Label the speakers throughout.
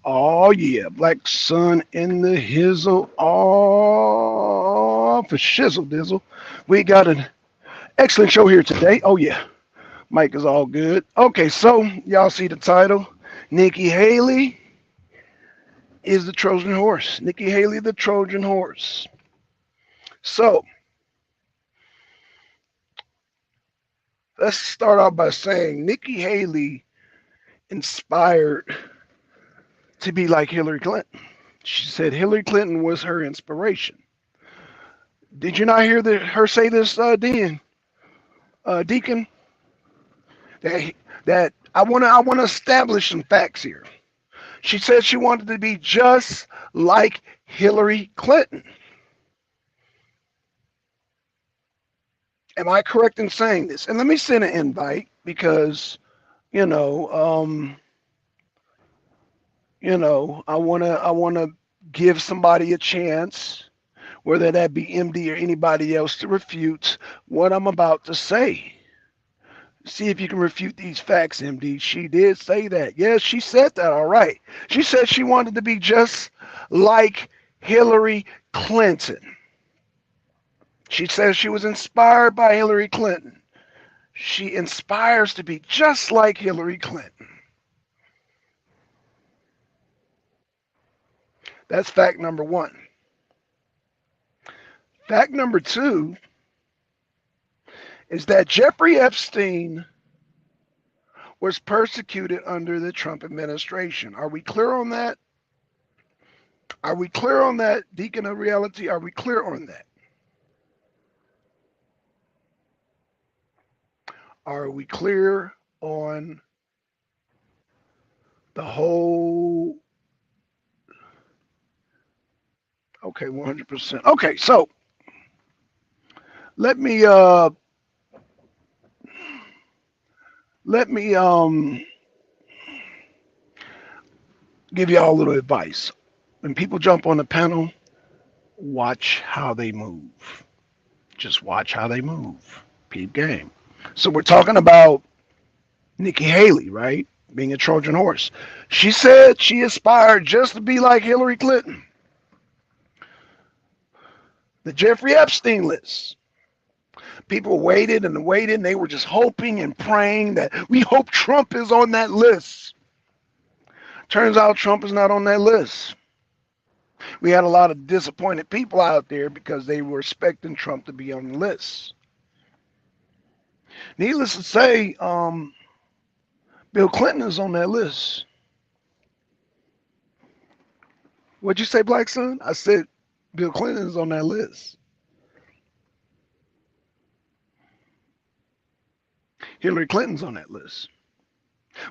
Speaker 1: Oh yeah, Black Sun in the hizzle. Oh, for shizzle dizzle. We got an excellent show here today. Oh yeah, Mike is all good. Okay, so y'all see the title. Nikki Haley is the Trojan horse. Nikki Haley, the Trojan horse. So let's start off by saying Nikki Haley inspired to be like Hillary Clinton. She said Hillary Clinton was her inspiration. Did you not hear her say this, Deacon? That that I want to establish some facts here. She said she wanted to be just like Hillary Clinton. Am I correct in saying this? And let me send an invite because you know, um, I wanna give somebody a chance, whether that be MD or anybody else, to refute what I'm about to say. See if you can refute these facts, MD. She did say that. Yes, she said that. All right. She said she wanted to be just like Hillary Clinton. She says she was inspired by Hillary Clinton. She inspires to be just like Hillary Clinton. That's fact number one. Fact number two is that Jeffrey Epstein was persecuted under the Trump administration. Are we clear on that? Are we clear on that, Deacon of Reality? Are we clear on that? Are we clear on the whole? Okay, 100%. Okay, so let me uh let me give y'all a little advice. When people jump on the panel, watch how they move. Just watch how they move. Peep game. So we're talking about Nikki Haley, right? Being a Trojan horse. She said she aspired just to be like Hillary Clinton. The Jeffrey Epstein list. People waited and waited, and they were just hoping and praying that we hope Trump is on that list. Turns out Trump is not on that list. We had a lot of disappointed people out there because they were expecting Trump to be on the list. Needless to say, Bill Clinton is on that list. What'd you say, Black Son? I said Bill Clinton is on that list. Hillary Clinton's on that list.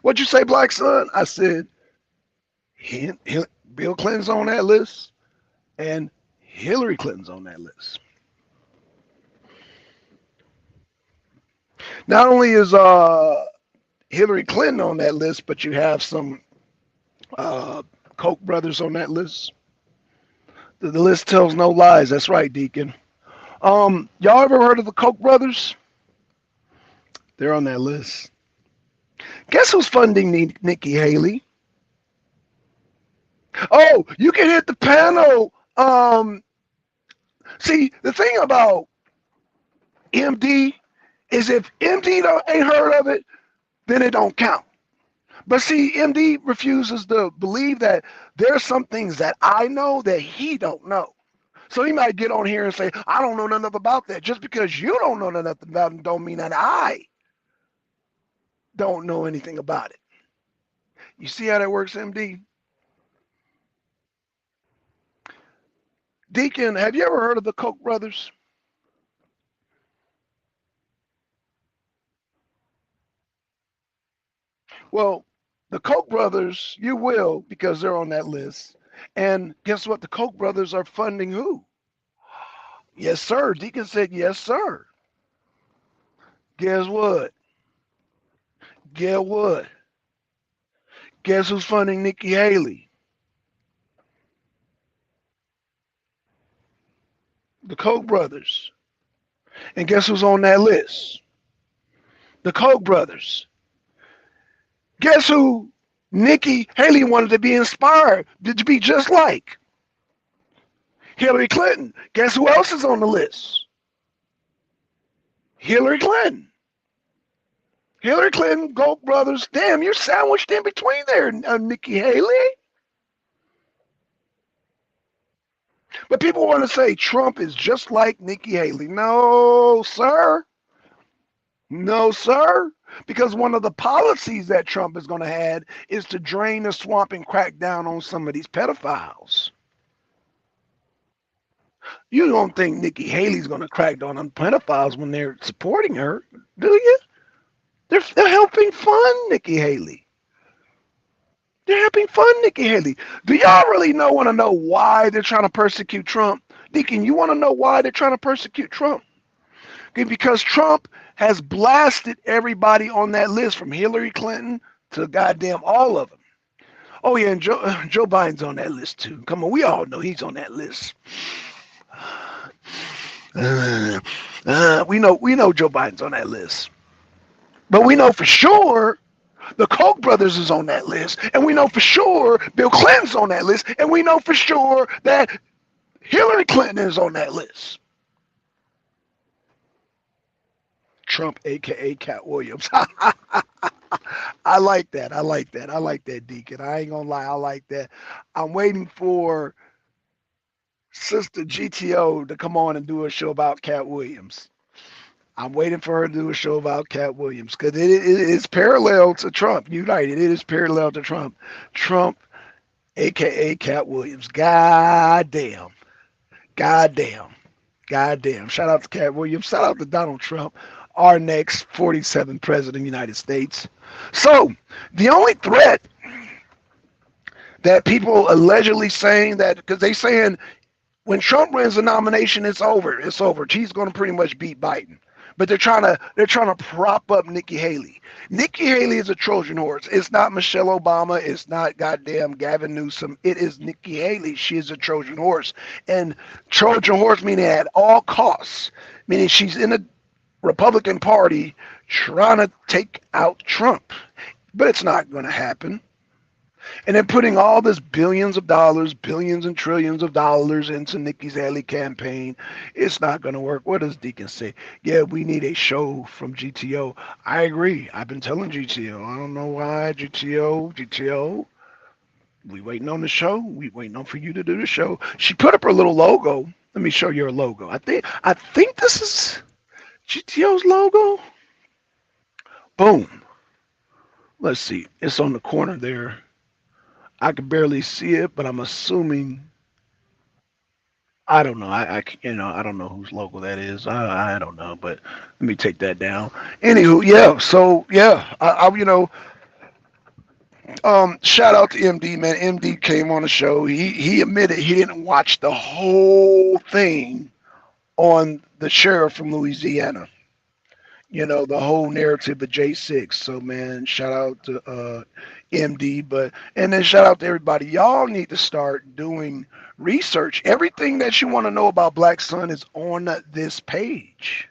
Speaker 1: What'd you say, Black Son? I said Bill Clinton's on that list and Hillary Clinton's on that list. Not only is Hillary Clinton on that list, but you have some uh, Koch brothers on that list. The list tells no lies. That's right, Deacon. Y'all ever heard of the Koch brothers? They're on that list. Guess who's funding Nikki Haley? Oh, you can hit the panel. See, the thing about MD is if MD ain't heard of it, then it don't count. But see, MD refuses to believe that there's some things that I know that he don't know. So he might get on here and say, I don't know nothing about that. Just because you don't know nothing about it don't mean that I don't know anything about it. You see how that works, MD? Deacon, have you ever heard of the Koch brothers? Well, the Koch brothers, you will because they're on that list. And guess what? The Koch brothers are funding who? Yes, sir. Deacon said, yes, sir. Guess what? Guess what? Guess who's funding Nikki Haley? The Koch brothers. And guess who's on that list? The Koch brothers. Guess who Nikki Haley wanted to be inspired to be just like Hillary Clinton. Guess who else is on the list? Hillary Clinton. Hillary Clinton, Koch brothers. Damn, you're sandwiched in between there, Nikki Haley. But people want to say Trump is just like Nikki Haley. No, sir. No, sir. Because one of the policies that Trump is going to have is to drain the swamp and crack down on some of these pedophiles. You don't think Nikki Haley's going to crack down on pedophiles when they're supporting her, do you? They're helping fund Nikki Haley. They're helping fund Nikki Haley. Do y'all really want to know why they're trying to persecute Trump? Deacon, you want to know why they're trying to persecute Trump? Okay, because Trump has blasted everybody on that list from Hillary Clinton to goddamn all of them. Oh yeah, and Joe Biden's on that list too. Come on, we all know he's on that list. We know Joe Biden's on that list. But we know for sure the Koch brothers is on that list. And we know for sure Bill Clinton's on that list. And we know for sure that Hillary Clinton is on that list. Trump, a.k.a. Cat Williams. I like that. I like that. I like that, Deacon. I ain't going to lie. I like that. I'm waiting for Sister GTO to come on and do a show about Cat Williams. I'm waiting for her to do a show about Cat Williams because it is parallel to Trump. United. It is parallel to Trump. Trump, a.k.a. Cat Williams. God damn. God damn. God damn. Shout out to Cat Williams. Shout out to Donald Trump, our next 47th president of the United States. So, the only threat that people allegedly saying that, because they saying when Trump wins the nomination, it's over. It's over. He's going to pretty much beat Biden. But they're trying to prop up Nikki Haley. Nikki Haley is a Trojan horse. It's not Michelle Obama. It's not goddamn Gavin Newsom. It is Nikki Haley. She is a Trojan horse. And Trojan horse meaning at all costs, meaning she's in the Republican Party trying to take out Trump. But it's not going to happen. And they're putting all this billions of dollars, billions and trillions of dollars into Nikki Haley campaign. It's not going to work. What does Deacon say? Yeah, we need a show from GTO. I agree. I've been telling GTO. I don't know why GTO. We waiting on the show. We waiting on for you to do the show. She put up her little logo. Let me show you her logo. I think this is GTO's logo. Boom. Let's see. It's on the corner there. I can barely see it, but I'm assuming. I don't know. I don't know whose logo that is. I don't know, but let me take that down. Anywho, yeah. So yeah, shout out to MD, man. MD came on the show. He admitted he didn't watch the whole thing on the sheriff from Louisiana. The whole narrative of J6. So man, shout out to MD, and then shout out to everybody. Y'all need to start doing research. Everything that you want to know about Black Sun is on this page.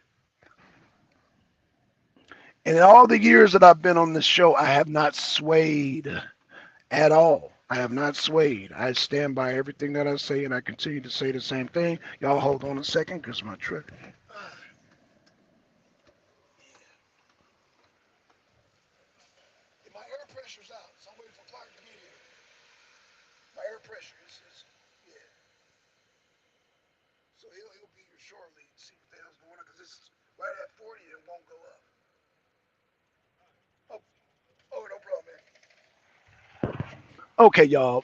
Speaker 1: And in all the years that I've been on this show, I have not swayed at all. I have not swayed. I stand by everything that I say, and I continue to say the same thing. Y'all hold on a second, because my truck. My air pressure's out, so I'm waiting for Clark to get here. My air pressure is yeah. So he'll be here shortly to see what the hell's going on, because this is right at 40 and it won't go up. Oh, no problem, man. Okay, y'all.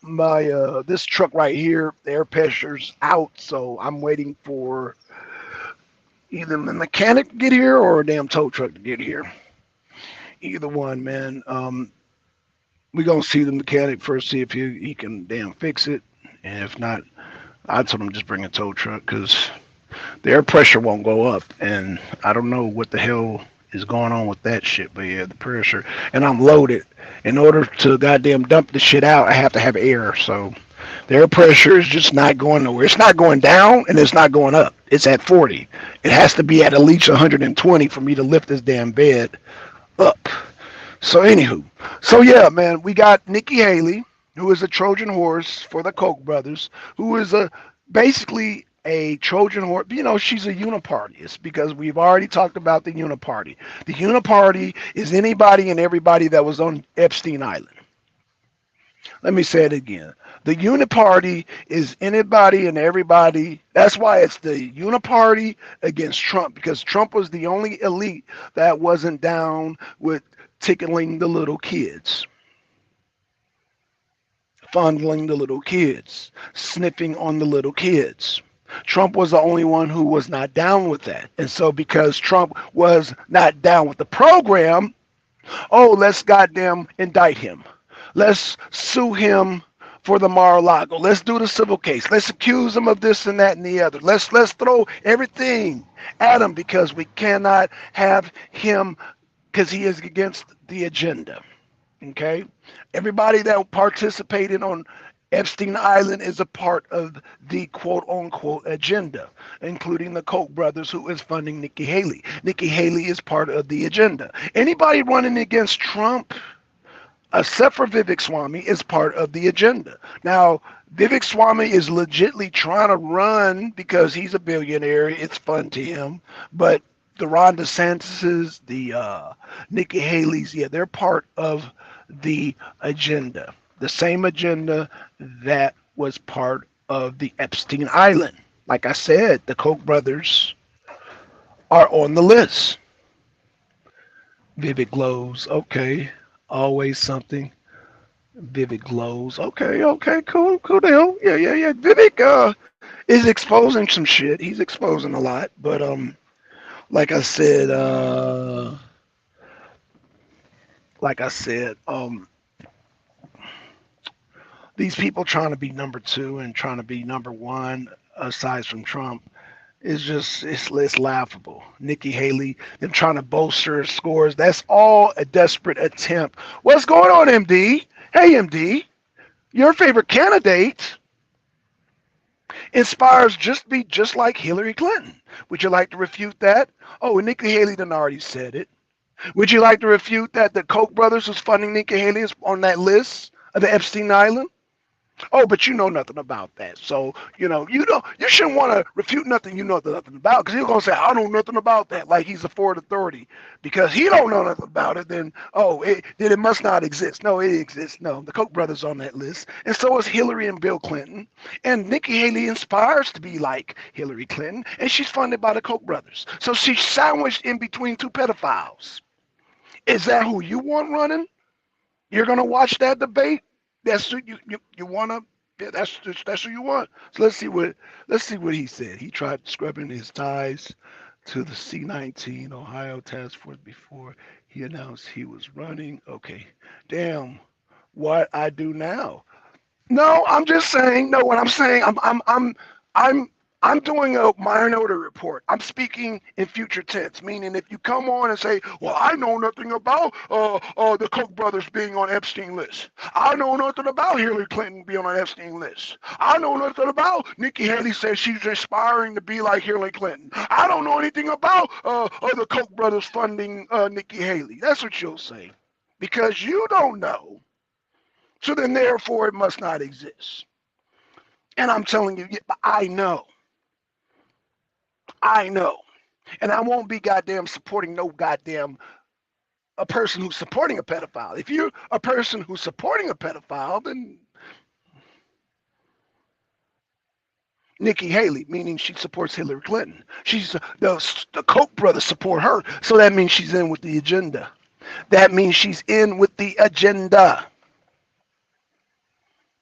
Speaker 1: My this truck right here, the air pressure's out, so I'm waiting for either the mechanic to get here or a damn tow truck to get here. Either one, man. We're gonna see the mechanic first, see if he can damn fix it, and if not, I told him just bring a tow truck, because the air pressure won't go up, and I don't know what the hell is going on with that shit. But yeah, the pressure, and I'm loaded. In order to goddamn dump the shit out, I have to have air. So the air pressure is just not going nowhere. It's not going down, and it's not going up. It's at 40. It has to be at least 120 for me to lift this damn bed up. So anywho, so yeah, man, we got Nikki Haley, who is a Trojan horse for the Koch brothers, who is a basically a Trojan horse. You know, she's a unipartyist because we've already talked about the uniparty. The uniparty is anybody and everybody that was on Epstein Island. Let me say it again. The uniparty is anybody and everybody. That's why it's the uniparty against Trump, because Trump was the only elite that wasn't down with tickling the little kids, fondling the little kids, sniffing on the little kids. Trump was the only one who was not down with that. And so, because Trump was not down with the program, oh, let's goddamn indict him. Let's sue him for the Mar-a-Lago. Let's do the civil case. Let's accuse him of this and that and the other. Let's throw everything at him because we cannot have him because he is against the agenda. Okay, everybody that participated on Epstein Island is a part of the quote unquote agenda, including the Koch brothers, who is funding Nikki Haley. Nikki Haley is part of the agenda. Anybody running against Trump, except for Vivek Swamy, is part of the agenda. Now, Vivek Swamy is legitly trying to run because he's a billionaire. It's fun to him. But the Ron DeSantis's, the Nikki Haley's, yeah, they're part of the agenda. The same agenda that was part of the Epstein Island. Like I said, the Koch brothers are on the list. Vivek glows. Okay. Always something. Vivek glows. Okay, okay, cool, cool deal. Yeah, yeah, yeah. Vivek is exposing some shit. He's exposing a lot, but like I said, like I said, these people trying to be number two and trying to be number one, aside from Trump, is just it's laughable. Nikki Haley, them trying to bolster her scores. That's all a desperate attempt. What's going on, MD? Hey, MD, your favorite candidate inspires just be just like Hillary Clinton. Would you like to refute that? Oh, and Nikki Haley done already said it. Would you like to refute that the Koch brothers was funding Nikki Haley is on that list of the Epstein Island? Oh, but you know nothing about that. So, you shouldn't want to refute nothing you know nothing about, because he's gonna say, I know nothing about that, like he's a Ford authority. Because he don't know nothing about it, then then it must not exist. No, it exists. No, the Koch brothers on that list. And so is Hillary and Bill Clinton. And Nikki Haley inspires to be like Hillary Clinton, and she's funded by the Koch brothers. So she's sandwiched in between two pedophiles. Is that who you want running? You're gonna watch that debate? That's who you wanna. Yeah, that's who you want. So let's see what he said. He tried scrubbing his ties to the C-19 Ohio task force before he announced he was running. Okay, damn, what I do now? No, I'm just saying. No, what I'm saying, I'm I'm doing a minority report. I'm speaking in future tense, meaning if you come on and say, "Well, I know nothing about the Koch brothers being on Epstein list. I know nothing about Hillary Clinton being on Epstein list. I know nothing about Nikki Haley says she's aspiring to be like Hillary Clinton. I don't know anything about the Koch brothers funding Nikki Haley." That's what you'll say, because you don't know. So then, therefore, it must not exist. And I'm telling you, yeah, I know. I know. And I won't be goddamn supporting no goddamn a person who's supporting a pedophile. If you're a person who's supporting a pedophile, then Nikki Haley, meaning she supports Hillary Clinton. She's the Koch brothers support her, so that means she's in with the agenda. That means she's in with the agenda.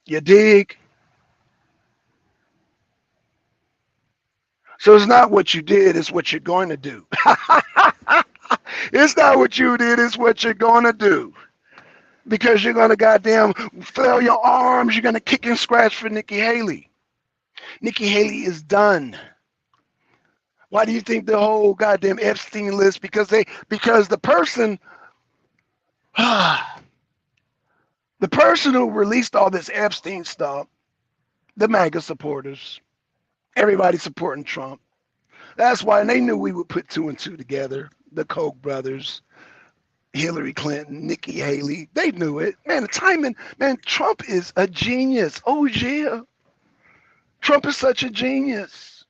Speaker 1: You dig? So it's not what you did, it's what you're going to do. It's not what you did, it's what you're going to do. Because you're going to goddamn flail your arms, you're going to kick and scratch for Nikki Haley. Nikki Haley is done. Why do you think the whole goddamn Epstein list? Because the person who released all this Epstein stuff, the MAGA supporters, everybody supporting Trump. That's why, and they knew we would put two and two together. The Koch brothers, Hillary Clinton, Nikki Haley. They knew it. Man, the timing, man, Trump is a genius. Oh, yeah. Trump is such a genius.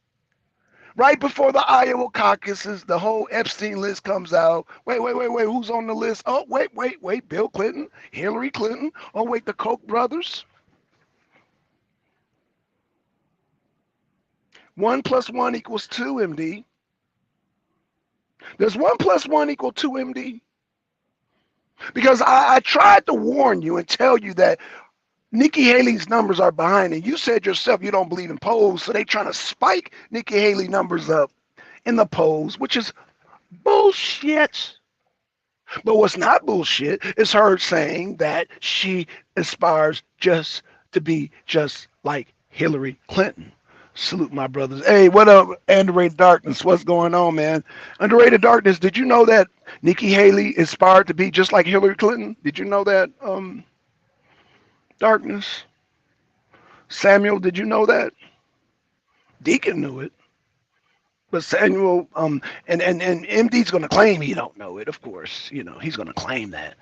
Speaker 1: Right before the Iowa caucuses, the whole Epstein list comes out. Wait. Who's on the list? Oh, wait. Bill Clinton, Hillary Clinton. Oh, wait, the Koch brothers. 1 + 1 = 2, MD. Does 1 + 1 = 2, MD? Because I tried to warn you and tell you that Nikki Haley's numbers are behind, and you said yourself you don't believe in polls, so they trying to spike Nikki Haley numbers up in the polls, which is bullshit. But what's not bullshit is her saying that she aspires just to be just like Hillary Clinton. Salute my brothers. Hey, what up, Underrated Darkness? What's going on, man? Underrated Darkness, did you know that Nikki Haley aspired to be just like Hillary Clinton? Did you know that, Darkness? Samuel, did you know that? Deacon knew it. But Samuel, and MD's going to claim he don't know it, of course. He's going to claim that.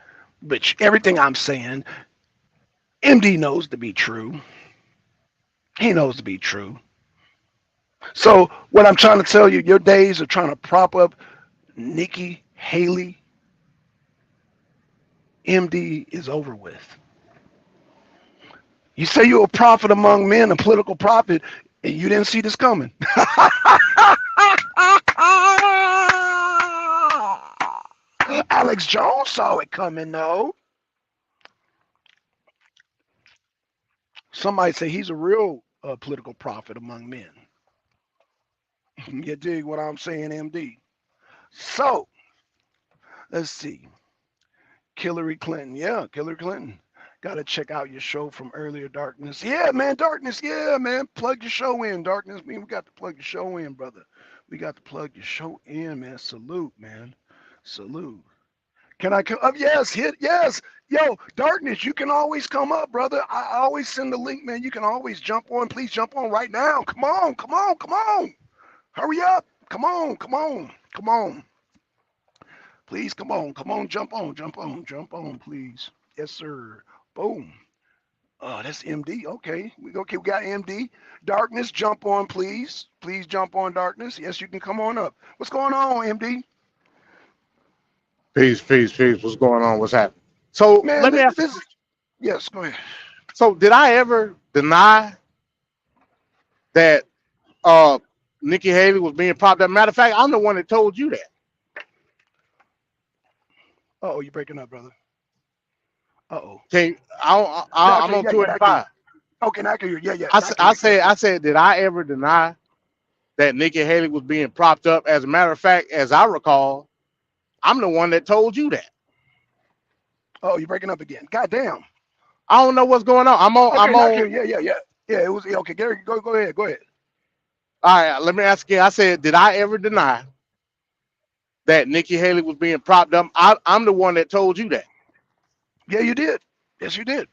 Speaker 1: But everything I'm saying, MD knows to be true. He knows to be true. So what I'm trying to tell you, your days of trying to prop up Nikki Haley, MD, is over with. You say you're a prophet among men, a political prophet, and you didn't see this coming. Alex Jones saw it coming, though. Some might say he's a real political prophet among men. You dig what I'm saying, MD? So, let's see. Hillary Clinton. Yeah, Hillary Clinton. Got to check out your show from earlier, Darkness. Yeah, man, Darkness. Yeah, man. Plug your show in, Darkness. We got to plug your show in, brother. We got to plug your show in, man. Salute, man. Salute. Can I come up? Yes, yes. Yo, Darkness, you can always come up, brother. I always send the link, man. You can always jump on. Please jump on right now. Come on. Hurry up. Come on. Please, come on. Jump on, please. Yes, sir. Boom. Oh, that's MD. Okay. We got MD. Darkness, jump on, please. Please jump on, Darkness. Yes, you can come on up. What's going on, MD?
Speaker 2: Peace. What's going on? What's happening? So
Speaker 1: Man,
Speaker 2: let me ask you.
Speaker 1: yes, go ahead.
Speaker 2: So did I ever deny that Nikki Haley was being propped up? Matter of fact, I'm the one that told you that.
Speaker 1: Oh, you're breaking up, brother.
Speaker 2: Okay,
Speaker 1: Now I
Speaker 2: I'm
Speaker 1: can,
Speaker 2: on
Speaker 1: yeah,
Speaker 2: two
Speaker 1: yeah,
Speaker 2: eighty
Speaker 1: I can hear you.
Speaker 2: five.
Speaker 1: Okay, now I can hear you. Yeah,
Speaker 2: I,
Speaker 1: now I
Speaker 2: s-
Speaker 1: can
Speaker 2: I
Speaker 1: hear you.
Speaker 2: said I said did I ever deny that Nikki Haley was being propped up? As a matter of fact, as I recall, I'm the one that told you that.
Speaker 1: Oh, you're breaking up again. God damn.
Speaker 2: I don't know what's going on. I'm on.
Speaker 1: Okay,
Speaker 2: I'm
Speaker 1: now I can
Speaker 2: on.
Speaker 1: hear you. Yeah. Yeah, it was okay. Gary, go ahead. Go ahead.
Speaker 2: All right. Let me ask again. I said, did I ever deny that Nikki Haley was being propped up? I'm the one that told you that.
Speaker 1: Yeah, you did. Yes, you did.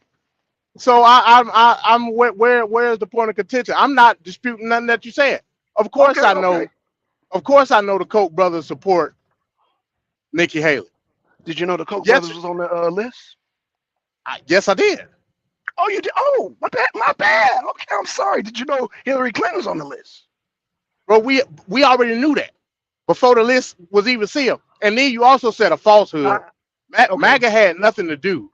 Speaker 2: So I'm where's the point of contention? I'm not disputing nothing that you said. Of course I
Speaker 1: Okay.
Speaker 2: know. Of course I know the Koch brothers support Nikki Haley.
Speaker 1: Did you know the Koch
Speaker 2: Yes,
Speaker 1: brothers was on the list?
Speaker 2: yes I did.
Speaker 1: Oh, you did. Oh, my bad. My bad. Okay, I'm sorry. Did you know Hillary Clinton was on the list?
Speaker 2: Bro, we already knew that before the list was even sealed. And then you also said a
Speaker 1: Uh,
Speaker 2: falsehood.
Speaker 1: okay.
Speaker 2: MAGA had nothing to do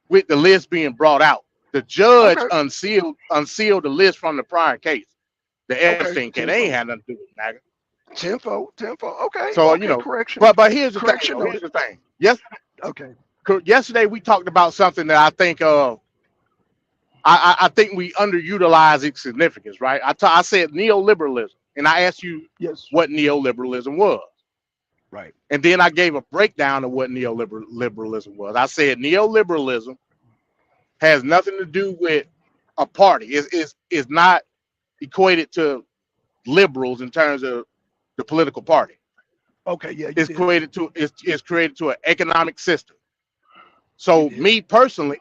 Speaker 2: with the list being brought out. The judge
Speaker 1: Okay.
Speaker 2: unsealed the list from the prior case, the
Speaker 1: Okay.
Speaker 2: Epstein case. They ain't
Speaker 1: Tenfold.
Speaker 2: had nothing to do with MAGA.
Speaker 1: Tenfold. Okay.
Speaker 2: So
Speaker 1: Okay. Correction.
Speaker 2: but here's the thing.
Speaker 1: Correction
Speaker 2: Though. Here's
Speaker 1: noted.
Speaker 2: the thing. Yes,
Speaker 1: Okay.
Speaker 2: yesterday we talked about something that I think I think we underutilize its significance. Right? I said neoliberalism, and I asked you
Speaker 1: Yes.
Speaker 2: what neoliberalism was,
Speaker 1: Right.
Speaker 2: and then I gave a breakdown of what neoliberalism was. I said neoliberalism has nothing to do with a party. Is not equated to liberals in terms of the political party.
Speaker 1: Okay. Yeah, you
Speaker 2: It's
Speaker 1: did.
Speaker 2: created to an economic system.
Speaker 1: You
Speaker 2: So
Speaker 1: did.
Speaker 2: me personally,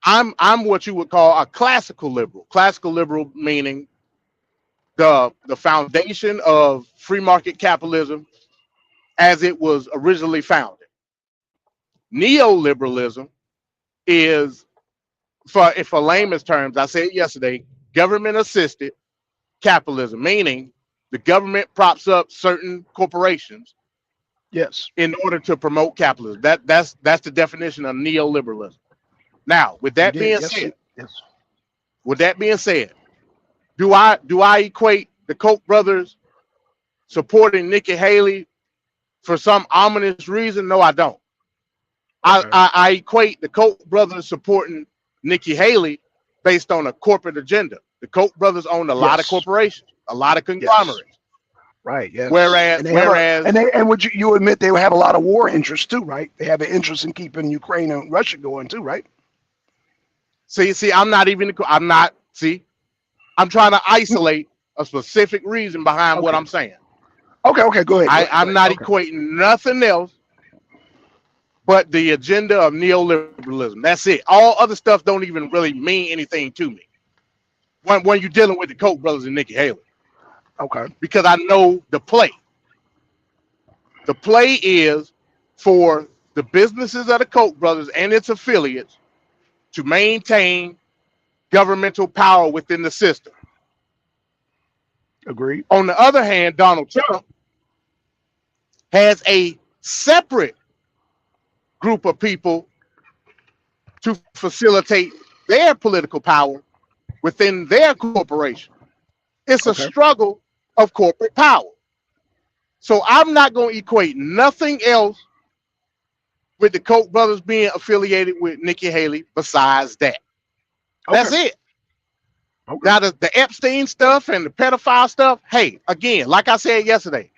Speaker 2: I'm what you would call a classical liberal. Classical liberal meaning the foundation of free market capitalism as it was originally founded. Neoliberalism is, for layman's terms, I said yesterday, government assisted capitalism, meaning the government props up certain corporations
Speaker 1: Yes.
Speaker 2: in order to promote capitalism. That's the definition of neoliberalism. Now,
Speaker 1: You did. Yes. Yes.
Speaker 2: with that being said, do I equate the Koch brothers supporting Nikki Haley for some ominous reason? No, I don't.
Speaker 1: Okay.
Speaker 2: I equate the Koch brothers supporting Nikki Haley based on a corporate agenda. The Koch brothers own a lot of
Speaker 1: Yes.
Speaker 2: corporations, a lot of
Speaker 1: Yes.
Speaker 2: conglomerates.
Speaker 1: Right. Yes.
Speaker 2: Whereas,
Speaker 1: And they have a
Speaker 2: whereas,
Speaker 1: and they and would you admit they have a lot of war interests too, right? They have an interest in keeping Ukraine and Russia going too, right?
Speaker 2: see, I'm trying to isolate a specific reason behind what
Speaker 1: Okay.
Speaker 2: I'm saying.
Speaker 1: Okay. Okay. Go ahead. Go ahead. Go
Speaker 2: I'm
Speaker 1: ahead.
Speaker 2: not
Speaker 1: Okay.
Speaker 2: equating nothing else but the agenda of neoliberalism. That's it. All other stuff don't even really mean anything to me when you're dealing with the Koch brothers and Nikki Haley,
Speaker 1: Okay.
Speaker 2: because I know the play. The play is for the businesses of the Koch brothers and its affiliates to maintain governmental power within the system.
Speaker 1: Agreed.
Speaker 2: On the other hand, Donald Trump has a separate group of people to facilitate their political power within their corporation. It's a
Speaker 1: Okay.
Speaker 2: struggle of corporate power. So I'm not going to equate nothing else with the Koch brothers being affiliated with Nikki Haley besides that.
Speaker 1: Okay.
Speaker 2: That's it.
Speaker 1: Okay.
Speaker 2: Now, the Epstein stuff and the pedophile stuff, hey, again, like I said yesterday,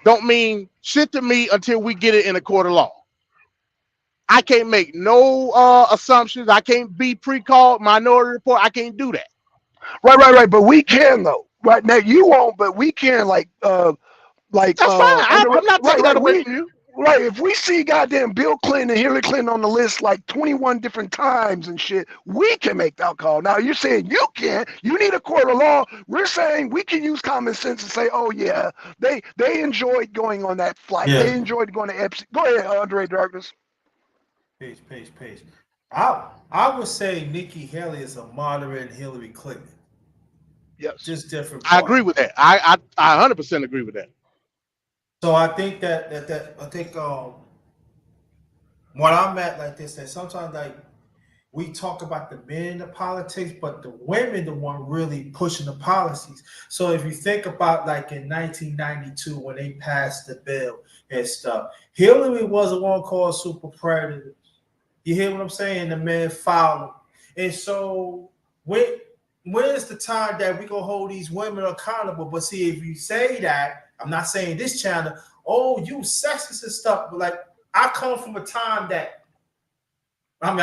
Speaker 2: don't mean shit to me until we get it in a court of law. I can't make no assumptions. I can't be pre-called minority report. I can't do that.
Speaker 1: Right. But we can though. Right now you won't, but we can
Speaker 2: That's fine.
Speaker 1: under
Speaker 2: I'm not taking that away
Speaker 1: we
Speaker 2: from you.
Speaker 1: right if we see goddamn Bill Clinton and Hillary Clinton on the list like 21 different times and shit, we can make that call. Now you're saying you can't. You need a court of law. We're saying we can use common sense and say, oh yeah, they enjoyed going on that flight.
Speaker 3: Yeah.
Speaker 1: They enjoyed going to Epstein. Go ahead, Andre Darkness.
Speaker 3: Peace. I would say Nikki Haley is a moderate Hillary Clinton.
Speaker 1: Yes.
Speaker 3: Just different
Speaker 2: I agree
Speaker 3: party.
Speaker 2: with that. I 100% agree with that.
Speaker 3: So I think when I'm at like this, that sometimes like we talk about the men in the politics, but the women the one really pushing the policies. So if you think about like in 1992 when they passed the bill and stuff, Hillary was the one called super predator. You hear what I'm saying? The men followed. And so where's the time that we gonna hold these women accountable? But see, if you say that, I'm not saying this channel, oh, you sexist and stuff, but like I come from a time that I'm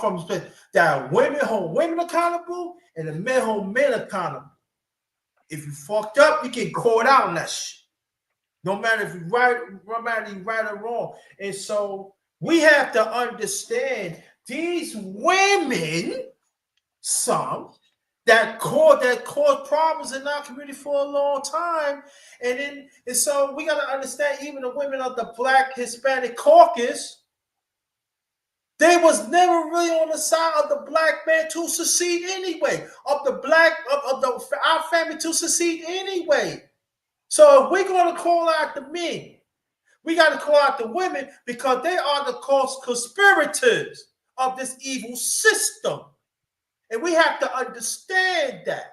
Speaker 3: from a space that women hold women accountable and the men hold men accountable. If you fucked up, you get caught out on that shit. No matter if you right or wrong. And so we have to understand these women, some that caused problems in our community for a long time. And so we got to understand even the women of the Black Hispanic caucus, they was never really on the side of the black man to succeed anyway, of the our family to succeed anyway. So if we're going to call out the men, we got to call out the women because they are the conspirators of this evil system. And we have to understand that.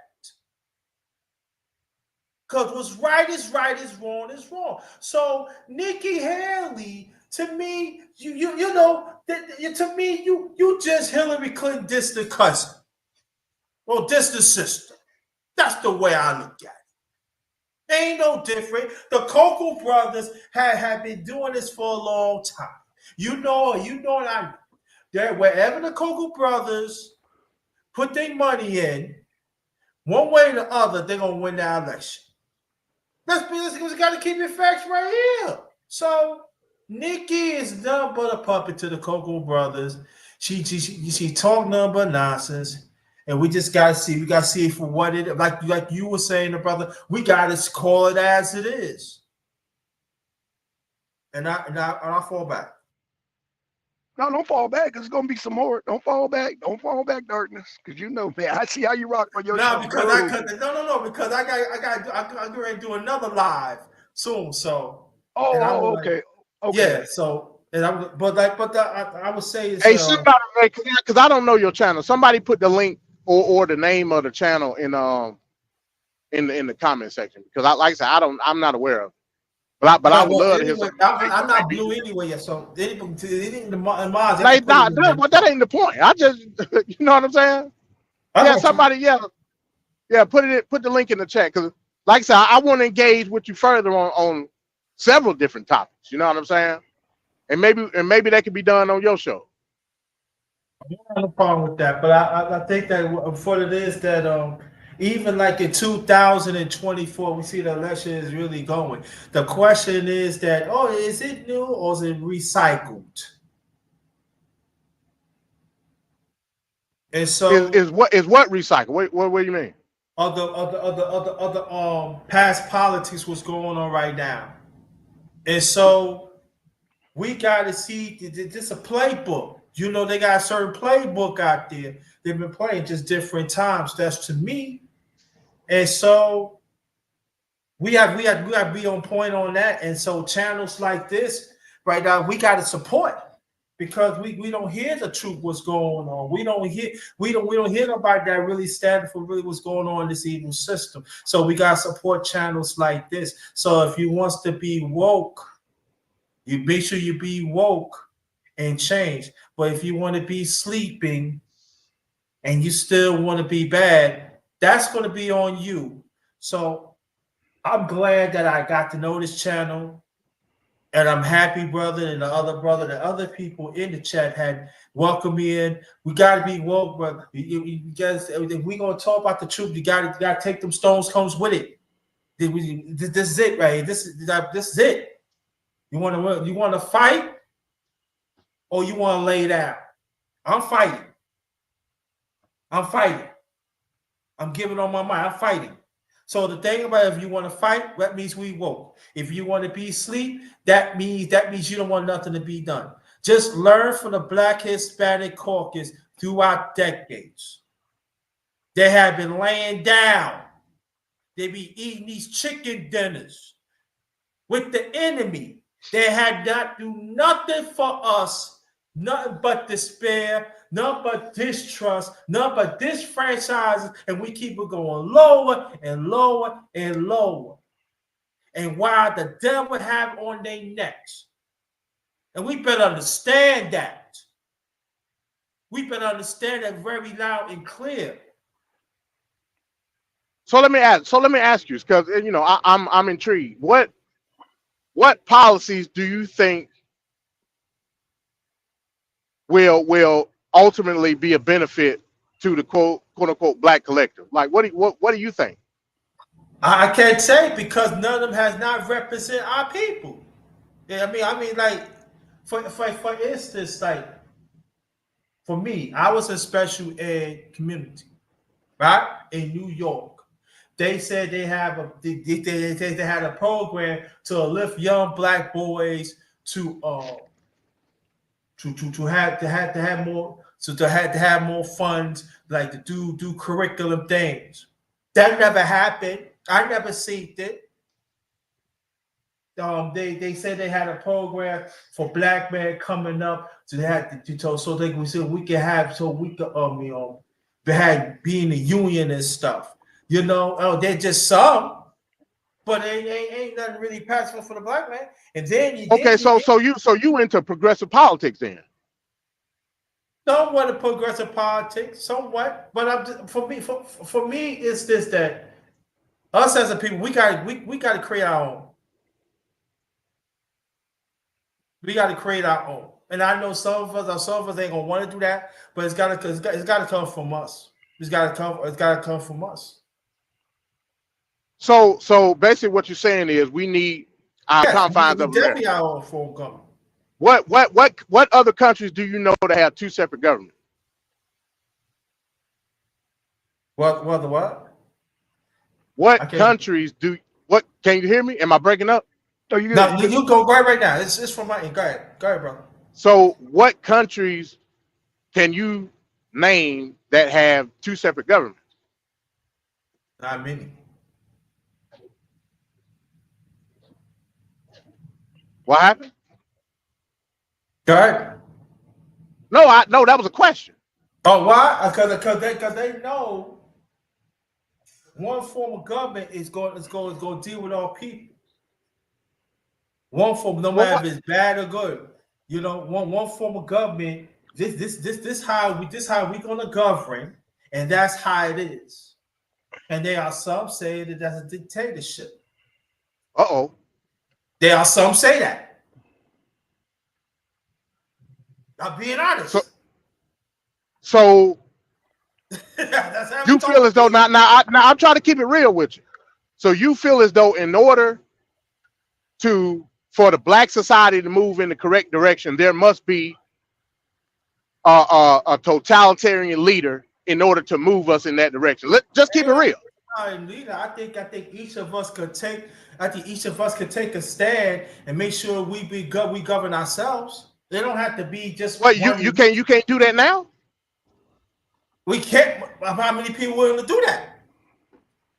Speaker 3: Because what's right, is wrong is wrong. So Nikki Haley, to me, you know, to me, you just Hillary Clinton distant cousin. Well, distant sister. That's the way I look at it. Ain't no different. The Koch brothers have been doing this for a long time. You know, and I know. That wherever the Koch brothers put their money in, one way or the other, they're gonna win the election. We got to keep your facts right here. So Nikki is nothing but a puppet to the Koch brothers. She talk nothing but nonsense. And we just gotta see. We gotta see it for what it like you were saying, brother. We gotta call it as it is. And I fall back.
Speaker 1: No, don't fall back. It's gonna be some more. Don't fall back. Don't fall back, darkness. Cause you know, man. I see how you rock on your
Speaker 3: No,
Speaker 1: show.
Speaker 3: because I could no because I'm going to do another live soon. So and I'm like,
Speaker 1: Okay. Okay.
Speaker 3: yeah. So and I'm I would say it's
Speaker 2: Hey, somebody, because I don't know your channel. Somebody put the link or the name of the channel in the comment section because I like I said I'm not aware of it. But I would
Speaker 3: well,
Speaker 2: love to hear
Speaker 3: anyway,
Speaker 2: something.
Speaker 3: I'm not blue anyway yet. So anything the Mars, have to
Speaker 2: Like,
Speaker 3: put it
Speaker 2: nah,
Speaker 3: in there.
Speaker 2: but that ain't the point. I just, you know what I'm saying?
Speaker 3: I
Speaker 2: Yeah,
Speaker 3: want you.
Speaker 2: somebody, yeah, put the link in the chat because, like I said, I want to engage with you further on several different topics. You know what I'm saying? And maybe that could be done on your show.
Speaker 3: I don't have a problem with that, but I think that what it is that even like in 2024, we see the election is really going. The question is that is it new or is it recycled? And so
Speaker 2: Is what recycle? What do you mean?
Speaker 3: other past politics what's going on right now. And so we got to see this a playbook. You know, they got a certain playbook out there. They've been playing just different times. That's to me. And so we have to be on point on that. And so channels like this right now, we got to support because we don't hear the truth what's going on. We don't hear nobody that really standing for really what's going on in this evil system. So we got to support channels like this. So if you wants to be woke, you make sure you be woke and change. But if you want to be sleeping and you still want to be bad, that's going to be on you. So I'm glad that I got to know this channel. And I'm happy, brother, and the other people in the chat had welcomed me in. We got to be woke, brother. You guys, if we're going to talk about the truth, you got to take them stones comes with it. This is it, right? This is it. You want to fight or you want to lay down? I'm fighting. I'm giving on my mind. I'm fighting. So the thing about if you want to fight, that means we woke. If you want to be asleep, that means you don't want nothing to be done. Just learn from the Black Hispanic caucus throughout decades. They have been laying down. They be eating these chicken dinners with the enemy. They had not do nothing for us, nothing but despair, nothing but distrust, nothing but disfranchises, and we keep it going lower and lower and lower. And while the devil have on their necks, and we better understand that. We better understand that very loud and clear.
Speaker 2: So let me ask you because I'm intrigued. What policies do you think will ultimately be a benefit to the quote unquote black collective? Like what do you think?
Speaker 3: I can't say because none of them has not represent our people. Yeah, I mean, like for instance, like for me, I was in special ed community, right in New York. They said they have they had a program to lift young black boys to have more to have more funds like to do curriculum things. That never happened. I never seen it. They said they had a program for black men coming up to have to so they could so we can have so we could be in the union and stuff. You know, they're just some, but ain't nothing really passable for the black man. And
Speaker 2: Okay, so you into progressive politics then?
Speaker 3: somewhat of progressive politics, somewhat. But for me, it's this that us as a people, we got to create our own. We got to create our own. And I know some of us ain't gonna want to do that, but it's gotta come from us. It's gotta come from us.
Speaker 2: So basically, what you're saying is we need our
Speaker 3: Yes,
Speaker 2: confines
Speaker 3: we
Speaker 2: of America.
Speaker 3: definitely our own form government.
Speaker 2: What other countries do you know that have two separate governments?
Speaker 3: What?
Speaker 2: What countries do? What can you hear me? Am I breaking up?
Speaker 1: No, you
Speaker 3: No,
Speaker 1: good.
Speaker 3: you go right now. It's from my end. Go ahead, brother.
Speaker 2: So, what countries can you name that have two separate governments?
Speaker 3: Not many.
Speaker 2: What happened?
Speaker 3: Go ahead.
Speaker 2: No, no, that was a question.
Speaker 3: Oh, why? Because they know one form of government is going to deal with all people. One form, no
Speaker 2: Well,
Speaker 3: matter
Speaker 2: what?
Speaker 3: if it's bad or good. You know, one form of government. This how we gonna govern, and that's how it is. And there are some say that that's a dictatorship.
Speaker 2: Uh-oh.
Speaker 3: There are some say that. I'm being
Speaker 2: So,
Speaker 3: honest.
Speaker 2: so
Speaker 3: That's how we
Speaker 2: you
Speaker 3: talk
Speaker 2: feel
Speaker 3: to
Speaker 2: as though
Speaker 3: people.
Speaker 2: now I'm trying to keep it real with you. So you feel as though in order to for the black society to move in the correct direction, there must be a totalitarian leader in order to move us in that direction. Let just keep it real.
Speaker 3: Leader, I think each of us could take. I think each of us could take a stand and make sure we govern ourselves. They don't have to be just
Speaker 2: What you
Speaker 3: one
Speaker 2: you
Speaker 3: religion.
Speaker 2: can't you can't do that now?
Speaker 3: We can't. How many people willing to do that?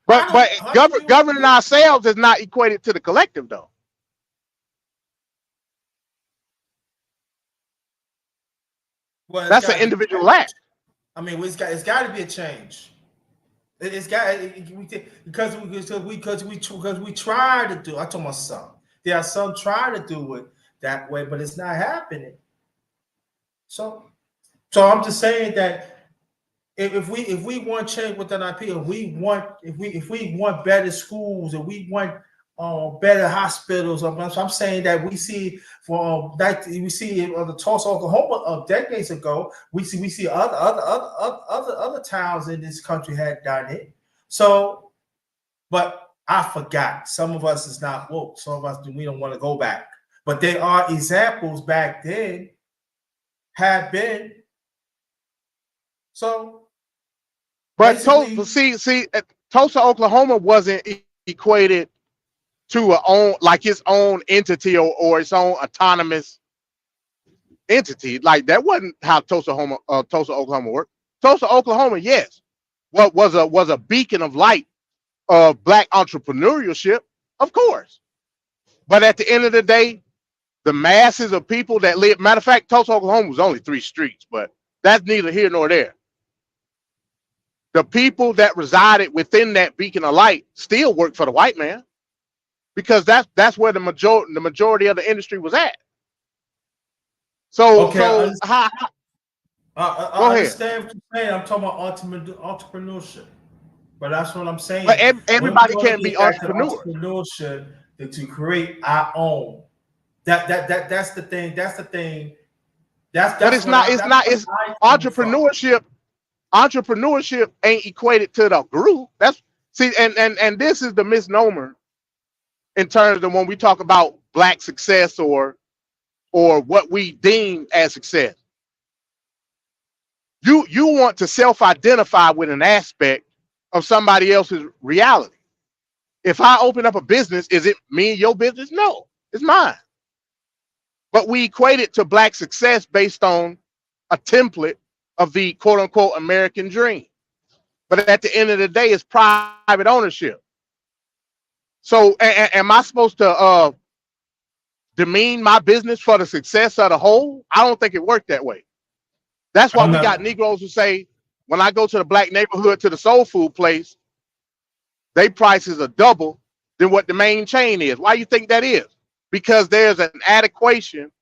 Speaker 3: I
Speaker 2: But
Speaker 3: don't. How many people willing to
Speaker 2: governing
Speaker 3: do that?
Speaker 2: ourselves is not equated to the collective though.
Speaker 3: Well, it's
Speaker 2: That's an
Speaker 3: got to be
Speaker 2: individual
Speaker 3: changed.
Speaker 2: act.
Speaker 3: I mean, it's got to be a change. It's got because we try to do. I told my son there are some try to do it that way, but it's not happening. So, so I'm just saying that if we want change within our people, if we want better schools, and we want better hospitals, I'm saying that we see for that we see the Tulsa, Oklahoma of decades ago. We see other towns in this country had done it. So, but I forgot. Some of us is not woke. Some of us we don't want to go back. But there are examples back then have been. So
Speaker 2: But
Speaker 3: basically,
Speaker 2: Tulsa, Oklahoma wasn't equated to its own entity or its own autonomous entity. Like that wasn't how Tulsa, Oklahoma worked. Tulsa, Oklahoma, yes, what was a beacon of light of black entrepreneurship, of course. But at the end of the day, the masses of people that live. Matter of fact, Tulsa, Oklahoma was only 3 streets, but that's neither here nor there. The people that resided within that beacon of light still worked for the white man because that's where the majority of the industry was at. So
Speaker 3: okay,
Speaker 2: so
Speaker 3: I
Speaker 2: go ahead.
Speaker 3: understand what you're saying. I'm talking about entrepreneurship, but that's what I'm
Speaker 2: But
Speaker 3: saying. When we
Speaker 2: everybody
Speaker 3: want to
Speaker 2: can't
Speaker 3: get
Speaker 2: be
Speaker 3: back to
Speaker 2: entrepreneurs.
Speaker 3: entrepreneurship, to create our own. That's the thing. That's the thing. That's
Speaker 2: But
Speaker 3: that's what I that's what
Speaker 2: it's
Speaker 3: I coming from.
Speaker 2: entrepreneurship. Entrepreneurship ain't equated to the group. That's see, and this is the misnomer in terms of when we talk about black success or what we deem as success. You want to self-identify with an aspect of somebody else's reality. If I open up a business, is it me and your business? No, it's mine. But we equate it to black success based on a template of the quote unquote American dream. But at the end of the day, it's private ownership. So am I supposed to demean my business for the success of the whole? I don't think it worked that way. That's why
Speaker 3: I'm
Speaker 2: we got
Speaker 3: not.
Speaker 2: Negroes who say, when I go to the black neighborhood to the soul food place, they prices are double than what the main chain is. Why do you think that is? Because there's an adequation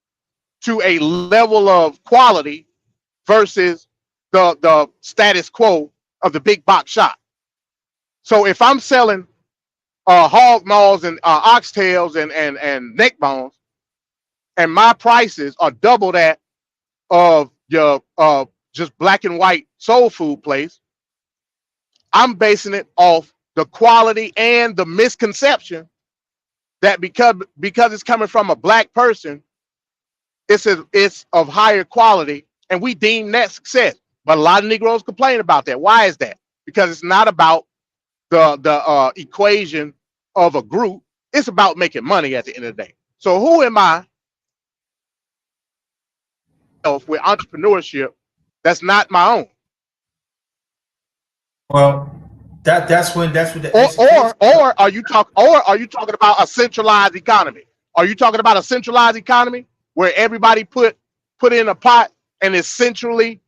Speaker 2: to a level of quality versus the status quo of the big box shop. So if I'm selling hog maws and oxtails and neck bones, and my prices are double that of your just black and white soul food place, I'm basing it off the quality and the misconception that because it's coming from a black person, it's of higher quality, and we deem that success. But a lot of Negroes complain about that. Why is that? Because it's not about the equation of a group. It's about making money at the end of the day. So who am I with entrepreneurship that's not my own.
Speaker 3: Well, that's when the
Speaker 2: Or
Speaker 3: education comes.
Speaker 2: are you talking about a centralized economy? Are you talking about a centralized economy where everybody put in a pot and is centrally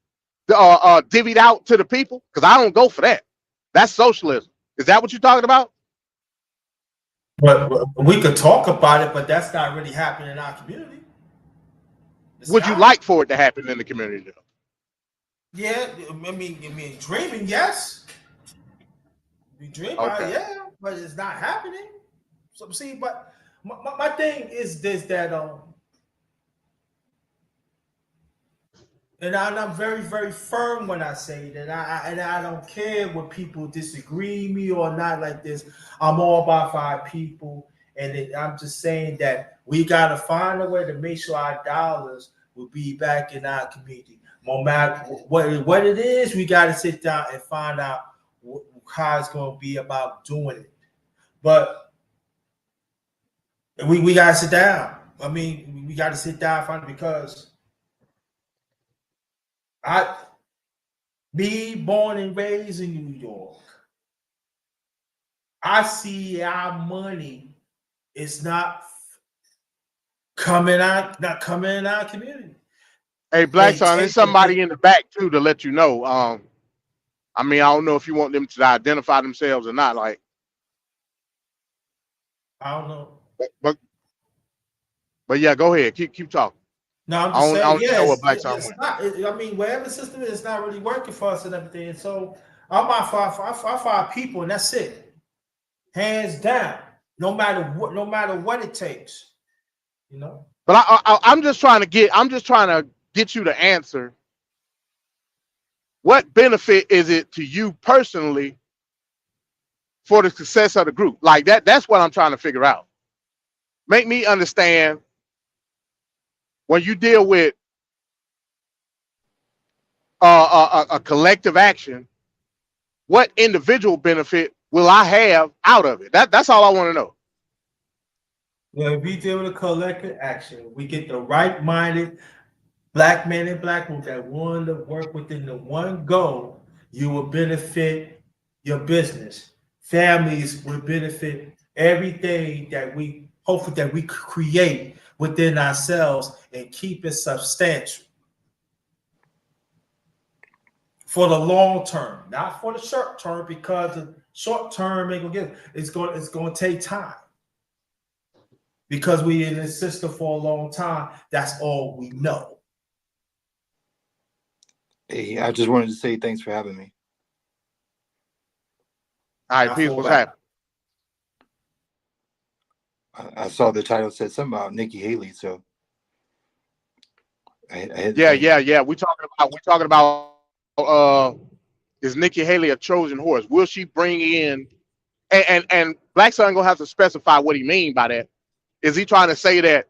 Speaker 2: divvied out to the people? Because I don't go for that. That's socialism. Is that what you're talking about?
Speaker 3: But we could talk about it, but that's not really happening in our community. It's
Speaker 2: Would you
Speaker 3: not.
Speaker 2: like for it to happen in the community? Though?
Speaker 3: Yeah, I mean, dreaming, yes. We dream about it,
Speaker 2: Okay.
Speaker 3: yeah, but it's not happening. So see, but my thing is this that and I'm very, very firm when I say that. I don't care when people disagree with me or not like this. I'm all about our people, and I'm just saying that we gotta find a way to make sure our dollars will be back in our community. No matter what it is, we gotta sit down and find out how it's gonna be about doing it. But we gotta sit down. I mean, we gotta sit down and find it because I me born and raised in New York, I see our money is not coming in our community.
Speaker 2: Hey, Black
Speaker 3: They
Speaker 2: Son, there's
Speaker 3: take the
Speaker 2: somebody in the back too to let you know. I mean, I don't know if you want them to identify themselves or not. Like,
Speaker 3: I don't know.
Speaker 2: but but yeah, go ahead. Keep talking.
Speaker 3: No, I'm
Speaker 2: I
Speaker 3: just
Speaker 2: don't I
Speaker 3: saying,
Speaker 2: don't even know what
Speaker 3: yes,
Speaker 2: Black Son
Speaker 3: it's
Speaker 2: went.
Speaker 3: not. I mean, whatever the system is, it's not really working for us and everything. And so I'm out for our people, and that's it, hands down. No matter what it takes, you know.
Speaker 2: But I'm just trying to get you to answer. What benefit is it to you personally for the success of the group? Like that's what I'm trying to figure out. Make me understand when you deal with a collective action, what individual benefit will I have out of it? That's all I want to know.
Speaker 3: When we deal with a collective action, we get the right-minded black men and black women that want to work within the one goal. You will benefit your business. Families will benefit everything that we hopefully that we create within ourselves and keep it substantial for the long term, not for the short term, because the short term ain't gonna get it. It's gonna take time because we in this system for a long time. That's all we know.
Speaker 4: Hey, I just wanted to say thanks for having me.
Speaker 2: All right,
Speaker 3: Not
Speaker 2: peace.
Speaker 3: for
Speaker 2: What's
Speaker 3: right.
Speaker 2: happening?
Speaker 4: I saw the title said something about Nikki Haley, so I had to think.
Speaker 2: Yeah. We talking about is Nikki Haley a Trojan horse? Will she bring in and Black Son gonna have to specify what he mean by that? Is he trying to say that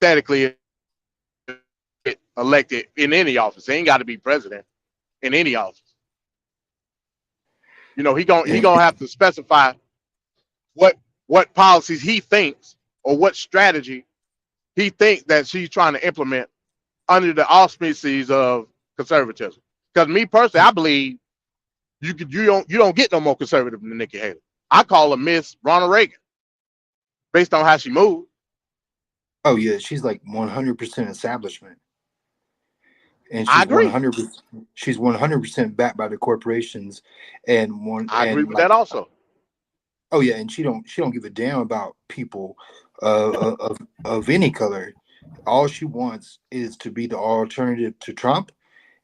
Speaker 2: aesthetically elected in any office? He ain't got to be president in any office. You know, he
Speaker 4: And
Speaker 2: gonna have to specify what policies he thinks or what strategy he thinks that she's trying to implement under the auspices of conservatism. Because me personally, I believe you don't get no more conservative than Nikki Haley. I call her Miss Ronald Reagan based on how she moves.
Speaker 4: oh yeah, she's like 100% establishment, and
Speaker 2: I agree.
Speaker 4: she's 100% backed by the corporations, and
Speaker 2: I agree with
Speaker 4: like
Speaker 2: that also.
Speaker 4: oh yeah, and she don't give a damn about people of any color. All she wants is to be the alternative to Trump.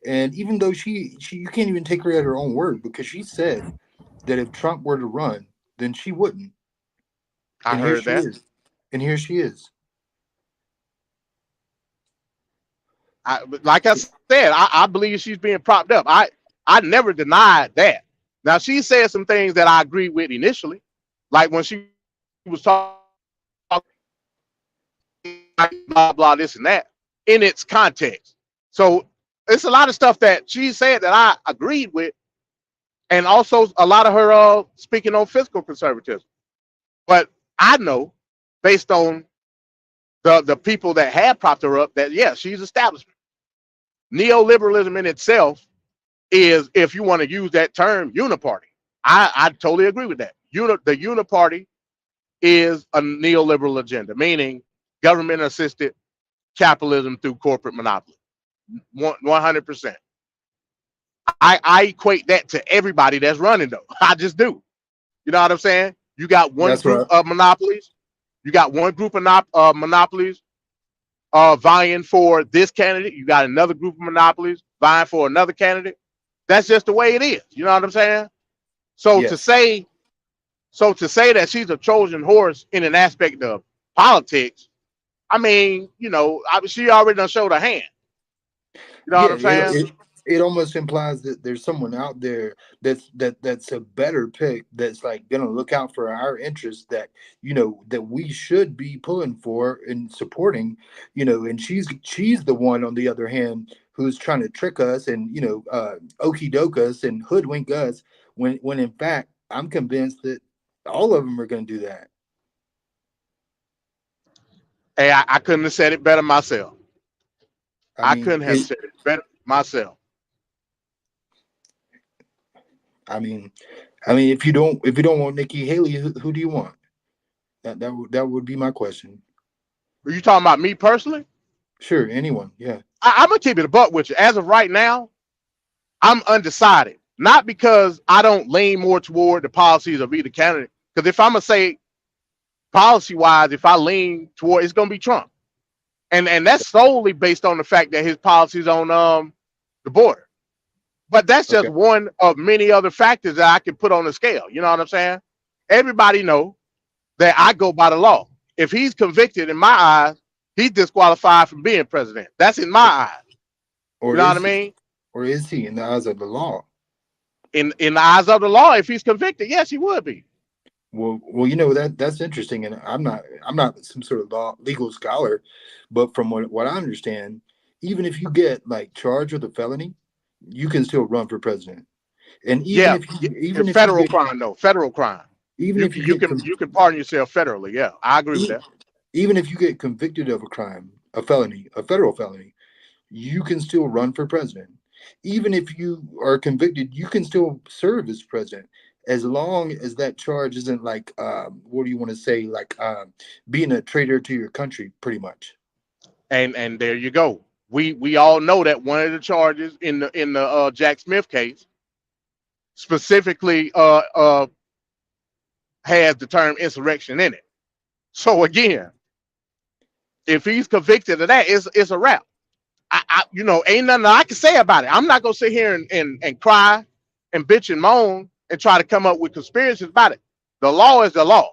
Speaker 4: And even though she you can't even take her at her own word because she said that if Trump were to run, then she wouldn't.
Speaker 2: I
Speaker 4: And here
Speaker 2: heard
Speaker 4: she
Speaker 2: that.
Speaker 4: is. And here she is.
Speaker 2: Like I said, I believe she's being propped up. I never denied that. Now she said some things that I agree with initially, like when she was talking blah blah this and that in its context. So it's a lot of stuff that she said that I agreed with, and also a lot of her speaking on fiscal conservatism. But I know, based on the people that have propped her up, that yeah, she's establishment. Neoliberalism in itself is, if you want to use that term, uniparty. I totally agree with that. The uniparty is a neoliberal agenda, meaning government assisted capitalism through corporate monopoly. 100%. I equate that to everybody that's running though. I just do. You know what I'm saying? You got one
Speaker 4: That's
Speaker 2: group
Speaker 4: right.
Speaker 2: of monopolies. You got one group of monopolies vying for this candidate. You got another group of monopolies vying for another candidate. That's just the way it is. You know what I'm saying? So to
Speaker 4: Yes.
Speaker 2: say, that she's a Trojan horse in an aspect of politics, I mean, she already done showed her hand. You know what
Speaker 4: Yeah,
Speaker 2: I'm saying?
Speaker 4: it almost implies that there's someone out there that's a better pick, that's like gonna look out for our interests, that that we should be pulling for and supporting, and she's the one, on the other hand, who's trying to trick us and okey doke us and hoodwink us, when in fact I'm convinced that all of them are gonna do that.
Speaker 2: Hey, I couldn't have said it better myself.
Speaker 4: I
Speaker 2: I
Speaker 4: mean
Speaker 2: couldn't have
Speaker 4: it
Speaker 2: said it better myself.
Speaker 4: I mean if you don't want Nikki Haley, who do you want? That would be my question.
Speaker 2: Are you talking about me personally?
Speaker 4: Sure, anyone. Yeah.
Speaker 2: I'm gonna keep it a buck with you. As of right now, I'm undecided. Not because I don't lean more toward the policies of either candidate. Because if I'm gonna say policy wise, if I lean toward, it's gonna be Trump, and that's solely based on the fact that his policies on the border. But that's just
Speaker 4: Okay.
Speaker 2: one of many other factors that I can put on the scale. You know what I'm saying? Everybody know that I go by the law. If he's convicted in my eyes, he's disqualified from being president. That's in my eyes. You
Speaker 4: Or
Speaker 2: know what I
Speaker 4: is he?
Speaker 2: mean?
Speaker 4: Or is he in the eyes of the law?
Speaker 2: In the eyes of the law, if he's convicted, yes, he would be.
Speaker 4: Well, that's interesting, and I'm not some sort of legal scholar, but from what I understand, even if you get like charged with a felony, you can still run for president. And even
Speaker 2: Yeah,
Speaker 4: if
Speaker 2: yeah,
Speaker 4: you
Speaker 2: in
Speaker 4: even if you
Speaker 2: federal
Speaker 4: get
Speaker 2: crime, though, federal crime,
Speaker 4: even
Speaker 2: you
Speaker 4: if
Speaker 2: can
Speaker 4: you
Speaker 2: you
Speaker 4: get
Speaker 2: can you can pardon yourself federally. Yeah, I agree with
Speaker 4: e-
Speaker 2: that.
Speaker 4: even if you get convicted of a crime, a felony, a federal felony, you can still run for president. Even if you are convicted, you can still serve as president, as long as that charge isn't like, what do you want to say, like being a traitor to your country, pretty much.
Speaker 2: And there you go. We all know that one of the charges in the Jack Smith case specifically has the term insurrection in it. So again, if he's convicted of that, it's a wrap. Ain't nothing I can say about it. I'm not gonna sit here and cry and bitch and moan and try to come up with conspiracies about it. The law is the law.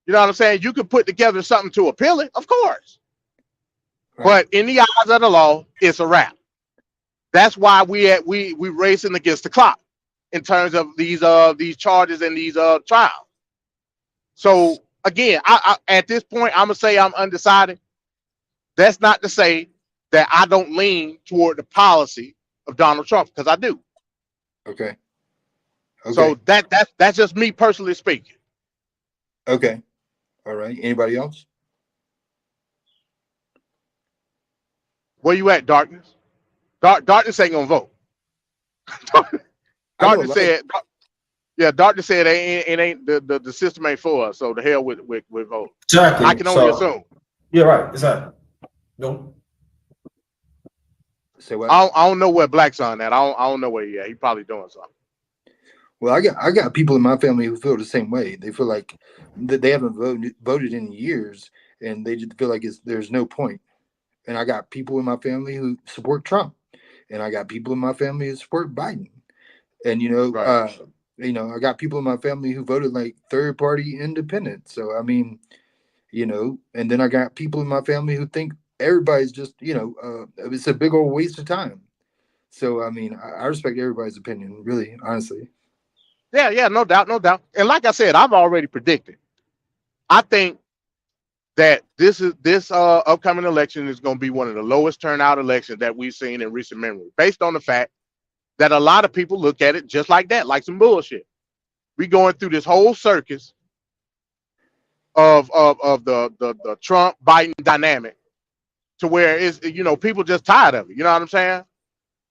Speaker 2: You know what I'm saying? You could put together something to appeal it, of course.
Speaker 4: Right.
Speaker 2: But in the eyes of the law, it's a wrap. That's why we racing against the clock in terms of these charges and these trials. So again, I at this point I'm gonna say I'm undecided. That's not to say that I don't lean toward the policy of Donald Trump, because I do.
Speaker 4: Okay.
Speaker 2: So
Speaker 4: Okay.
Speaker 2: that's just me personally speaking.
Speaker 4: Okay. All right. Anybody else?
Speaker 2: Where you at, darkness? Darkness ain't gonna vote.
Speaker 4: I know a
Speaker 2: Darkness
Speaker 4: lot of
Speaker 2: said, yeah, Darkness said it ain't the system ain't for us. So the hell with vote. I
Speaker 3: Exactly.
Speaker 2: can only
Speaker 3: So
Speaker 2: assume.
Speaker 3: you're right. Exactly. No.
Speaker 4: say what?
Speaker 2: I don't know where Black's on that. I don't know where he at. He probably doing something.
Speaker 4: Well, I got people in my family who feel the same way. They feel like that they haven't voted in years, and they just feel like there's no point. And I got people in my family who support Trump, and I got people in my family who support Biden. And
Speaker 2: Right.
Speaker 4: I got people in my family who voted like third party independent. So I mean, and then I got people in my family who think everybody's just it's a big old waste of time. So I mean, I respect everybody's opinion, really, honestly.
Speaker 2: Yeah, yeah, no doubt, no doubt. And like I said, I've already predicted. I think that this upcoming election is going to be one of the lowest turnout elections that we've seen in recent memory, based on the fact that a lot of people look at it just like that, like some bullshit. We going through this whole circus of the Trump Biden dynamic to where it's, people just tired of it. You know what I'm saying?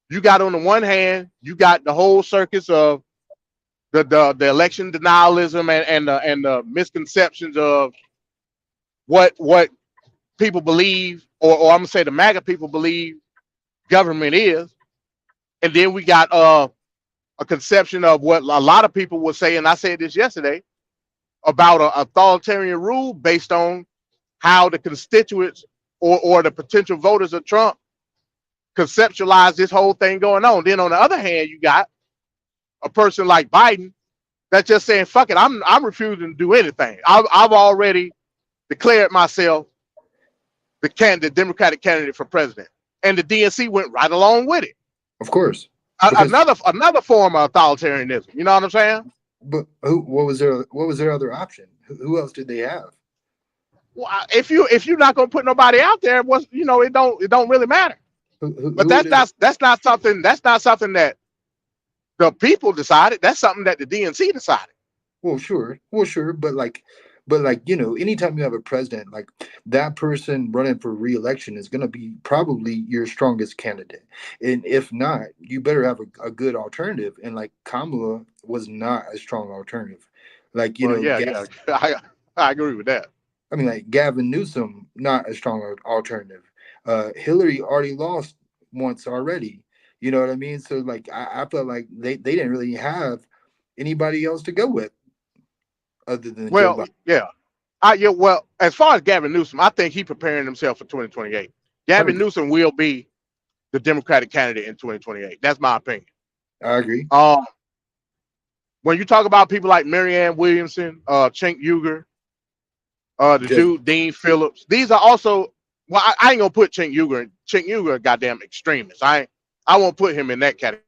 Speaker 2: You got on the one hand, you got the whole circus of the election denialism and the misconceptions of what people believe, or I'm gonna say the MAGA people believe government is, and then we got a conception of what a lot of people would say, and I said this yesterday, about an authoritarian rule based on how the constituents or the potential voters of Trump conceptualize this whole thing going on. Then on the other hand, you got a person like Biden that's just saying, "Fuck it, I'm refusing to do anything. I've already declared myself the Democratic candidate for president," and the DNC went right along with it.
Speaker 4: Of course, because
Speaker 2: Another form of authoritarianism. You know what I'm saying?
Speaker 4: but what was their other option? Who else did they have?
Speaker 2: Well, if you're not gonna put nobody out there, it don't really matter. But that's not something that the people decided. That's something that the DNC decided.
Speaker 4: Well, sure, but anytime you have a president, like that person running for re-election is going to be probably your strongest candidate, and if not, you better have a good alternative. And like Kamala was not a strong alternative. Like
Speaker 2: Well, yeah, I agree with that.
Speaker 4: I mean, like Gavin Newsom, not a strong alternative. Hillary already lost once already. You know what I mean? So like I felt like they didn't really have anybody else to go with other than Joe
Speaker 2: Well,
Speaker 4: Biden.
Speaker 2: yeah. Well, as far as Gavin Newsom, I think he's preparing himself for 2028. Gavin
Speaker 4: 100%.
Speaker 2: Newsom will be the Democratic candidate in 2028. That's my opinion.
Speaker 4: I agree.
Speaker 2: When you talk about people like Marianne Williamson, Cenk Uygur, the
Speaker 4: Good.
Speaker 2: dude Dean Phillips, these are also, well, I ain't gonna put Cenk Uygur a goddamn extremist. I won't put him in that category.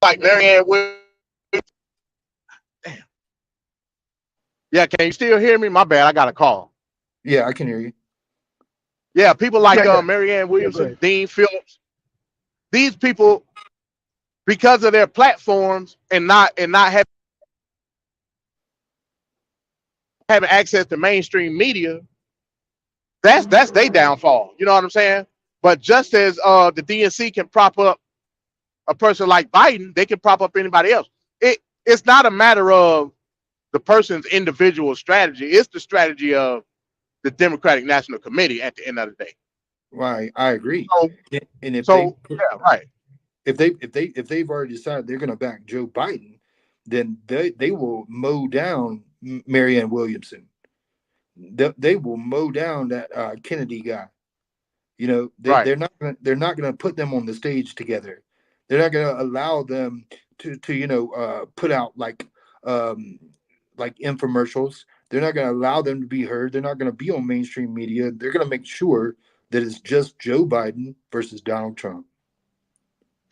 Speaker 2: Like Marianne Williamson. Damn. Yeah, can you still hear me? My bad, I got a call.
Speaker 4: Yeah, I can hear you.
Speaker 2: Yeah, people like
Speaker 1: Yeah.
Speaker 2: Marianne Williamson,
Speaker 1: ahead.
Speaker 2: Dean Phillips. These people, because of their platforms and not having access to mainstream media, that's their downfall. You know what I'm saying? But just as the DNC can prop up a person like Biden, they can prop up anybody else. It's not a matter of the person's individual strategy. It's the strategy of the Democratic National Committee at the end of the day.
Speaker 4: Right, I agree.
Speaker 2: So,
Speaker 4: And if
Speaker 2: yeah, right.
Speaker 4: if they've already decided they're going to back Joe Biden, then they will mow down Marianne Williamson. They will mow down that Kennedy guy. You know,
Speaker 2: Right.
Speaker 4: they're not gonna put them on the stage together. They're not gonna allow them to put out like infomercials. They're not gonna allow them to be heard. They're not gonna be on mainstream media. They're gonna make sure that it's just Joe Biden versus Donald Trump.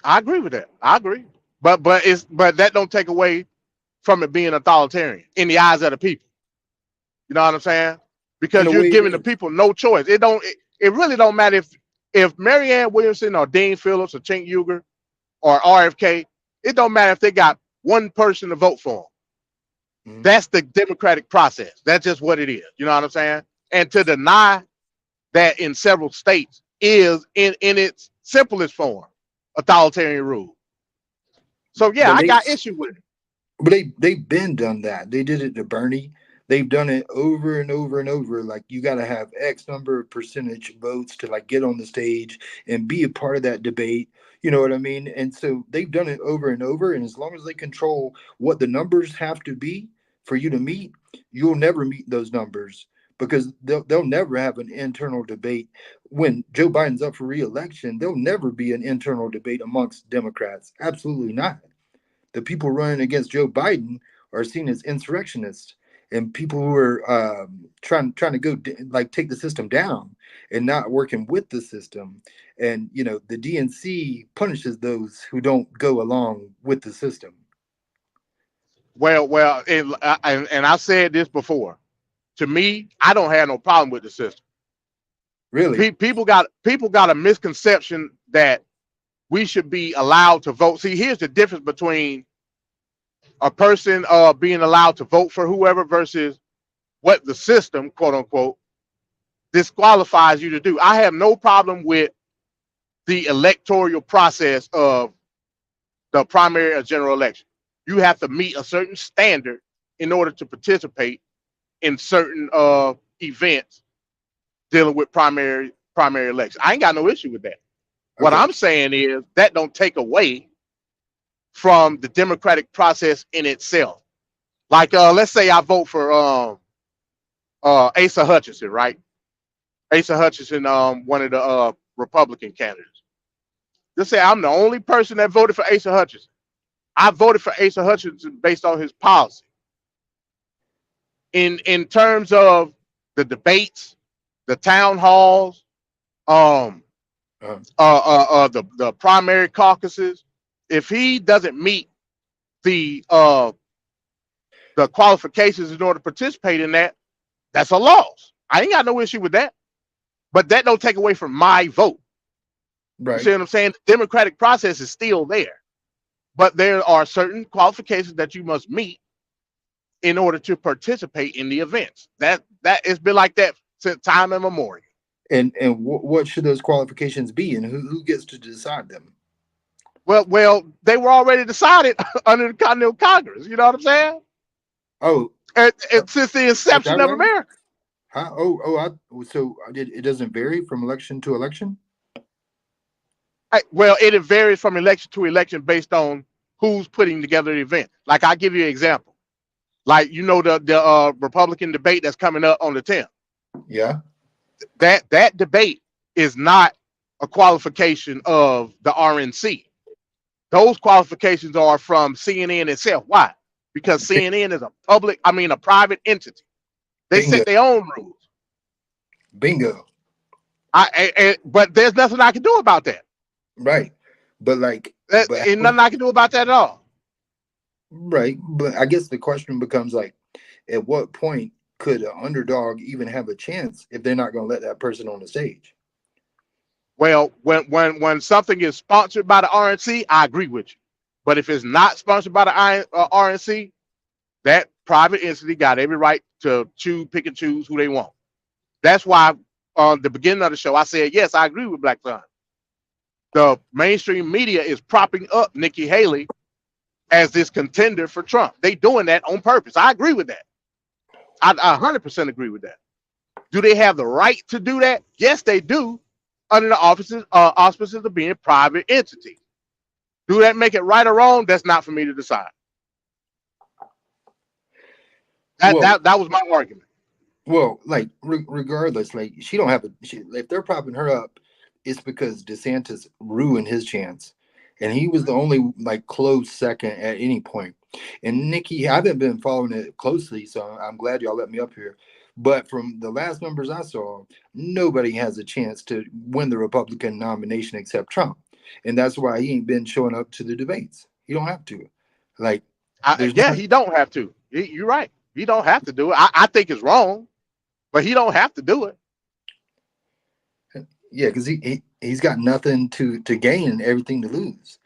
Speaker 2: I agree with that. I agree. But that don't take away from it being authoritarian in the eyes of the people. You know what I'm saying?
Speaker 4: In
Speaker 2: Because
Speaker 4: a
Speaker 2: you're
Speaker 4: way, it
Speaker 2: giving the
Speaker 4: is.
Speaker 2: people no choice. It really don't matter if Marianne Williamson or Dean Phillips or Cenk Uygur or RFK, it don't matter if they got one person to vote for them.
Speaker 4: Mhm.
Speaker 2: That's the democratic process. That's just what it is. You know what I'm saying? And to deny that in several states is in its simplest form authoritarian rule. So yeah,
Speaker 4: But
Speaker 2: I got issue with it.
Speaker 4: they've been done that. They did it to Bernie. They've done it over and over and over. Like you got to have X number of percentage votes to like get on the stage and be a part of that debate. You know what I mean? And so they've done it over and over. And as long as they control what the numbers have to be for you to meet, you'll never meet those numbers because they'll never have an internal debate. When Joe Biden's up for re-election, there'll never be an internal debate amongst Democrats. Absolutely not. The people running against Joe Biden are seen as insurrectionists and people who are trying to go like take the system down and not working with the system. And the DNC punishes those who don't go along with the system.
Speaker 2: Well, and I said this before. To me, I don't have no problem with the system.
Speaker 4: Really?
Speaker 2: People got a misconception that we should be allowed to vote. See, here's the difference between a person being allowed to vote for whoever versus what the system, quote unquote, disqualifies you to do. I have no problem with the electoral process of the primary or general election. You have to meet a certain standard in order to participate in certain events dealing with primary election. I ain't got no issue with that. What
Speaker 4: Okay.
Speaker 2: I'm saying is that don't take away from the democratic process in itself. Like let's say I vote for Asa Hutchinson, right? Asa Hutchinson, one of the Republican candidates. Let's say I'm the only person that voted for Asa Hutchinson. I voted for Asa Hutchinson based on his policy. In terms of the debates, the town halls, um,
Speaker 4: Uh,
Speaker 2: the primary caucuses, if he doesn't meet the qualifications in order to participate in that, that's a loss. I ain't got no issue with that. But that don't take away from my vote. You see
Speaker 4: right.
Speaker 2: what I'm saying? The democratic process is still there. But there are certain qualifications that you must meet in order to participate in the events. That it's been like that since time immemorial.
Speaker 4: And what should those qualifications be, and who gets to decide them?
Speaker 2: Well, they were already decided under the Continental Congress. You know what I'm saying?
Speaker 4: Oh,
Speaker 2: And since the
Speaker 4: is
Speaker 2: inception
Speaker 4: that
Speaker 2: of
Speaker 4: right?
Speaker 2: America.
Speaker 4: Huh? So it doesn't vary from election to election?
Speaker 2: Well, it varies from election to election based on who's putting together the event. Like I'll give you an example. Like the Republican debate that's coming up on the 10th.
Speaker 4: Yeah.
Speaker 2: That debate is not a qualification of the RNC. Those qualifications are from CNN itself. Why? Because CNN is a private entity. They
Speaker 4: Bingo.
Speaker 2: set their own rules.
Speaker 4: Bingo.
Speaker 2: But there's nothing I can do about that.
Speaker 4: Right. But like,
Speaker 2: Ain't nothing I can do about that at all.
Speaker 4: right. But I guess the question becomes like, at what point could an underdog even have a chance if they're not going to let that person on the stage?
Speaker 2: Well, when something is sponsored by the RNC, I agree with you. But if it's not sponsored by the RNC, that private entity got every right to pick and choose who they want. That's why on the beginning of the show I said yes, I agree with Black Sun. The mainstream media is propping up Nikki Haley as this contender for Trump. They doing that on purpose. I agree with that. I 100% agree with that. Do they have the right to do that? Yes, they do, under the auspices of being private entities. Do that make it right or wrong? That's not for me to decide.
Speaker 4: Well,
Speaker 2: That was my argument.
Speaker 4: well, like regardless, like if they're propping her up, it's because DeSantis ruined his chance, and he was the only like close second at any point. And Nikki, I haven't been following it closely, so I'm glad y'all let me up here. But from the last numbers I saw, nobody has a chance to win the Republican nomination except Trump, and that's why he ain't been showing up to the debates. He don't have to. Like, there's
Speaker 2: Yeah,
Speaker 4: not.
Speaker 2: he don't have to. You're right. He don't have to do it. I think it's wrong, but he don't have to do it.
Speaker 4: Yeah, because he's got nothing to gain and everything to lose.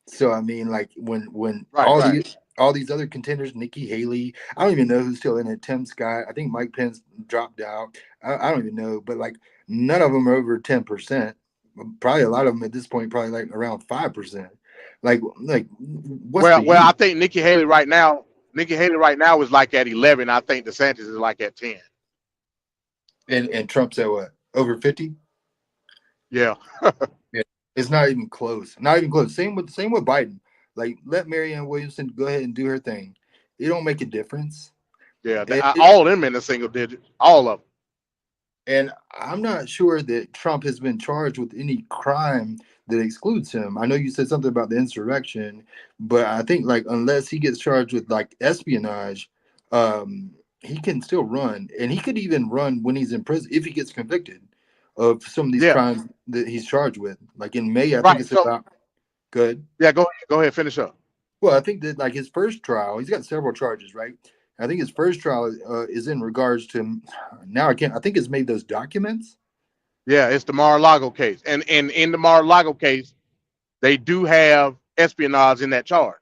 Speaker 4: So I mean, like when
Speaker 2: Right, right.
Speaker 4: all these other contenders, Nikki Haley, I don't even know who's still in it. Tim Scott, I think Mike Pence dropped out. I don't even know, but like none of them are over 10%. Probably a lot of them at this point, probably like around 5%. Like what's the
Speaker 2: Well,
Speaker 4: use?
Speaker 2: I think Nikki Haley right now is like at 11. I think DeSantis is like at 10.
Speaker 4: And Trump's at what, over 50?
Speaker 2: Yeah.
Speaker 4: Yeah, it's not even close. Not even close. Same with Biden. Like, let Marianne Williamson go ahead and do her thing. It don't make a difference.
Speaker 2: Yeah.
Speaker 4: It, it,
Speaker 2: All of them in the single digits. All of them.
Speaker 4: and I'm not sure that Trump has been charged with any crime that excludes him. I know you said something about the insurrection, but I think like unless he gets charged with like espionage, he can still run, and he could even run when he's in prison if he gets convicted of some of these
Speaker 2: Yeah.
Speaker 4: crimes that he's charged with. Like in May, I think
Speaker 2: Right.
Speaker 4: it's
Speaker 2: So
Speaker 4: about good.
Speaker 2: yeah, go ahead, finish up.
Speaker 4: Well, I think that like his first trial, he's got several charges, right? I think his first trial is in regards to now. I can't. I think it's made those documents.
Speaker 2: Yeah, it's the Mar-a-Lago case. And in the Mar-a-Lago case, they do have espionage in that charge.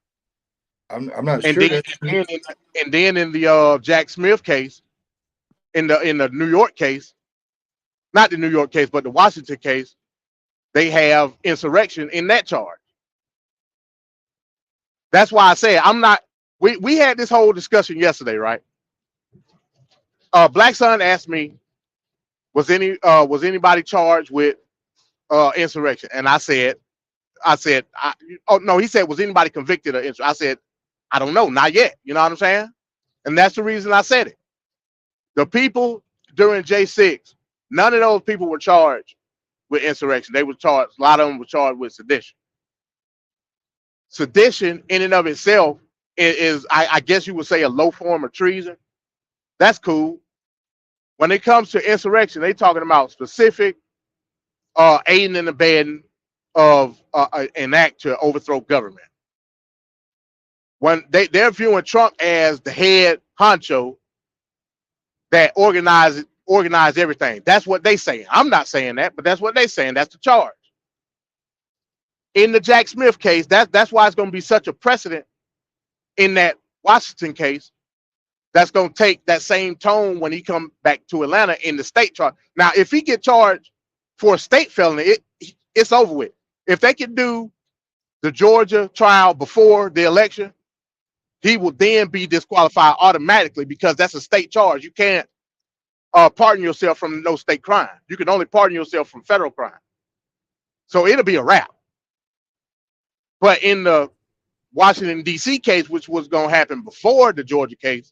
Speaker 4: I'm not
Speaker 2: And
Speaker 4: sure
Speaker 2: then,
Speaker 4: that's true.
Speaker 2: and then in the Jack Smith case, in the New York case, not the New York case, but the Washington case, they have insurrection in that charge. That's why I say I'm not. We had this whole discussion yesterday, right? Black Son asked me, was anybody charged with insurrection? And oh no, he said, was anybody convicted of insurrection? I said, I don't know, not yet. You know what I'm saying? And that's the reason I said it. The people during J6, none of those people were charged with insurrection. They were charged. A lot of them were charged with sedition. Sedition, in and of itself, is I guess you would say a low form of treason. That's cool. When it comes to insurrection, they talking about specific aiding and abetting of an act to overthrow government. When they're viewing Trump as the head honcho that organized everything. That's what they saying. I'm not saying that, but that's what they saying. That's the charge. In the Jack Smith case, that's why it's going to be such a precedent in that Washington case. That's going to take that same tone when he come back to Atlanta in the state charge. Now, if he get charged for a state felony, it's over with. If they can do the Georgia trial before the election, he will then be disqualified automatically because that's a state charge. You can't pardon yourself from no state crime. You can only pardon yourself from federal crime. So it'll be a wrap. But in the Washington, D.C. case, which was going to happen before the Georgia case,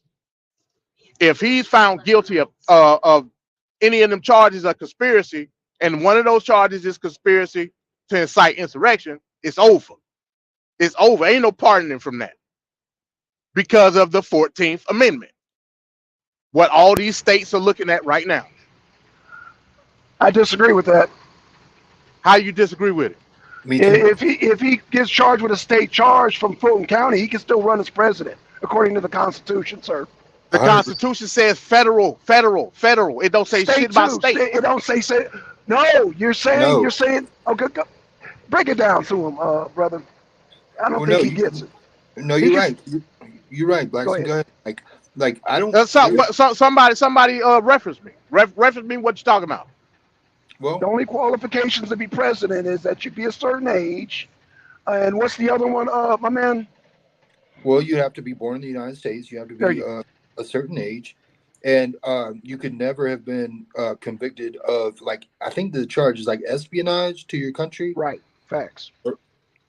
Speaker 2: if he's found guilty of any of them charges of conspiracy, and one of those charges is conspiracy to incite insurrection, it's over. It's over. Ain't no pardoning from that because of the 14th Amendment. What all these states are looking at right now.
Speaker 1: I disagree with that.
Speaker 2: How you disagree with it?
Speaker 4: Me too.
Speaker 1: If he gets charged with a state charge from Fulton County, he can still run as president, according to the Constitution, sir.
Speaker 2: The
Speaker 4: 100%.
Speaker 2: Constitution says federal. It don't say
Speaker 1: State
Speaker 2: shit about
Speaker 1: too.
Speaker 2: state.
Speaker 1: It don't say. No, you're saying. Okay, go, break it down to him, brother. I don't think he gets it.
Speaker 4: No, you're right. You're right, Blackson. Go ahead. Like I don't.
Speaker 2: Somebody reference me. Reference me. What you talking about?
Speaker 4: Well,
Speaker 1: The only qualifications to be president is that you be a certain age, and what's the other one, my man?
Speaker 4: well, you have to be born in the United States. You have to be a certain age, and you could never have been convicted of, like, I think the charge is like espionage to your country.
Speaker 1: Right. Facts.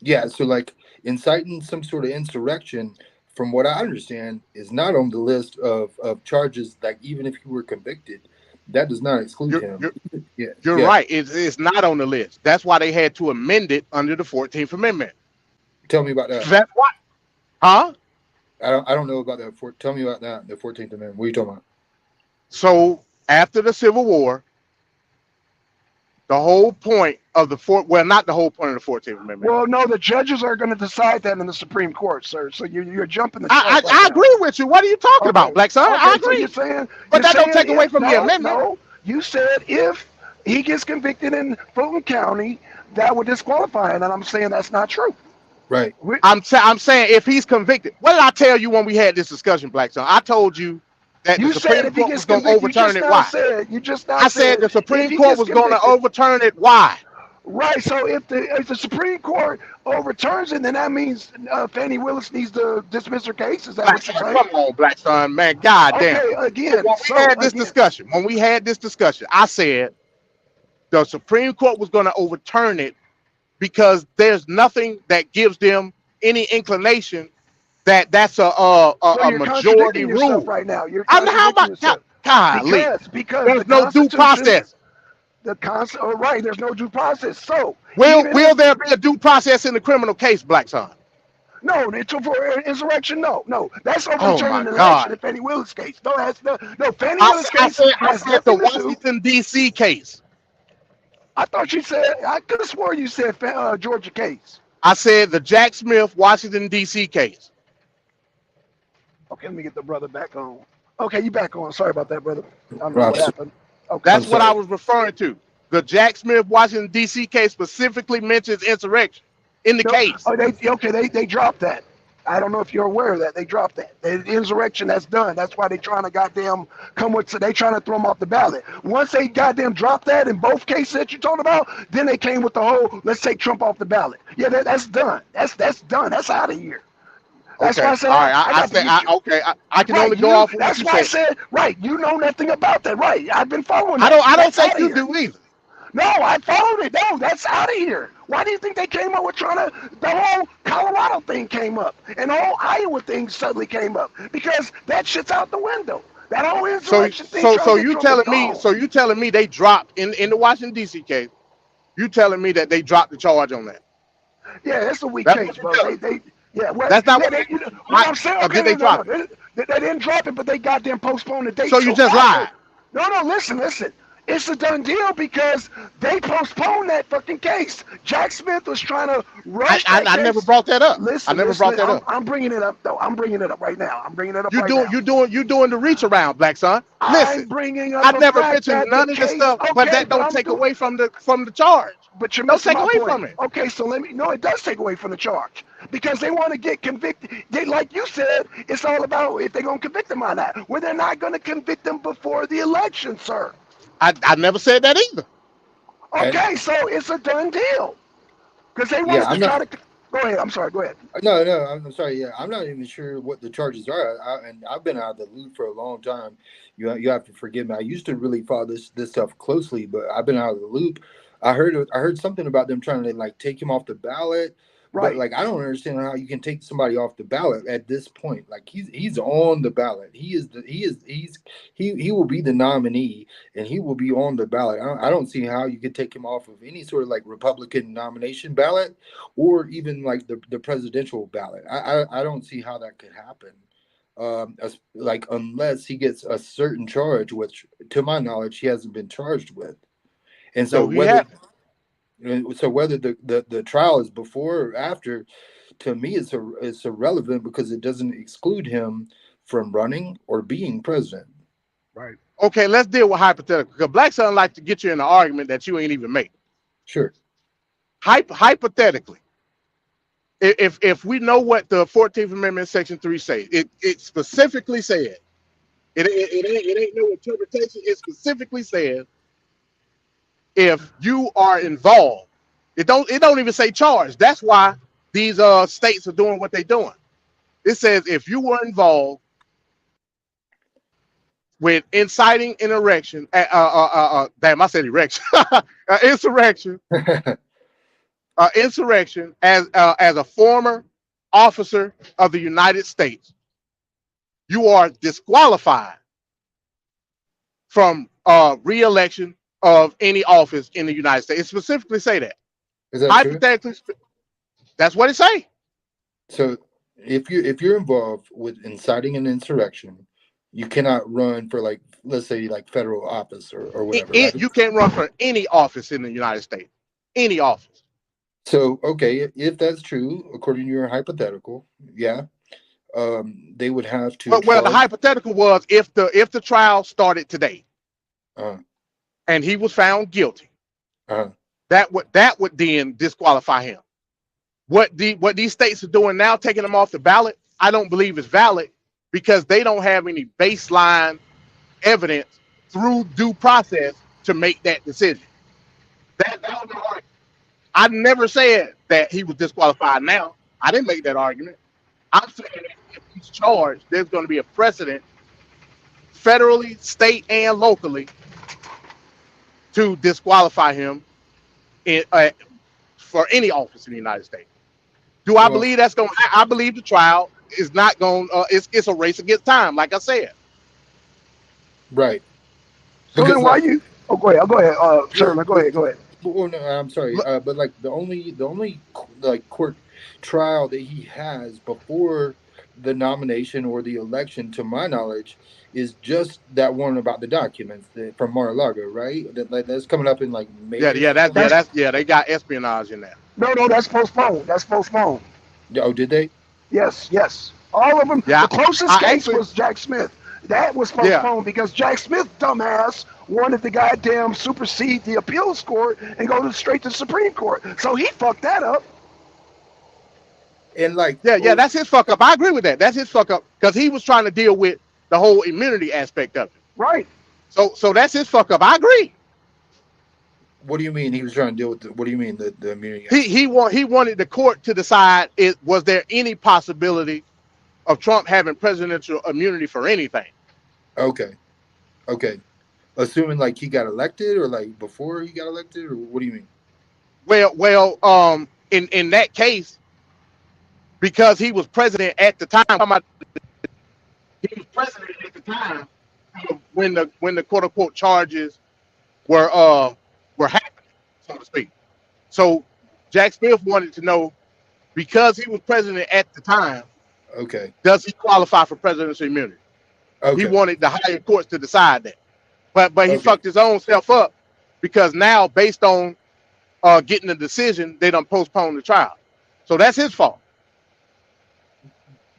Speaker 4: Yeah, so like inciting some sort of insurrection, from what I understand, is not on the list of charges. Like, even if you were convicted, that does not exclude him.
Speaker 2: You're right. It's not on the list. That's why they had to amend it under the 14th Amendment.
Speaker 4: Tell me about that.
Speaker 2: That's why. Huh?
Speaker 4: I don't know about that. Tell me about that. The 14th Amendment. What are you talking about?
Speaker 2: So after the Civil War, the whole point of not the whole point of the 14th Amendment.
Speaker 1: Well, no, the judges are going to decide that in the Supreme Court, sir. So you're jumping the.
Speaker 2: I agree with you. What are you talking about, Black Son? I agree.
Speaker 1: So
Speaker 2: but that don't take away from the amendment.
Speaker 1: No, you said if he gets convicted in Fulton County, that would disqualify him, and I'm saying that's not true.
Speaker 4: Right.
Speaker 2: I'm saying if he's convicted. What did I tell you when we had this discussion, Black Son? I told you that the Supreme Court was going to overturn it. Why? I said the Supreme Court was going to overturn it. Why?
Speaker 1: Right. So if the Supreme Court overturns it, then that means Fannie Willis needs to dismiss her case. Is that what you're saying?
Speaker 2: Come on, Black Son, man. God damn.
Speaker 1: Okay. Again,
Speaker 2: when we had this discussion, I said the Supreme Court was going to overturn it because there's nothing that gives them any inclination that that's a majority rule
Speaker 1: right now.
Speaker 2: I'm how about golly?
Speaker 1: Because
Speaker 2: there's no due process.
Speaker 1: Right, there's no due process. So
Speaker 2: will there be a due process in the criminal case, Black Son?
Speaker 1: No, it's for insurrection. No, that's overturning the election in Fannie Willis case. No, Fannie Willis case.
Speaker 2: I said the Washington D.C. case.
Speaker 1: I thought you said. I could have swore you said Georgia case.
Speaker 2: I said the Jack Smith Washington D.C. case.
Speaker 1: Okay, let me get the brother back on. Okay, you back on. Sorry about that, brother. I don't know what happened. Okay.
Speaker 2: That's what I was referring to. The Jack Smith Washington D.C. case specifically mentions insurrection. in the
Speaker 1: No,
Speaker 2: case.
Speaker 1: oh, they dropped that. I don't know if you're aware of that. They dropped that. The insurrection, that's done. That's why they trying to goddamn come with. They trying to throw them off the ballot. Once they goddamn dropped that in both cases that you're talking about, then they came with the whole let's take Trump off the ballot. Yeah, that's done. That's done. That's out of here. That's why
Speaker 2: Okay,
Speaker 1: I said
Speaker 2: all right.
Speaker 1: I got to get you.
Speaker 2: I can
Speaker 1: Right,
Speaker 2: only go off of what
Speaker 1: That's
Speaker 2: you
Speaker 1: why I
Speaker 2: said.
Speaker 1: said right. You know nothing about that. Right. I've been following that.
Speaker 2: I don't
Speaker 1: That's
Speaker 2: think
Speaker 1: out of
Speaker 2: you
Speaker 1: here.
Speaker 2: do either.
Speaker 1: No, I followed it. No, that's out of here. Why do you think they came up with trying to? The whole Colorado thing came up, and the whole Iowa thing suddenly came up because that shit's out the window. That whole
Speaker 2: So
Speaker 1: insurrection thing trying to get Trump is gone.
Speaker 2: you telling me they dropped in the Washington D.C. case? You telling me that they dropped the charge on that?
Speaker 1: Yeah, it's a weak
Speaker 2: That's
Speaker 1: case,
Speaker 2: what you
Speaker 1: bro.
Speaker 2: telling me.
Speaker 1: Yeah, well,
Speaker 2: That's not
Speaker 1: yeah,
Speaker 2: what you.
Speaker 1: what I'm saying,
Speaker 2: Or
Speaker 1: okay,
Speaker 2: did they
Speaker 1: no,
Speaker 2: drop it?
Speaker 1: they didn't drop it, but they goddamn postponed the date
Speaker 2: So you
Speaker 1: till
Speaker 2: just
Speaker 1: after.
Speaker 2: lied.
Speaker 1: No, listen. It's a done deal because they postponed that fucking case. Jack Smith was trying to rush that
Speaker 2: I never
Speaker 1: case.
Speaker 2: brought that up. I
Speaker 1: Listen,
Speaker 2: never brought that up.
Speaker 1: I'm bringing it up though. I'm bringing it up right now. I'm bringing it up
Speaker 2: You
Speaker 1: right
Speaker 2: doing
Speaker 1: now.
Speaker 2: the reach around, black son.
Speaker 1: I'm
Speaker 2: Listen,
Speaker 1: bringing up
Speaker 2: I
Speaker 1: a
Speaker 2: never
Speaker 1: fact
Speaker 2: mentioned
Speaker 1: that the
Speaker 2: none of this
Speaker 1: case.
Speaker 2: stuff, but
Speaker 1: Okay,
Speaker 2: that
Speaker 1: but
Speaker 2: don't
Speaker 1: I'm
Speaker 2: take
Speaker 1: doing.
Speaker 2: away from the charge.
Speaker 1: But you're
Speaker 2: Don't
Speaker 1: missing
Speaker 2: take
Speaker 1: my
Speaker 2: away
Speaker 1: point.
Speaker 2: from it.
Speaker 1: Okay, so let me. No, it does take away from the charge because they want to get convicted. They, like you said, it's all about if they're going to convict them or not. Well, they're not going to convict them before the election, sir.
Speaker 2: I never said that either.
Speaker 4: And
Speaker 1: Okay, so it's a done deal because they
Speaker 4: yeah,
Speaker 1: wanted to
Speaker 4: I'm not.
Speaker 1: try to. Go ahead. I'm sorry. Go ahead.
Speaker 4: No, I'm sorry. Yeah, I'm not even sure what the charges are. And I've been out of the loop for a long time. You have to forgive me. I used to really follow this stuff closely, but I've been out of the loop. I heard something about them trying to like take him off the ballot, but
Speaker 1: Right.
Speaker 4: like I don't understand how you can take somebody off the ballot at this point. Like he's on the ballot. He will be the nominee and he will be on the ballot. I don't see how you could take him off of any sort of like Republican nomination ballot or even like the presidential ballot. I don't see how that could happen. Like unless he gets a certain charge, which to my knowledge he hasn't been charged with. And so
Speaker 2: No, he
Speaker 4: whether
Speaker 2: had.
Speaker 4: the trial is before or after, to me it's irrelevant because it doesn't exclude him from running or being president.
Speaker 1: Right.
Speaker 2: Okay, let's deal with hypothetical. Because black son like to get you in an argument that you ain't even make.
Speaker 4: Sure.
Speaker 2: Hypothetically, if we know what the 14th Amendment Section 3 says, it specifically said, it ain't no interpretation. It specifically says if you are involved, it don't even say charge. That's why these states are doing what they're doing. It says if you were involved with inciting an erection, damn, I said erection, insurrection, insurrection as a former officer of the United States, you are disqualified from re-election of any office in the United States. It specifically say that.
Speaker 4: Is that true?
Speaker 2: Hypothetically, that's what it say.
Speaker 4: So if you're involved with inciting an insurrection, you cannot run for like let's say like federal office or whatever, right?
Speaker 2: You can't run for any office in the United States. Any office.
Speaker 4: So okay, if that's true, according to your hypothetical, yeah, they would have to
Speaker 2: Well, the
Speaker 4: charge.
Speaker 2: hypothetical was if the trial started today
Speaker 4: Uh,
Speaker 2: and he was found guilty,
Speaker 4: uh,
Speaker 2: that would then disqualify him. What these states are doing now, taking them off the ballot, I don't believe is valid because they don't have any baseline evidence through due process to make that decision. That was my argument. I never said that he was disqualified now. I didn't make that argument. I'm saying that if he's charged, there's going to be a precedent federally, state, and locally to disqualify him in, for any office in the United States. Do I
Speaker 4: well,
Speaker 2: believe that's going? I believe the trial is not going. It's a race against time, like I said.
Speaker 4: right.
Speaker 1: So
Speaker 4: Because
Speaker 1: then why
Speaker 4: like
Speaker 1: you? Oh, go ahead. Go ahead.
Speaker 4: well,
Speaker 1: Sir, go
Speaker 4: well,
Speaker 1: ahead. Go ahead.
Speaker 4: well no, I'm sorry.
Speaker 2: Look,
Speaker 4: But like the only like court trial that he has before the nomination or the election, to my knowledge, is just that one about the documents from Mar-a-Lago, right? That's coming up in like
Speaker 2: yeah,
Speaker 4: May or something like
Speaker 1: That's
Speaker 4: that.
Speaker 2: they got espionage in there.
Speaker 1: no. That's postponed. That's postponed.
Speaker 4: Oh, did they?
Speaker 1: Yes. All of them.
Speaker 2: Yeah,
Speaker 1: The closest
Speaker 2: I
Speaker 1: case
Speaker 2: actually,
Speaker 1: was Jack Smith. That was
Speaker 2: yeah,
Speaker 1: postponed because Jack Smith, dumbass, wanted to goddamn supersede the appeals court and go straight to the Supreme Court. So he fucked that up.
Speaker 4: And like,
Speaker 2: Yeah,
Speaker 4: oh,
Speaker 2: that's his fuck up. I agree with that. That's his fuck up because he was trying to deal with the whole immunity aspect of it.
Speaker 1: Right.
Speaker 2: So that's his fuck up. I agree.
Speaker 4: what do you mean he was trying to deal with? What do you mean the immunity
Speaker 2: He
Speaker 4: aspect?
Speaker 2: he wanted the court to decide it was there any possibility of Trump having presidential immunity for anything.
Speaker 4: Okay, okay. Assuming like he got elected, or like before he got elected, or what do you mean?
Speaker 2: In that case, because he was president at the time. He was president at the time when the quote unquote charges were uh were happening, so to speak. So Jack Smith wanted to know because he was president at the time,
Speaker 4: Okay,
Speaker 2: does he qualify for presidential immunity? He
Speaker 4: okay,
Speaker 2: wanted the higher courts to decide that, but he
Speaker 4: okay.
Speaker 2: fucked his own self up because now based on getting the decision, they don't postpone the trial. So that's his fault.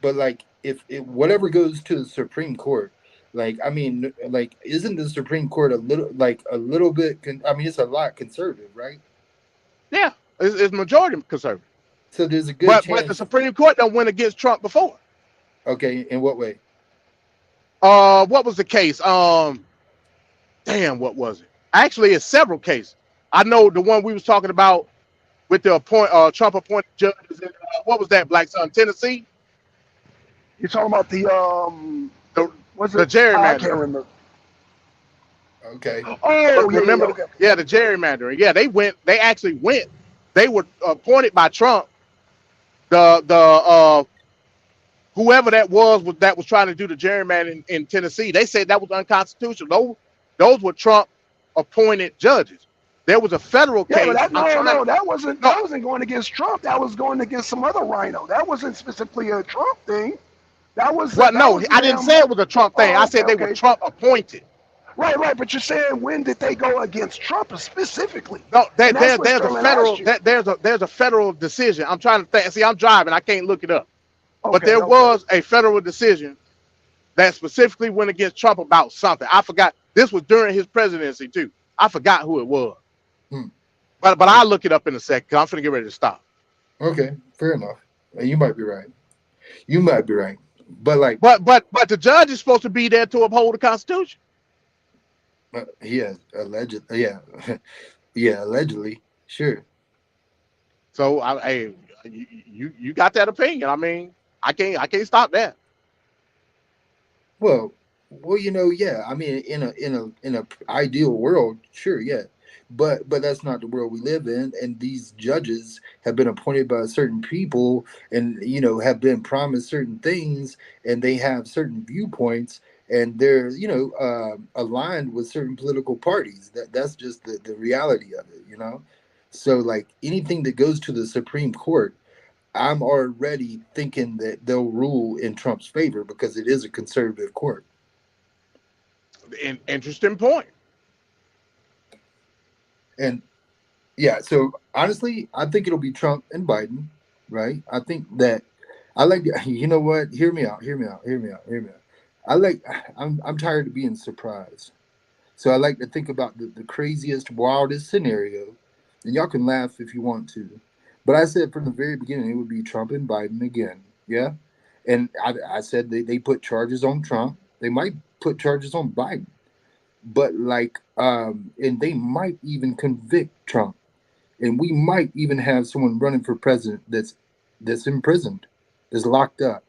Speaker 4: But like, if whatever goes to the Supreme Court, like, I mean, like, isn't the Supreme Court a little bit? I mean, it's a lot conservative, right?
Speaker 2: Yeah, it's majority conservative.
Speaker 4: So there's a good
Speaker 2: But the
Speaker 4: chance.
Speaker 2: Supreme Court don't win against Trump before.
Speaker 4: Okay, in what way?
Speaker 2: What was the case? Damn, what was it? Actually, it's several cases. I know the one we was talking about with the Trump appointed judges in what was that, Black Sun, Tennessee?
Speaker 1: You're talking about the
Speaker 2: The
Speaker 1: was
Speaker 2: the
Speaker 1: it? I can't
Speaker 2: gerrymandering.
Speaker 1: remember.
Speaker 4: Okay,
Speaker 1: Oh yeah, yeah,
Speaker 2: Remember?
Speaker 1: okay.
Speaker 2: Yeah, the gerrymandering. Yeah, they went. They actually went. They were appointed by Trump. The whoever that was trying to do the gerrymandering in Tennessee, they said that was unconstitutional. Those were Trump appointed judges. There was a federal
Speaker 1: Yeah, but
Speaker 2: case.
Speaker 1: that
Speaker 2: I'm
Speaker 1: no,
Speaker 2: trying.
Speaker 1: no,
Speaker 2: No,
Speaker 1: that wasn't going against Trump. That was going against some other rhino. That wasn't specifically a Trump thing.
Speaker 2: well,
Speaker 1: That
Speaker 2: no,
Speaker 1: was
Speaker 2: I didn't
Speaker 1: them.
Speaker 2: say it was a Trump thing. I
Speaker 1: Oh, okay,
Speaker 2: said they were
Speaker 1: okay.
Speaker 2: Trump appointed.
Speaker 1: Right, right. But you're saying when did they go against Trump specifically?
Speaker 2: No,
Speaker 1: And that's what
Speaker 2: there's a
Speaker 1: Sterling asked
Speaker 2: federal
Speaker 1: you.
Speaker 2: there's a federal decision. I'm trying to think. See, I'm driving. I can't look it up. But
Speaker 1: Okay,
Speaker 2: there
Speaker 1: okay.
Speaker 2: was a federal decision that specifically went against Trump about something. I forgot. This was during his presidency too. I forgot who it was.
Speaker 4: hmm.
Speaker 2: But I'll
Speaker 4: Okay,
Speaker 2: look it up in a second. 'Cause I'm finna get ready to stop.
Speaker 4: okay, fair enough. You might be right. You might be right. But like,
Speaker 2: But the judge is supposed to be there to uphold the Constitution.
Speaker 4: yeah, alleged, yeah, yeah, allegedly, sure.
Speaker 2: So hey, you got that opinion. I mean, I can't stop that.
Speaker 4: Well, yeah. I mean, in a ideal world, sure, yeah. But that's not the world we live in, and these judges have been appointed by certain people, and have been promised certain things, and they have certain viewpoints, and they're aligned with certain political parties. That's just the reality of it. So like anything that goes to the Supreme Court, I'm already thinking that they'll rule in Trump's favor because it is a conservative court.
Speaker 2: Interesting point.
Speaker 4: And yeah, so honestly, I think it'll be Trump and Biden, right? I think that I like you know what? Hear me out, hear me out, hear me out, hear me out. I like I'm tired of being surprised. So I like to think about the craziest, wildest scenario. And y'all can laugh if you want to. But I said from the very beginning it would be Trump and Biden again. Yeah. And I said they put charges on Trump. They might put charges on Biden. But like and they might even convict Trump. And we might even have someone running for president that's imprisoned, that's locked up.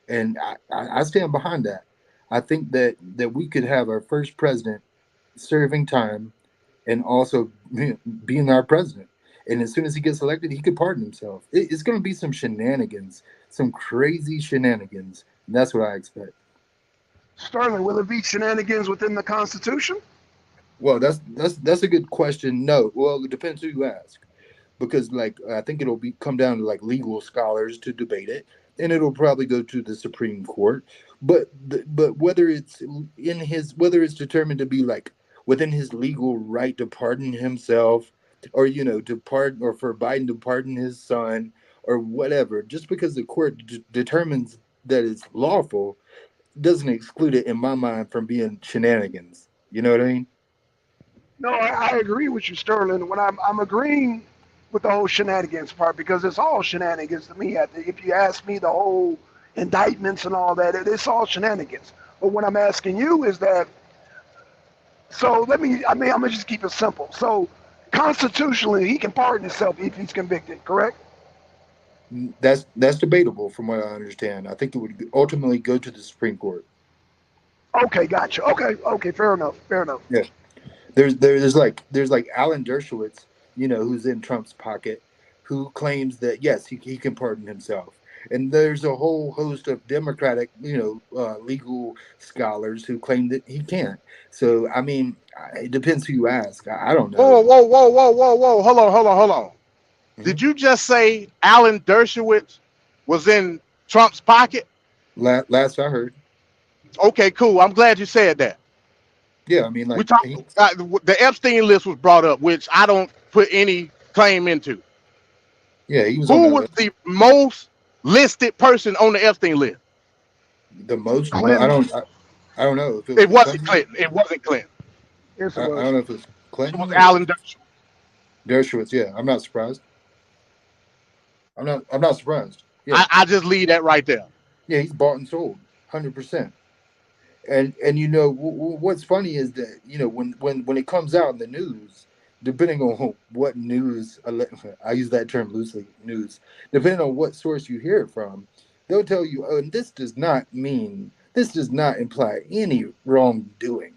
Speaker 4: And I stand behind that. I think that we could have our first president serving time and also being our president. And as soon as he gets elected, he could pardon himself. It's going to be some shenanigans, some crazy shenanigans. And that's what I expect.
Speaker 1: Sterling, will it be shenanigans within the Constitution?
Speaker 4: Well, that's a good question. No, well, it depends who you ask, because like I think it'll be come down to like legal scholars to debate it, and it'll probably go to the Supreme Court. But whether it's determined to be like within his legal right to pardon himself, or to pardon, or for Biden to pardon his son, or whatever, just because the court determines that it's lawful doesn't exclude it in my mind from being shenanigans. You know what I mean?
Speaker 1: No, I agree with you, Sterling. When I'm agreeing with the whole shenanigans part because it's all shenanigans to me. If you ask me, the whole indictments and all that, it's all shenanigans. But what I'm asking you is that, so I'm gonna just keep it simple. So constitutionally, he can pardon himself if he's convicted, correct?
Speaker 4: That's debatable from what I understand. I think it would ultimately go to the Supreme Court.
Speaker 1: Okay, gotcha. Okay, fair enough, fair enough.
Speaker 4: Yeah. There's like Alan Dershowitz, who's in Trump's pocket, who claims that yes, he can pardon himself. And there's a whole host of Democratic, legal scholars who claim that he can't. So I mean, it depends who you ask. I don't know.
Speaker 2: Whoa, whoa, whoa, whoa, whoa, whoa! Hold on.
Speaker 4: Mhm.
Speaker 2: Did you just say Alan Dershowitz was in Trump's pocket?
Speaker 4: Last I heard,
Speaker 2: Okay, cool. I'm glad you said that.
Speaker 4: yeah, I mean,
Speaker 2: We
Speaker 4: like
Speaker 2: talked. The Epstein list was brought up, which I don't put any claim into.
Speaker 4: yeah, he was on
Speaker 2: Who
Speaker 4: that
Speaker 2: was
Speaker 4: list.
Speaker 2: the most listed person on the Epstein list?
Speaker 4: The most,
Speaker 1: Clinton,
Speaker 4: I don't know if it
Speaker 2: It
Speaker 4: was
Speaker 2: wasn't
Speaker 4: Clinton.
Speaker 2: Clinton. It wasn't Clinton.
Speaker 1: yes, it
Speaker 4: I
Speaker 1: was.
Speaker 4: don't know if it was
Speaker 2: It was
Speaker 4: Clinton or
Speaker 2: Alan Dershowitz.
Speaker 4: Dershowitz. Yeah, I'm not surprised. I'm not surprised. Yeah,
Speaker 2: I just leave that right there.
Speaker 4: yeah, he's bought and sold, 100%. And what's funny is that when it comes out in the news, depending on what news, I use that term loosely, news, depending on what source you hear it from, they'll tell you, oh, and this does not imply any wrongdoing,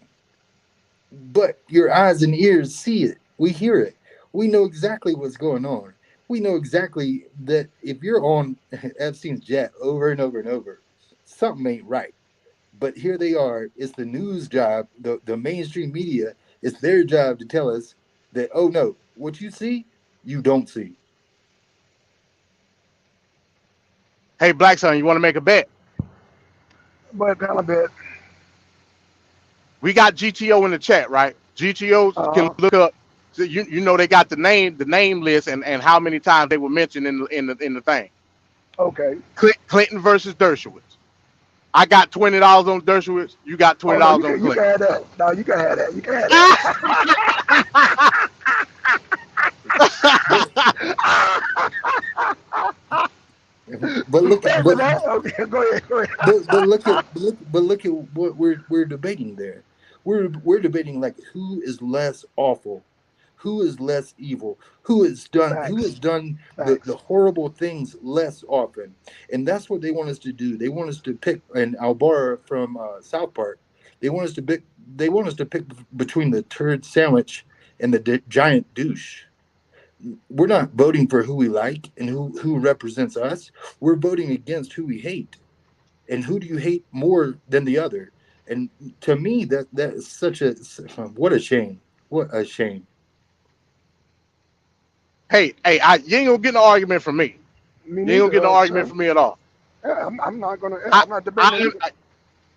Speaker 4: but your eyes and ears see it, we hear it, we know exactly what's going on. We know exactly that if you're on Epstein's jet over and over and over, something ain't right. But here they are. It's the news job, the mainstream media. It's their job to tell us that, oh no, what you see, you don't see.
Speaker 2: Hey, Black Son, you want to make a bet?
Speaker 1: But kind of bit.
Speaker 2: We got GTO in the chat, right? GTO can
Speaker 1: Uh,
Speaker 2: look up. So you know they got the name list and how many times they were mentioned in the thing.
Speaker 1: okay.
Speaker 2: Clinton versus Dershowitz. I got $20 on Dershowitz. You got twenty
Speaker 1: Oh no,
Speaker 2: dollars on
Speaker 1: you can
Speaker 2: Clinton.
Speaker 1: have that. No, you can have that. You can have that.
Speaker 4: But but look
Speaker 1: Fair
Speaker 4: but
Speaker 1: enough. Okay, go ahead. Go ahead.
Speaker 4: but look at what we're debating there. We're debating like who is less awful, who is less evil, who has
Speaker 1: Facts.
Speaker 4: done the
Speaker 1: Facts.
Speaker 4: horrible things less often, and that's what they want us to do. They want us to pick, and Albara from South Park. They want us to pick. They want us to pick between the turd sandwich and the giant douche. We're not voting for who we like and who represents us. We're voting against who we hate. And who do you hate more than the other? And to me, that is such a what a shame. What a shame.
Speaker 2: Hey, you ain't gonna get no argument from me.
Speaker 1: Me
Speaker 2: You ain't gonna
Speaker 1: neither,
Speaker 2: get no argument
Speaker 1: son.
Speaker 2: from me at all.
Speaker 1: Yeah, I'm not gonna. Yeah,
Speaker 2: I,
Speaker 1: I'm not debating it
Speaker 2: I,
Speaker 1: either.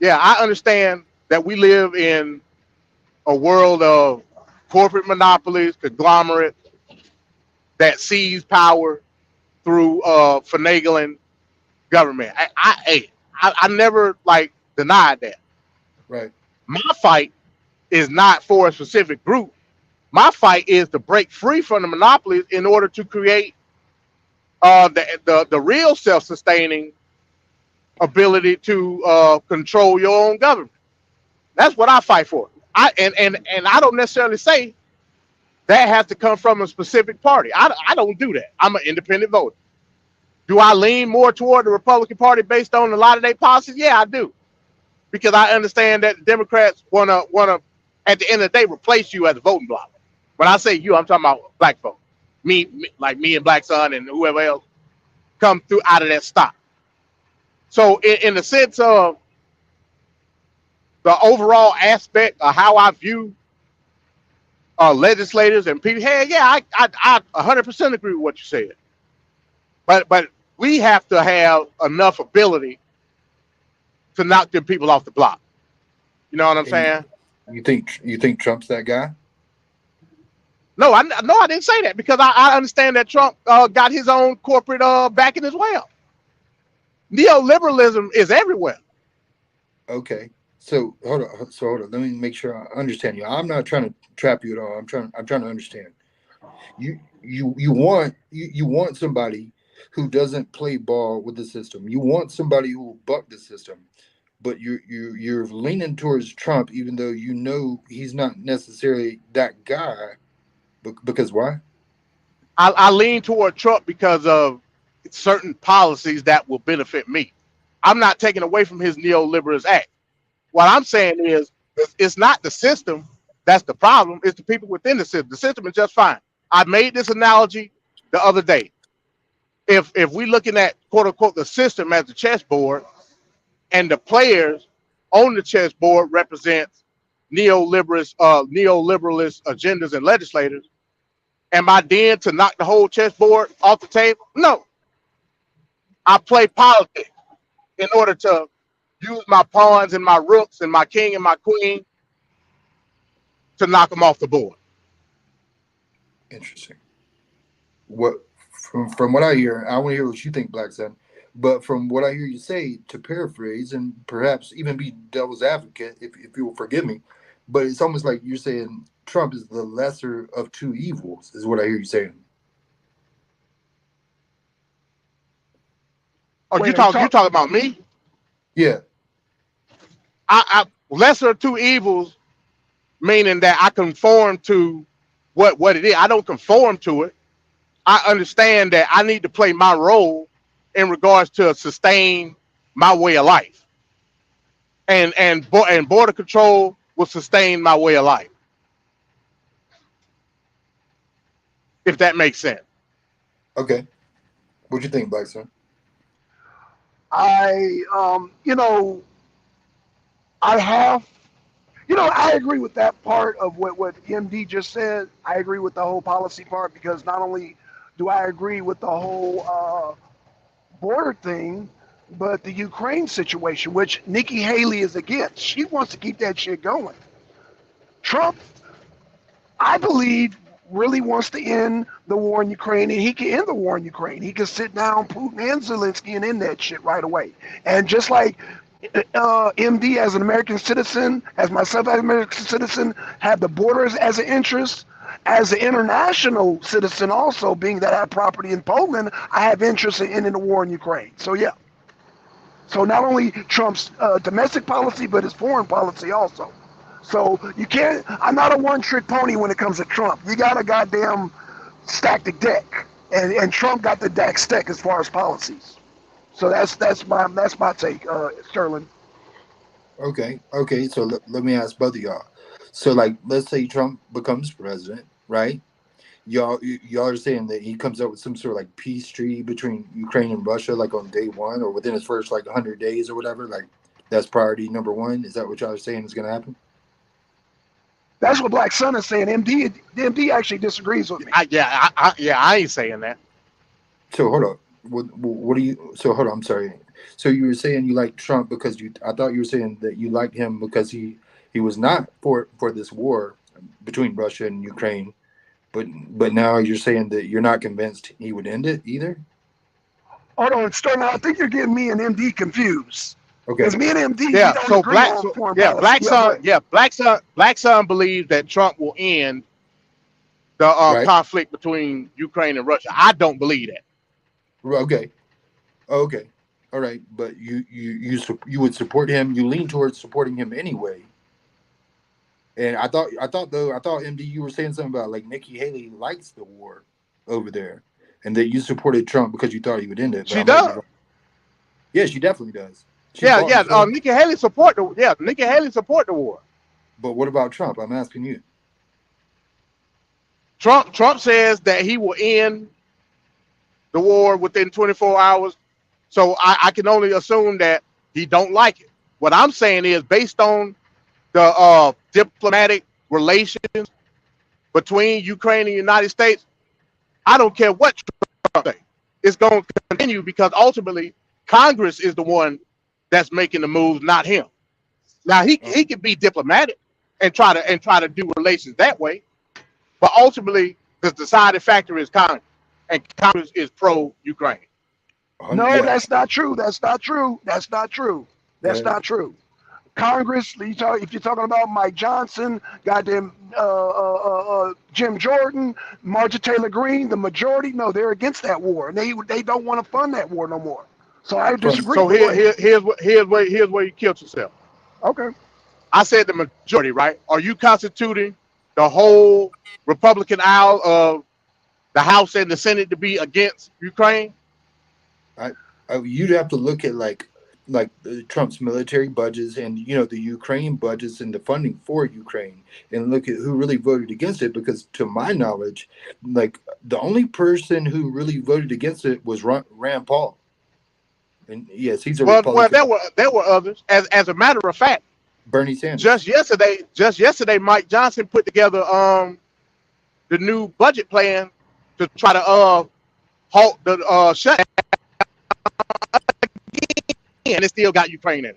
Speaker 2: yeah, I understand that we live in a world of corporate monopolies, conglomerates that seize power through finagling government. I never like denied that.
Speaker 4: Right.
Speaker 2: My fight is not for a specific group. My fight is to break free from the monopolies in order to create the real self-sustaining ability to control your own government. That's what I fight for. And I don't necessarily say that has to come from a specific party. I don't do that. I'm an independent voter. Do I lean more toward the Republican Party based on a lot of their policies? Yeah, I do, because I understand that the Democrats wanna at the end of the day replace you as a voting bloc. When I say you, I'm talking about black folk. Like me and Black Son and whoever else come through out of that stock. So in the sense of the overall aspect of how I view legislators and people, hey, yeah, I 100% agree with what you said. But we have to have enough ability to knock them people off the block. You know what I'm
Speaker 4: And
Speaker 2: saying?
Speaker 4: you think Trump's that guy?
Speaker 2: No, I didn't say that, because I understand that Trump got his own corporate backing as well. Neoliberalism is everywhere.
Speaker 4: Okay. So hold on. Let me make sure I understand you. I'm not trying to trap you at all. I'm trying to understand. You want somebody who doesn't play ball with the system. You want somebody who will buck the system. But you're leaning towards Trump, even though you know he's not necessarily that guy. Because why?
Speaker 2: I lean toward Trump because of certain policies that will benefit me. I'm not taking away from his neoliberalist act. What I'm saying is, it's not the system that's the problem. It's the people within the system. The system is just fine. I made this analogy the other day. If we looking at quote unquote the system as the chessboard, and the players on the chessboard represents neoliberalist agendas and legislators, am I then to knock the whole chessboard off the table? No. I play politics in order to use my pawns and my rooks and my king and my queen to knock them off the board.
Speaker 4: Interesting. What from what I hear, I want to hear what you think, Black Sun. But from what I hear you say, to paraphrase and perhaps even be devil's advocate, if you will forgive me, but it's almost like you're saying Trump is the lesser of two evils, is what I hear you saying.
Speaker 2: Oh,
Speaker 1: Wait,
Speaker 2: you talking about me?
Speaker 4: Yeah.
Speaker 2: I lesser of two evils, meaning that I conform to what it is. I don't conform to it. I understand that I need to play my role in regards to sustain my way of life, and border control will sustain my way of life, if that makes sense.
Speaker 4: Okay. What you think, Black Sun?
Speaker 1: I have, I agree with that part of what MD just said. I agree with the whole policy part because not only do I agree with the whole border thing, but the Ukraine situation, which Nikki Haley is against. She wants to keep that shit going. Trump, I believe, really wants to end the war in Ukraine, and he can end the war in Ukraine. He can sit down Putin and Zelensky and end that shit right away. And just like MD as an American citizen, as myself as an American citizen, have the borders as an interest. As an international citizen, also being that I have property in Poland, I have interest in ending the war in Ukraine. So yeah. So not only Trump's domestic policy, but his foreign policy also. So you can't. I'm not a one-trick pony when it comes to Trump. You got to goddamn stack the deck, and Trump got the deck stacked as far as policies. So that's my take, Sterling.
Speaker 4: Okay. So let me ask both of y'all. So, like, let's say Trump becomes president, right? Y'all are saying that he comes up with some sort of like peace treaty between Ukraine and Russia, like on day one or within his first like 100 days or whatever. Like, that's priority number one. Is that what y'all are saying is going to happen?
Speaker 1: That's what Black Sun is saying. MD actually disagrees with me.
Speaker 2: I ain't saying that.
Speaker 4: So hold on. What do you? So hold on. I'm sorry. So you were saying you like Trump because you? I thought you were saying that you liked him because he was not for this war between Russia and Ukraine, but now you're saying that you're not convinced he would end it either.
Speaker 1: Hold on, Sterling. I think you're getting me and MD confused.
Speaker 4: Okay.
Speaker 1: Because me and MD, we
Speaker 2: Yeah.
Speaker 1: don't
Speaker 2: So
Speaker 1: agree on foreign policy.
Speaker 2: Black Sun believes that Trump will end the
Speaker 4: Right.
Speaker 2: conflict between Ukraine and Russia. I don't believe that.
Speaker 4: Okay. Okay. All right. But you would support him. You lean towards supporting him anyway. And I thought MD, you were saying something about like Nikki Haley likes the war over there, and that you supported Trump because you thought he would end it. But
Speaker 2: She
Speaker 4: I might be
Speaker 2: does.
Speaker 4: wrong. Yeah, she definitely does.
Speaker 2: Nikki Haley support the war.
Speaker 4: But what about Trump? I'm asking you.
Speaker 2: Trump says that he will end the war within 24 hours. So I can only assume that he don't like it. What I'm saying is based on the diplomatic relations between Ukraine and the United States, I don't care what Trump says. It's going to continue because ultimately Congress is the one that's making the moves, not him. Now he can be diplomatic and try to do relations that way, but ultimately the deciding factor is Congress, and Congress is pro-Ukraine.
Speaker 1: No,
Speaker 4: Yeah.
Speaker 1: that's not true. That's not true. That's not true. That's
Speaker 4: Yeah.
Speaker 1: not true. Congress, if you're talking about Mike Johnson, goddamn Jim Jordan, Marjorie Taylor Greene, the majority, no, they're against that war, and they don't want to fund that war no more. So I
Speaker 4: From
Speaker 1: disagree.
Speaker 2: So
Speaker 1: But go ahead.
Speaker 2: here's where you killed yourself.
Speaker 1: Okay.
Speaker 2: I said the majority, right? Are you constituting the whole Republican aisle of the House and the Senate to be against Ukraine?
Speaker 4: I, you'd have to look at like Trump's military budgets and the Ukraine budgets and the funding for Ukraine and look at who really voted against it, because to my knowledge, like the only person who really voted against it was Rand Paul, and yes, he's a
Speaker 2: Well,
Speaker 4: Republican.
Speaker 2: there were others. As a matter of fact,
Speaker 4: Bernie Sanders.
Speaker 2: just yesterday, Mike Johnson put together the new budget plan to try to halt the shutdown, and it still got Ukraine in it.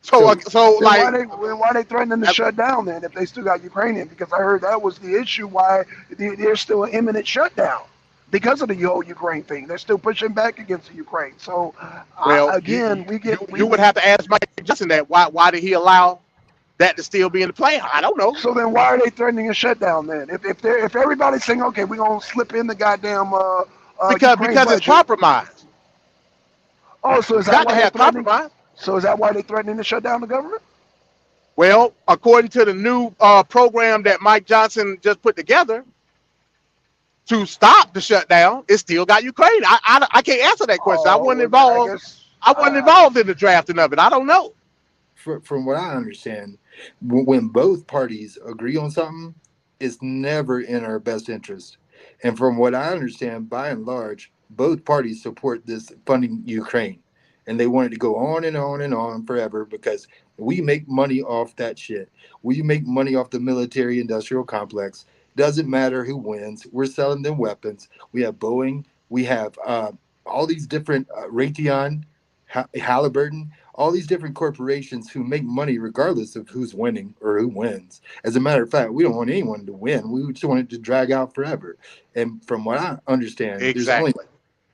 Speaker 2: So
Speaker 4: So
Speaker 2: so
Speaker 1: Then
Speaker 2: like
Speaker 1: why they threatening to shut down then if they still got Ukrainian? Because I heard that was the issue why there's still an imminent shutdown because of the whole Ukraine thing. They're still pushing back against the Ukraine. So
Speaker 2: well,
Speaker 1: again,
Speaker 2: you would have to ask Mike Johnson that why did he allow that to still be in the plan? I don't know.
Speaker 1: So then why are they threatening a shutdown then? If everybody's saying okay, we're gonna slip in the goddamn Ukraine
Speaker 2: Because it's
Speaker 1: budget.
Speaker 2: compromised.
Speaker 1: Oh, so is
Speaker 2: You
Speaker 1: that
Speaker 2: got to
Speaker 1: why they're
Speaker 2: have
Speaker 1: threatening?
Speaker 2: compromise.
Speaker 1: So is that why they're threatening to shut down the government?
Speaker 2: Well, according to the new program that Mike Johnson just put together to stop the shutdown, it still got Ukraine. I can't answer that question.
Speaker 1: Oh, well, then I guess.
Speaker 2: I wasn't involved in the drafting of it. I don't know.
Speaker 4: from what I understand, when both parties agree on something, it's never in our best interest. And from what I understand, by and large, both parties support this funding Ukraine. And they want it to go on and on and on forever because we make money off that shit. We make money off the military industrial complex. Doesn't matter who wins. We're selling them weapons. We have Boeing. We have all these different Raytheon, Halliburton, all these different corporations who make money regardless of who's winning or who wins. As a matter of fact, we don't want anyone to win. We just want it to drag out forever. And from what I understand,
Speaker 2: Exactly.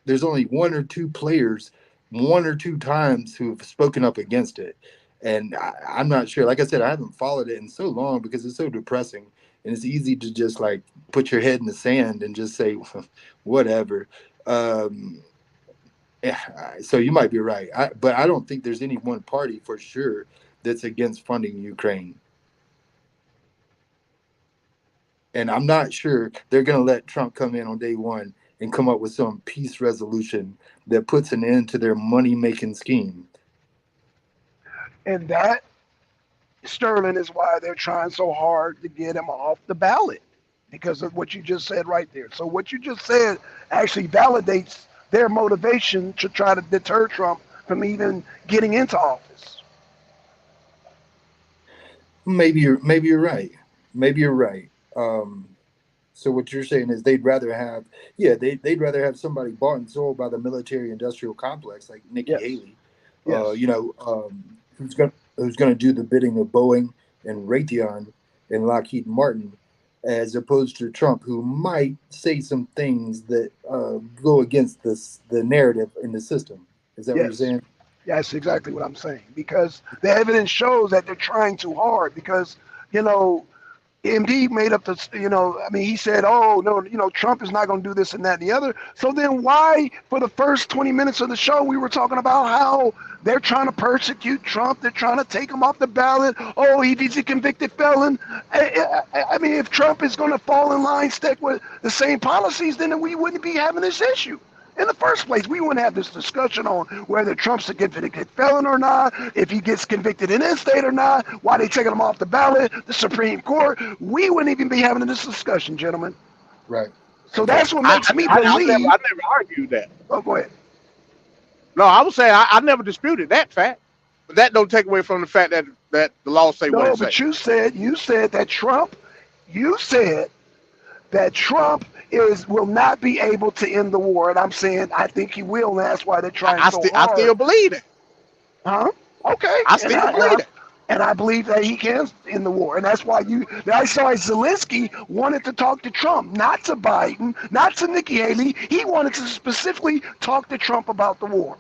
Speaker 4: there's only one or two players, one or two times who have spoken up against it. And I'm not sure. Like I said, I haven't followed it in so long because it's so depressing. And it's easy to just like put your head in the sand and just say, whatever. Um, yeah, so you might be right. But I don't think there's any one party for sure that's against funding Ukraine. And I'm not sure they're going to let Trump come in on day one and come up with some peace resolution that puts an end to their money-making scheme.
Speaker 1: And that, Sterling, is why they're trying so hard to get him off the ballot because of what you just said right there. So what you just said actually validates their motivation to try to deter Trump from even getting into office.
Speaker 4: Maybe you're right. Maybe you're right. So what you're saying is they'd rather have, they'd rather have somebody bought and sold by the military industrial complex like Nikki
Speaker 1: Yes.
Speaker 4: Haley,
Speaker 1: Yes.
Speaker 4: who's gonna do the bidding of Boeing and Raytheon and Lockheed Martin, as opposed to Trump, who might say some things that go against the narrative in the system. Is that what you're
Speaker 1: Yes.
Speaker 4: saying?
Speaker 1: That's exactly what I'm saying. Because the evidence shows that they're trying too hard. Because, MD made up the, he said, oh, no, Trump is not going to do this and that and the other. So then why, for the first 20 minutes of the show, we were talking about how they're trying to persecute Trump. They're trying to take him off the ballot. Oh, he's a convicted felon. I mean, if Trump is going to fall in line, stick with the same policies, then we wouldn't be having this issue. In the first place, we wouldn't have this discussion on whether Trump's a convicted felon or not, if he gets convicted in his state or not, why they taking him off the ballot, the Supreme Court. We wouldn't even be having this discussion, gentlemen.
Speaker 4: Right.
Speaker 1: So
Speaker 4: Okay.
Speaker 1: that's what makes me
Speaker 2: I
Speaker 1: believe.
Speaker 2: never argued that.
Speaker 1: Oh, go ahead.
Speaker 2: No, I would say I never disputed that fact, but that don't take away from the fact that the law say what
Speaker 1: No,
Speaker 2: it
Speaker 1: but
Speaker 2: say.
Speaker 1: you said that Trump, you said that Trump will not be able to end the war, and I'm saying I think he will, and that's why they're trying so
Speaker 2: I
Speaker 1: hard.
Speaker 2: still believe it.
Speaker 1: Huh? Okay.
Speaker 2: I still believe it.
Speaker 1: And I believe that he can end the war, and that's why that's why Zelensky wanted to talk to Trump, not to Biden, not to Nikki Haley. He wanted to specifically talk to Trump about the war.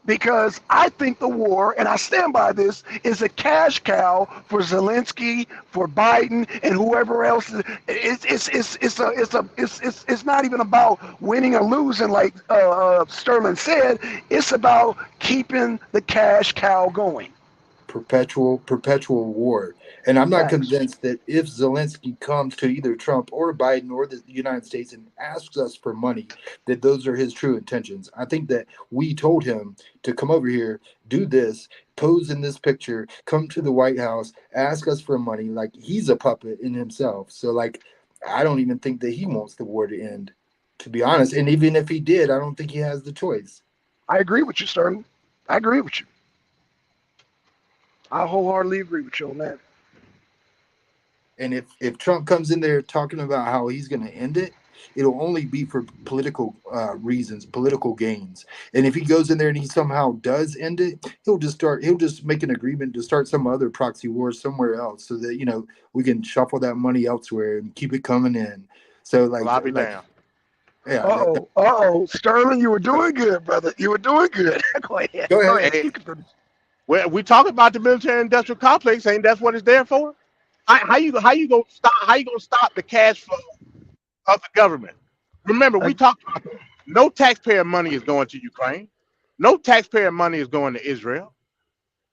Speaker 1: because I think the war, and I stand by this, is a cash cow for Zelensky, for Biden, and whoever else. It's not even about winning or losing, like Sterling said. It's about keeping the cash cow going.
Speaker 4: Perpetual war. And I'm not
Speaker 1: Facts.
Speaker 4: convinced that if Zelensky comes to either Trump or Biden or the United States and asks us for money, that those are his true intentions. I think that we told him to come over here, do this, pose in this picture, come to the White House, ask us for money. Like, he's a puppet in himself. So, like, I don't even think that he wants the war to end, to be honest. And even if he did, I don't think he has the choice.
Speaker 1: I agree with you, Sterling. I agree with you. I wholeheartedly agree with you on that.
Speaker 4: And if Trump comes in there talking about how he's going to end it, it'll only be for political reasons, political gains. And if he goes in there and he somehow does end it, he'll just make an agreement to start some other proxy war somewhere else, so that we can shuffle that money elsewhere and keep it coming in. So
Speaker 2: Well, I'll be damned.
Speaker 4: yeah,
Speaker 1: Sterling, you were doing good, brother. You were doing good. Go ahead.
Speaker 4: go
Speaker 1: Go
Speaker 4: ahead.
Speaker 1: ahead.
Speaker 2: Hey,
Speaker 1: You can
Speaker 2: well, we talking about the military industrial complex, ain't that's what it's there for? How you gonna stop the cash flow of the government? Remember,
Speaker 1: uh,
Speaker 2: we talked about no taxpayer money is going to Ukraine, no taxpayer money is going to Israel.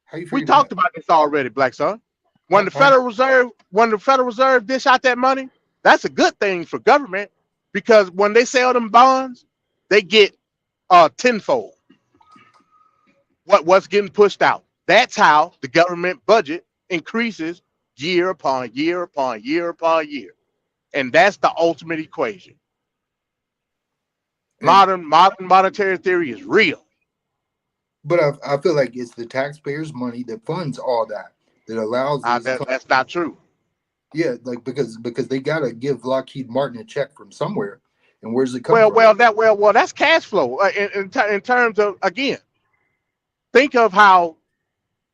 Speaker 4: How you
Speaker 2: We
Speaker 4: figure
Speaker 2: talked
Speaker 4: that?
Speaker 2: about this already, Black Son.
Speaker 4: Huh? Huh?
Speaker 2: When the Federal Reserve dish out that money, that's a good thing for government because when they sell them bonds, they get tenfold what's getting pushed out. That's how the government budget increases year upon year upon year upon year, and that's the ultimate equation.
Speaker 4: And
Speaker 2: Modern monetary theory is real.
Speaker 4: but I feel like it's the taxpayers' money that funds all that, that allows these.
Speaker 2: That's not true.
Speaker 4: Yeah, like because they gotta give Lockheed Martin a check from somewhere, and where's it come from?
Speaker 2: That's cash flow. In terms of, again, think of how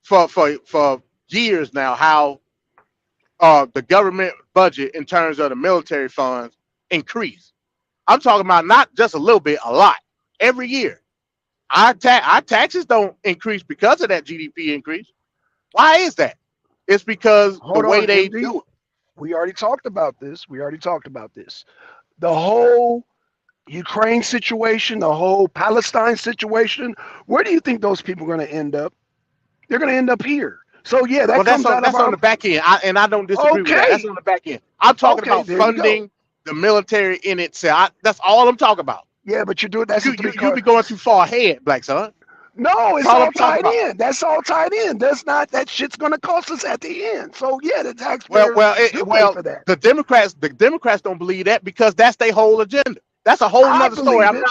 Speaker 2: for years now how the government budget in terms of the military funds increase. I'm talking about not just a little bit, a lot every year. Our taxes don't increase because of that GDP increase. Why is that? It's because the
Speaker 1: hold
Speaker 2: way
Speaker 1: on,
Speaker 2: they
Speaker 1: MD.
Speaker 2: do it.
Speaker 1: We already talked about this. The whole Ukraine situation, the whole Palestine situation. Where do you think those people are going to end up? They're going to end up here. So yeah, that
Speaker 2: Well,
Speaker 1: comes out of
Speaker 2: that's on
Speaker 1: our.
Speaker 2: the back end, and I don't disagree with that. That's
Speaker 1: Okay.
Speaker 2: on the back end. I'm talking
Speaker 1: Okay.
Speaker 2: about
Speaker 1: There you go.
Speaker 2: funding the military in itself. That's all I'm talking about.
Speaker 1: Yeah, but you're doing that's a three
Speaker 2: You
Speaker 1: card.
Speaker 2: be going too far ahead, Black Son.
Speaker 1: No,
Speaker 2: That's
Speaker 1: it's
Speaker 2: all
Speaker 1: all
Speaker 2: I'm talking
Speaker 1: tied
Speaker 2: about.
Speaker 1: in. That's all tied in. That's not that shit's gonna cost us at the end. So yeah, the taxpayers do pay for that.
Speaker 2: The Democrats don't believe that because that's their whole agenda. That's a whole
Speaker 1: I
Speaker 2: nother story.
Speaker 1: believe it.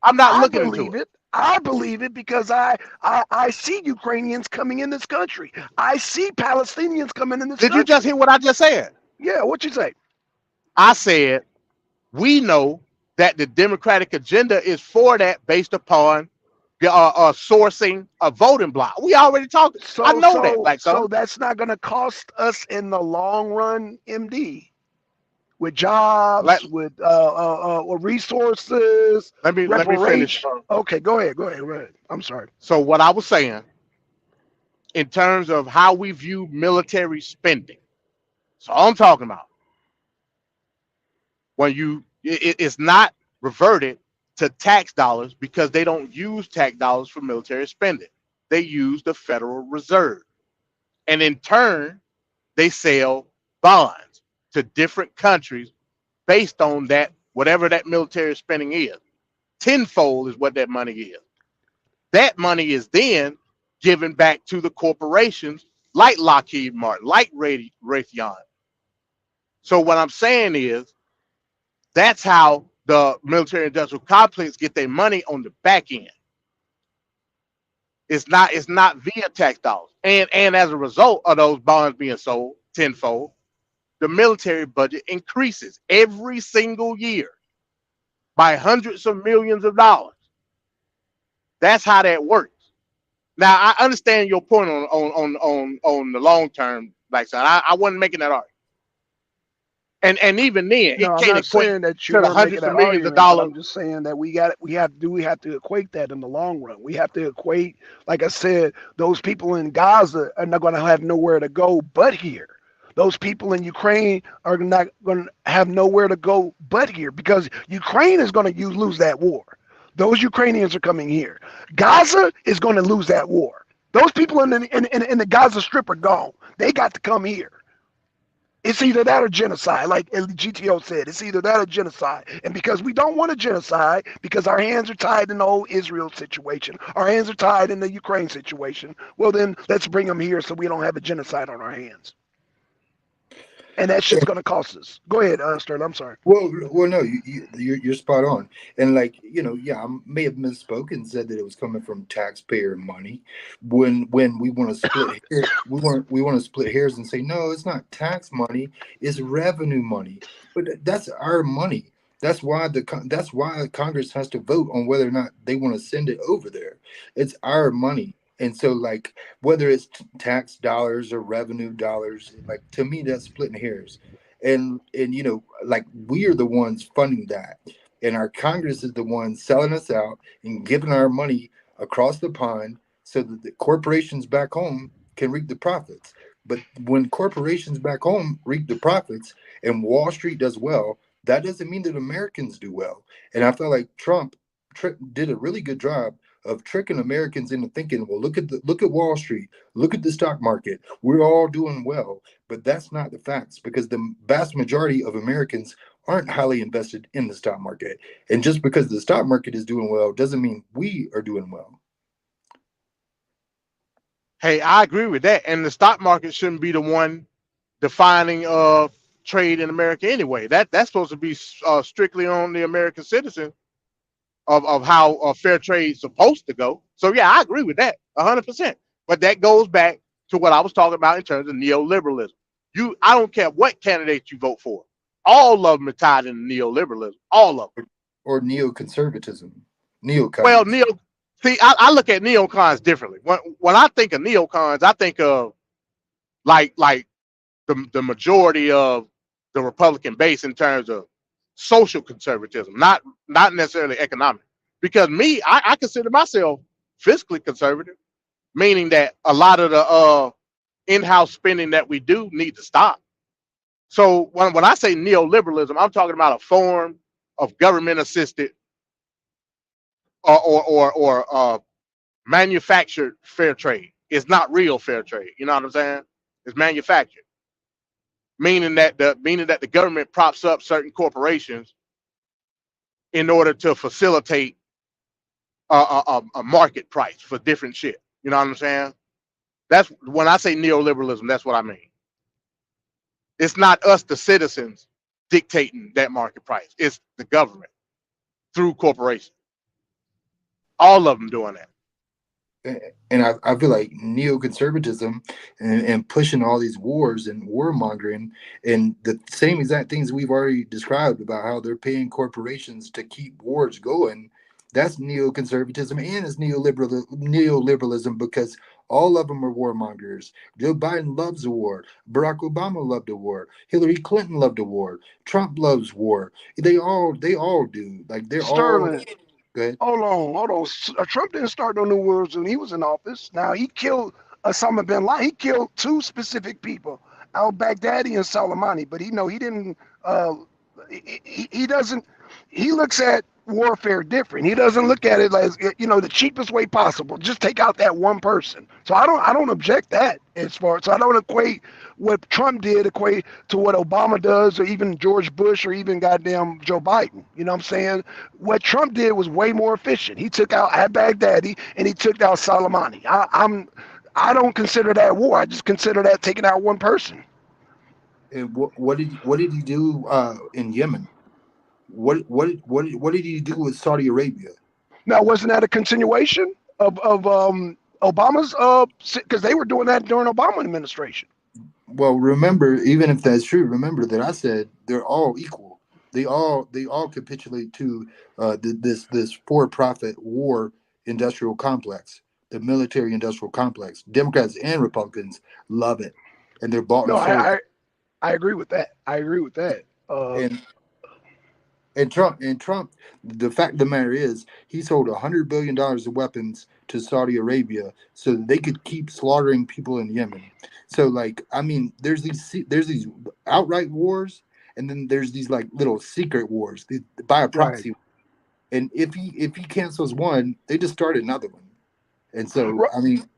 Speaker 2: I'm not
Speaker 1: I
Speaker 2: looking into
Speaker 1: believe
Speaker 2: it.
Speaker 1: it. I believe it because I see Ukrainians coming in this country. I see Palestinians coming in this
Speaker 2: Did you just
Speaker 1: country.
Speaker 2: hear what I just said?
Speaker 1: Yeah, what you say?
Speaker 2: I said we know that the Democratic agenda is for that based upon sourcing a voting block. We already talked. I
Speaker 1: So
Speaker 2: know that,
Speaker 1: so
Speaker 2: Black
Speaker 1: so
Speaker 2: Son.
Speaker 1: that's not gonna cost us in the long run, MD, with jobs,
Speaker 2: Let,
Speaker 1: with resources,
Speaker 2: let me finish.
Speaker 1: reparation. Okay, go ahead. Go ahead. Go ahead. I'm sorry.
Speaker 2: So what I was saying in terms of how we view military spending. So I'm talking about when it's not reverted to tax dollars because they don't use tax dollars for military spending. They use the Federal Reserve. And in turn, they sell bonds to different countries based on that, whatever that military spending is. Tenfold is what that money is. That money is then given back to the corporations like Lockheed Martin, like Raytheon. So what I'm saying is that's how the military industrial complex get their money on the back end. It's not via tax dollars. And as a result of those bonds being sold tenfold, the military budget increases every single year by hundreds of millions of dollars. That's how that works. Now I understand your point on the long term, like I said. I wasn't making that argument. And even then,
Speaker 1: No,
Speaker 2: it
Speaker 1: I'm
Speaker 2: can't
Speaker 1: not
Speaker 2: equate
Speaker 1: saying that
Speaker 2: to the
Speaker 1: you're making
Speaker 2: hundreds of
Speaker 1: that
Speaker 2: millions of
Speaker 1: argument, but
Speaker 2: dollars.
Speaker 1: I'm just saying that we have to equate that in the long run. We have to equate, like I said, those people in Gaza are not going to have nowhere to go but here. Those people in Ukraine are not going to have nowhere to go but here because Ukraine is going to lose that war. Those Ukrainians are coming here. Gaza is going to lose that war. Those people in the Gaza Strip are gone. They got to come here. It's either that or genocide, like GTO said. It's either that or genocide. And because we don't want a genocide, because our hands are tied in the whole Israel situation, our hands are tied in the Ukraine situation, well, then let's bring them here so we don't have a genocide on our hands. And that shit's going to cost us. Go ahead, Sterling. I'm sorry.
Speaker 4: Well, no, you're spot on, and like yeah, I may have misspoken and said that it was coming from taxpayer money. When we want to split hair, we want to split hairs and say no, it's not tax money, it's revenue money, but that's our money. That's why Congress has to vote on whether or not they want to send it over there. It's our money. And so, like, whether it's tax dollars or revenue dollars, like to me, that's splitting hairs and like we are the ones funding that, and our Congress is the one selling us out and giving our money across the pond so that the corporations back home can reap the profits. But when corporations back home reap the profits and Wall Street does well, that doesn't mean that Americans do well. And I feel like Trump did a really good job of tricking Americans into thinking, well, look at Wall Street, look at the stock market, we're all doing well. But that's not the facts because the vast majority of Americans aren't highly invested in the stock market. And just because the stock market is doing well doesn't mean we are doing well.
Speaker 2: Hey, I agree with that. And the stock market shouldn't be the one defining trade in America anyway. That's supposed to be strictly on the American citizen of how fair trade is supposed to go. So yeah, I agree with that 100%. But that goes back to what I was talking about in terms of neoliberalism. I don't care what candidate you vote for. All of them are tied in neoliberalism. All of them.
Speaker 4: Or neoconservatism,
Speaker 2: Well,
Speaker 4: neocons.
Speaker 2: see, I look at neocons differently. When I think of neocons, I think of like the majority of the Republican base in terms of social conservatism, not necessarily economic. Because I consider myself fiscally conservative, meaning that a lot of the in-house spending that we do need to stop. So when I say neoliberalism, I'm talking about a form of government assisted or manufactured fair trade. It's not real fair trade. You know what I'm saying? It's manufactured, meaning that the government props up certain corporations in order to facilitate a market price for different shit. You know what I'm saying? That's when I say neoliberalism. That's what I mean. It's not us, the citizens, dictating that market price. It's the government through corporations. All of them doing that.
Speaker 4: And I feel like neoconservatism and pushing all these wars and warmongering and the same exact things we've already described about how they're paying corporations to keep wars going. That's neoconservatism and it's neoliberalism because all of them are warmongers. Joe Biden loves a war. Barack Obama loved a war. Hillary Clinton loved a war. Trump loves war. They all do. Like they're all
Speaker 1: Sterling,
Speaker 4: good.
Speaker 1: hold on. Trump didn't start no new wars when he was in office. Now, he killed Osama bin Laden. He killed two specific people, al-Baghdadi and Soleimani. But he didn't. Uh, he doesn't. He looks at warfare different. He doesn't look at it as the cheapest way possible. Just take out that one person. So I don't object that as far. So I don't equate what Trump did equate to what Obama does, or even George Bush, or even goddamn Joe Biden. You know what I'm saying? What Trump did was way more efficient. He took out al-Baghdadi and he took out Soleimani. I don't consider that war. I just consider that taking out one person.
Speaker 4: And what did he do in Yemen? What did he do with Saudi Arabia?
Speaker 1: Now, wasn't that a continuation of Obama's? Because they were doing that during Obama administration.
Speaker 4: Well, remember, even if that's true, remember that I said they're all equal. They all capitulate to this for-profit war industrial complex, the military industrial complex. Democrats and Republicans love it, and they're bought
Speaker 1: No,
Speaker 4: and sold.
Speaker 1: I agree with that. I agree with that. Uh,
Speaker 4: And and Trump, the fact of the matter is, he sold $100 billion of weapons to Saudi Arabia so that they could keep slaughtering people in Yemen. So, like, I mean, there's these outright wars, and then there's these like little secret wars by a
Speaker 1: right.
Speaker 4: proxy. And if he cancels one, they just start another one. And so,
Speaker 1: Right.
Speaker 4: I mean,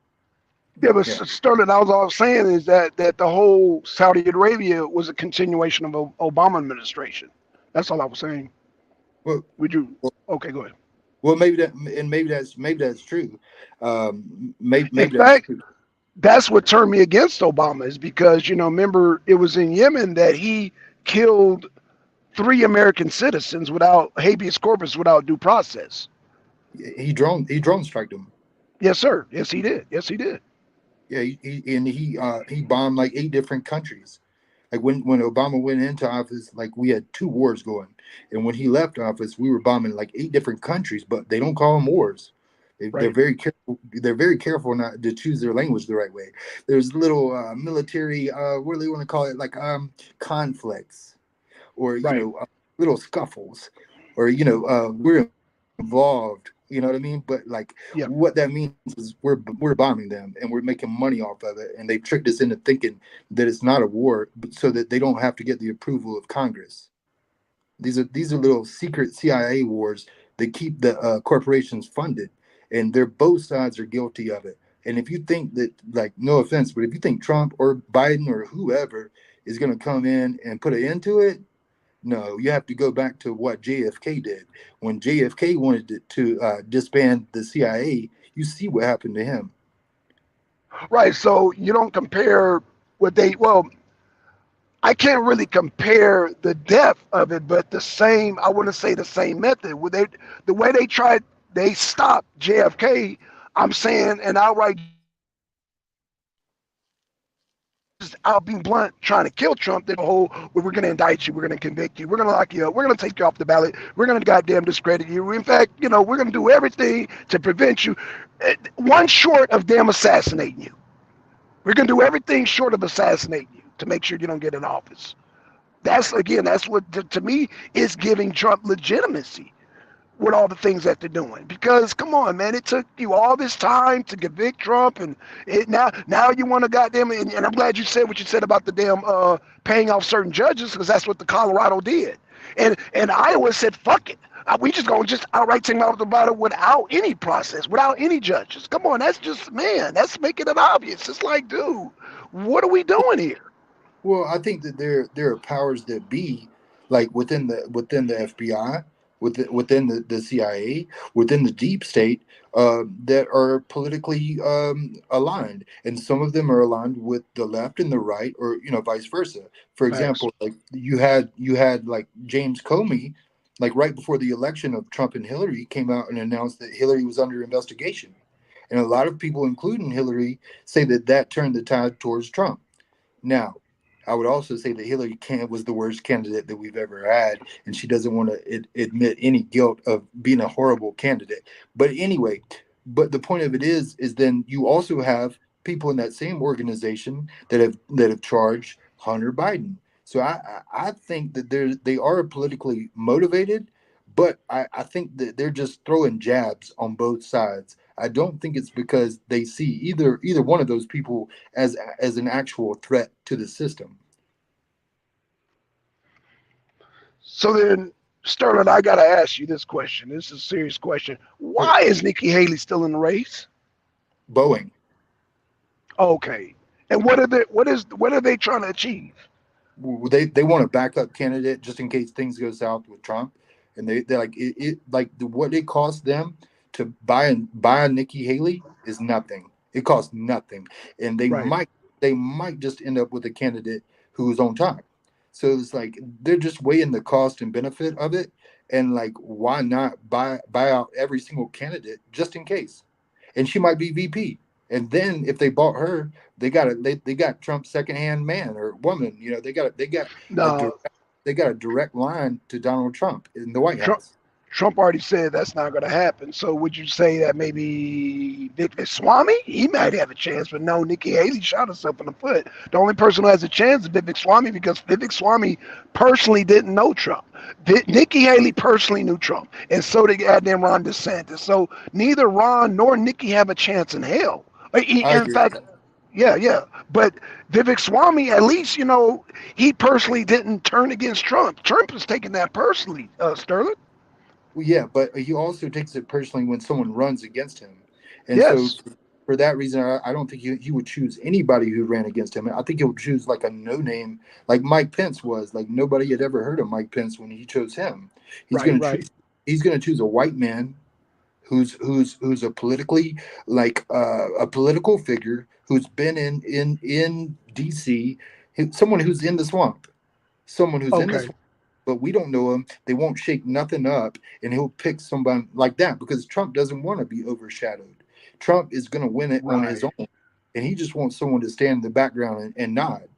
Speaker 1: Yeah, but
Speaker 4: yeah.
Speaker 1: Sterling, all I was saying is that the whole Saudi Arabia was a continuation of Obama administration. That's all I was saying.
Speaker 4: Well,
Speaker 1: Would you?
Speaker 4: well,
Speaker 1: Okay, go ahead.
Speaker 4: well, maybe that's true.
Speaker 1: In
Speaker 4: Maybe that's
Speaker 1: fact,
Speaker 4: true.
Speaker 1: that's what turned me against Obama is because remember it was in Yemen that he killed three American citizens without habeas corpus, without due process.
Speaker 4: He drone strike them.
Speaker 1: Yes, sir. Yes, he did. Yes, he did.
Speaker 4: Yeah, he bombed like 8 different countries. Like when Obama went into office, like we had two wars going, and when he left office, we were bombing like 8 different countries. But they don't call them wars. They're
Speaker 1: Right.
Speaker 4: very careful. They're very careful not to choose their language the right way. There's little military, what do they want to call it, like conflicts, or
Speaker 1: Right.
Speaker 4: little scuffles, or we're involved. You know what I mean? But like what
Speaker 1: Yeah.
Speaker 4: that means is we're bombing them and we're making money off of it, and they've tricked us into thinking that it's not a war, so that they don't have to get the approval of Congress. These are little secret CIA wars that keep the corporations funded, and they're both sides are guilty of it. And if you think that, like, no offense, but if you think Trump or Biden or whoever is going to come in and put an end to it, no, you have to go back to what JFK did. When JFK wanted to disband the CIA, you see what happened to him.
Speaker 1: Right. So you don't compare what they well, I can't really compare the depth of it, but the same, I wouldn't say the same method. The way they tried, they stopped JFK, I'm saying, and outright just out being blunt, trying to kill Trump, the whole, well, we're going to indict you, we're going to convict you, we're going to lock you up, we're going to take you off the ballot, we're going to goddamn discredit you. In fact, we're going to do everything to prevent you, one short of damn assassinating you. We're going to do everything short of assassinating you to make sure you don't get in office. That's what to me is giving Trump legitimacy with all the things that they're doing. Because come on, man, it took you all this time to convict Trump, and now you want to goddamn. And I'm glad you said what you said about the damn paying off certain judges, because that's what the Colorado did, and Iowa said fuck it. We just gonna just outright take them out of the bottle without any process, without any judges. Come on, that's just man, that's making it obvious. It's like, dude, what are we doing here?
Speaker 4: Well, I think that there are powers that be, like within the FBI, within the CIA, within the deep state, that are politically aligned, and some of them are aligned with the left and the right, or vice versa. For
Speaker 1: Facts.
Speaker 4: example, like you had like James Comey, like right before the election of Trump and Hillary, came out and announced that Hillary was under investigation, and a lot of people, including Hillary, say that turned the tide towards Trump. Now, I would also say that was the worst candidate that we've ever had, and she doesn't want to admit any guilt of being a horrible candidate. But anyway, but the point of it is then you also have people in that same organization that have charged Hunter Biden. So I think that they are politically motivated, but I think that they're just throwing jabs on both sides. I don't think it's because they see either one of those people as an actual threat to the system.
Speaker 1: So then, Sterling, I gotta ask you this question. This is a serious question. Why is Nikki Haley still in the race?
Speaker 4: Boeing.
Speaker 1: Okay. And what are they trying to achieve?
Speaker 4: They want a backup candidate just in case things go south with Trump, and they like like what it costs them to buy Nikki Haley is nothing. It costs nothing, and
Speaker 1: Right.
Speaker 4: they might just end up with a candidate who's on top. So it's like they're just weighing the cost and benefit of it, and like why not buy out every single candidate just in case? And she might be VP. And then if they bought her, they got Trump's secondhand man or woman. They got a
Speaker 1: No,
Speaker 4: direct line to Donald Trump in the White
Speaker 1: Trump
Speaker 4: House.
Speaker 1: Trump already said that's not going to happen. So would you say that maybe Vivek Swamy, he might have a chance, but no, Nikki Haley shot herself in the foot. The only person who has a chance is Vivek Swamy because Vivek Swamy personally didn't know Trump. Nikki Haley personally knew Trump, and so did goddamn Ron DeSantis. So neither Ron nor Nikki have a chance in hell.
Speaker 4: I
Speaker 1: In
Speaker 4: agree with
Speaker 1: fact,
Speaker 4: that.
Speaker 1: yeah, yeah. But Vivek Swamy, at least, he personally didn't turn against Trump. Trump is taking that personally, Sterling.
Speaker 4: Well, yeah, but he also takes it personally when someone runs against him, and so
Speaker 1: Yes.
Speaker 4: for that reason, I don't think he would choose anybody who ran against him. I think he would choose like a no name, like Mike Pence was. Like nobody had ever heard of Mike Pence when he chose him. He's
Speaker 1: Right,
Speaker 4: going to
Speaker 1: right.
Speaker 4: choose. He's going to choose a white man who's a politically like a political figure who's been in DC, someone who's in the swamp, someone who's in the
Speaker 1: Okay.
Speaker 4: swamp, but we don't know him. They won't shake nothing up, and he'll pick somebody like that because Trump doesn't want to be overshadowed. Trump is going to win it on his
Speaker 1: Right.
Speaker 4: own, and he just wants someone to stand in the background and nod.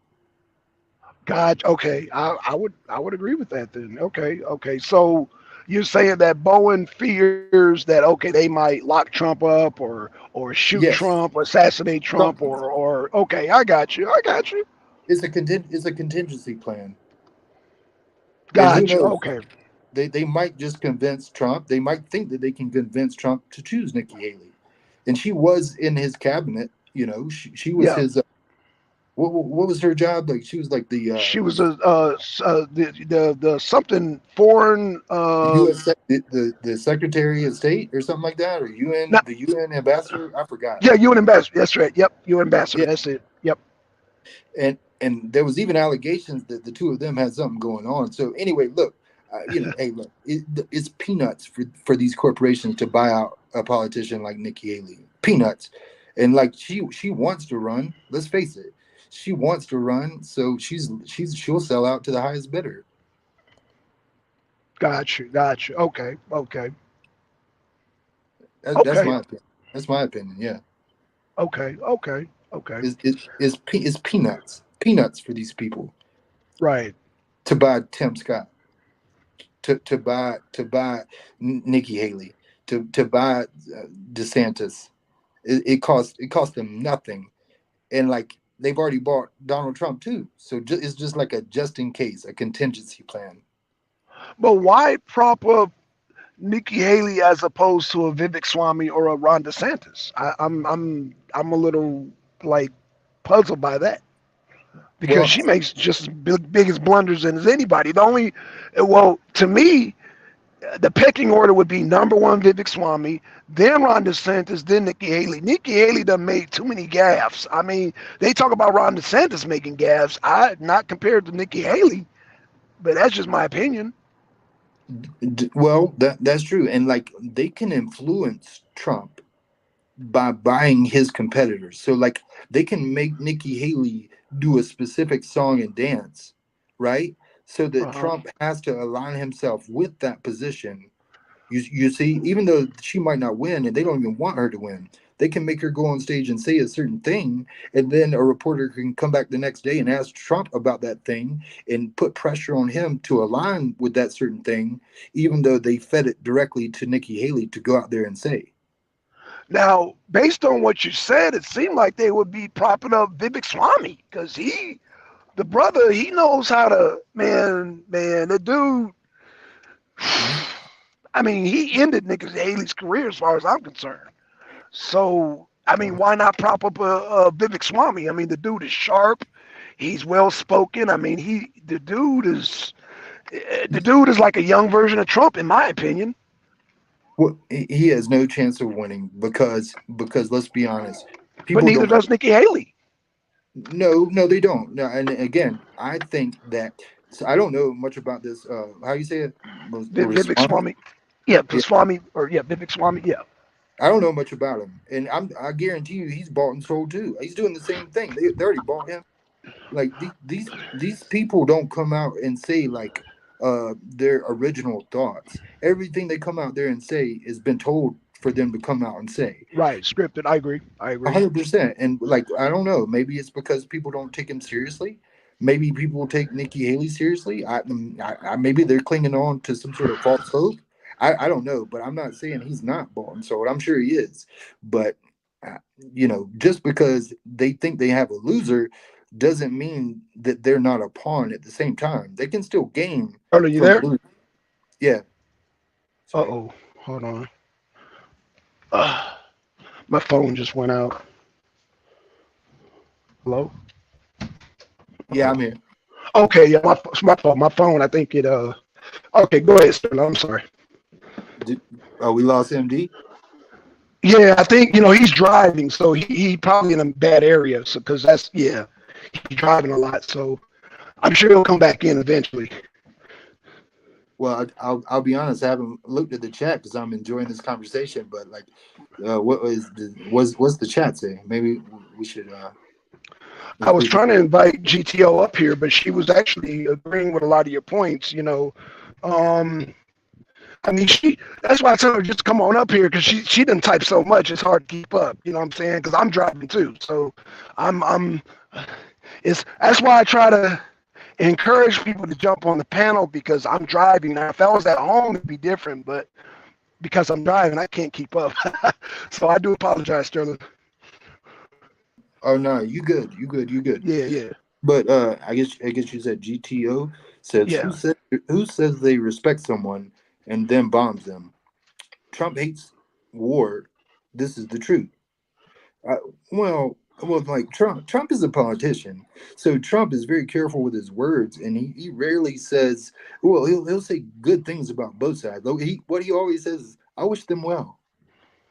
Speaker 1: God. Okay. I would agree with that then. Okay. Okay. So you're saying that Bowen fears that okay they might lock Trump up or shoot
Speaker 4: Yes,
Speaker 1: Trump or assassinate Trump
Speaker 4: Trump.
Speaker 1: or okay I got you. I got you.
Speaker 4: It's a contingency plan, and who
Speaker 1: Got you.
Speaker 4: knows?
Speaker 1: Okay.
Speaker 4: They might just convince Trump. They might think that they can convince Trump to choose Nikki Haley, and she was in his cabinet. You know, she was
Speaker 1: Yeah.
Speaker 4: his. What was her job? Like she was like
Speaker 1: She was a the something foreign
Speaker 4: the U.S. The Secretary of State or something like that, or UN
Speaker 1: not
Speaker 4: the UN ambassador. I forgot.
Speaker 1: yeah UN ambassador. That's right. Yep. UN ambassador.
Speaker 4: Yeah,
Speaker 1: That's it. Yep.
Speaker 4: and there was even allegations that the two of them had something going on. So anyway, look, hey, look, it's peanuts for these corporations to buy out a politician like Nikki Haley. Peanuts, and like she wants to run. Let's face it, she wants to run. So she'll sell out to the highest bidder.
Speaker 1: Got you. Got you. Okay. Okay.
Speaker 4: That's
Speaker 1: Okay.
Speaker 4: my opinion. That's my opinion. Yeah,
Speaker 1: Okay. Okay. Okay.
Speaker 4: it's peanuts for these people
Speaker 1: Right.
Speaker 4: to buy Tim Scott, to buy Nikki Haley, to buy DeSantis. It costs them nothing, and like they've already bought Donald Trump too. So it's just like a just in case, a contingency plan.
Speaker 1: But why prop up Nikki Haley as opposed to a Vivek Swamy or a Ron DeSantis? I'm a little like puzzled by that because
Speaker 4: Well,
Speaker 1: she makes just as biggest blunders as anybody. The only, well, to me, the pecking order would be number one Vivek Swamy, then Ron DeSantis, then Nikki Haley. Nikki Haley done made too many gaffes. I mean, they talk about Ron DeSantis making gaffes. I not compared to Nikki Haley, but that's just my opinion.
Speaker 4: well, that's true, and like they can influence Trump by buying his competitors. So like they can make Nikki Haley do a specific song and dance, right? So that
Speaker 1: Uh-huh.
Speaker 4: Trump has to align himself with that position. You see, even though she might not win and they don't even want her to win, they can make her go on stage and say a certain thing, and then a reporter can come back the next day and ask Trump about that thing and put pressure on him to align with that certain thing, even though they fed it directly to Nikki Haley to go out there and say.
Speaker 1: Now, based on what you said, it seemed like they would be propping up Vivek Swamy because the brother, he knows how to, man, the dude,
Speaker 4: Mhm.
Speaker 1: I mean, he ended Nikki Haley's career as far as I'm concerned. So, I mean, why not prop up a Vivek Swamy? I mean, the dude is sharp. He's well spoken. I mean, the dude is like a young version of Trump, in my opinion.
Speaker 4: Well, he has no chance of winning because let's be honest,
Speaker 1: But
Speaker 4: people
Speaker 1: neither
Speaker 4: don't.
Speaker 1: does Nikki Haley.
Speaker 4: No, they don't. No, and again, I think that so I don't know much about this. How you say it?
Speaker 1: Vivek
Speaker 4: Swami?
Speaker 1: Swamy, yeah,
Speaker 4: Yeah,
Speaker 1: Swamy, or yeah, Vivek Swamy, yeah.
Speaker 4: I don't know much about him, and I guarantee you, he's bought and sold too. He's doing the same thing. They already bought him. Like these people don't come out and say like their original thoughts. Everything they come out there and say has been told for them to come out and say.
Speaker 1: Right, scripted. I agree. I agree.
Speaker 4: 100%. And like I don't know, maybe it's because people don't take him seriously. Maybe people take Nikki Haley seriously. Maybe they're clinging on to some sort of false hope. I don't know, but I'm not saying he's not bought and sold. I'm sure he is, but just because they think they have a loser doesn't mean that they're not a pawn at the same time. They can still gain
Speaker 1: Are you
Speaker 4: from a
Speaker 1: there?
Speaker 4: loser. Yeah.
Speaker 1: Uh
Speaker 4: Sorry.
Speaker 1: oh. Hold on. Uh, my phone just went out. Hello?
Speaker 4: Yeah,
Speaker 1: Oh.
Speaker 4: I'm here.
Speaker 1: Okay, yeah, my phone. My phone, I think it okay, go ahead, Sterling. I'm sorry.
Speaker 4: Oh, we lost MD.
Speaker 1: Yeah, I think he's driving, so he probably in a bad area. So because that's yeah, he's driving a lot. So I'm sure he'll come back in eventually.
Speaker 4: Well, I'll be honest. I haven't looked at the chat because I'm enjoying this conversation. But like, what what's the chat saying? Maybe we should
Speaker 1: I
Speaker 4: let's
Speaker 1: was
Speaker 4: see.
Speaker 1: trying to invite GTO up here, but she was actually agreeing with a lot of your points. Um, I mean, that's why I tell her just come on up here because she didn't type so much. It's hard to keep up. You know what I'm saying? Because I'm driving too. So I'm it's that's why I try to encourage people to jump on the panel because I'm driving. Now, if I was at home, it'd be different, but because I'm driving, I can't keep up. So I do apologize, Sterling.
Speaker 4: Oh no, you good? You good? You good?
Speaker 1: Yeah, yeah,
Speaker 4: But I guess you said GTO says
Speaker 1: yeah.
Speaker 4: who says they respect someone and then bombs them. Trump hates war. This is the truth. Uh, well, like Trump is a politician, so Trump is very careful with his words, and he rarely says. Well, he'll say good things about both sides. Though what he always says is, "I wish them well."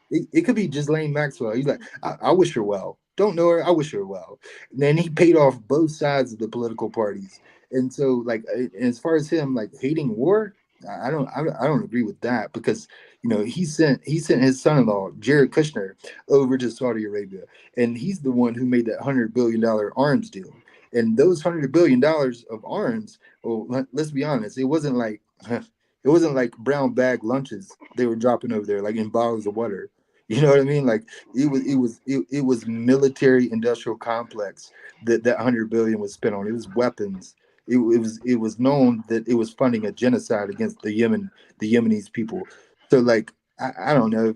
Speaker 4: It could be Ghislaine Maxwell. He's like, I wish her well. Don't know her. I wish her well. And then he paid off both sides of the political parties. And so, like, as far as him like hating war, I don't agree with that because he sent his son-in-law Jared Kushner over to Saudi Arabia, and he's the one who made that $100 billion arms deal. And those $100 billion of arms, well, let's be honest, it wasn't like it wasn't like brown bag lunches they were dropping over there, like in bottles of water. You know what I mean? Like it was military industrial complex that 100 billion was spent on. It was weapons. It was known that it was funding a genocide against the Yemenis people. So like I don't know.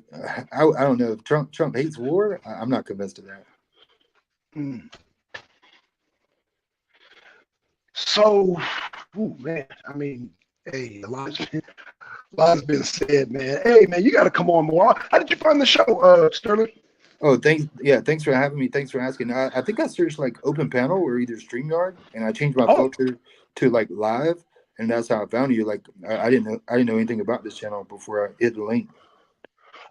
Speaker 4: I don't know if Trump hates war. I'm not convinced of that.
Speaker 1: Mm. So, ooh, man, I mean, hey, a lot has been said, man. Hey, man, you got to come on more. How did you find the show, Sterling?
Speaker 4: Oh, thanks. Yeah, thanks for having me. Thanks for asking. I think I searched like open panel or either StreamYard, and I changed my
Speaker 1: Oh,
Speaker 4: filter to like live, and that's how I found you. Like I didn't know anything about this channel before I hit the link.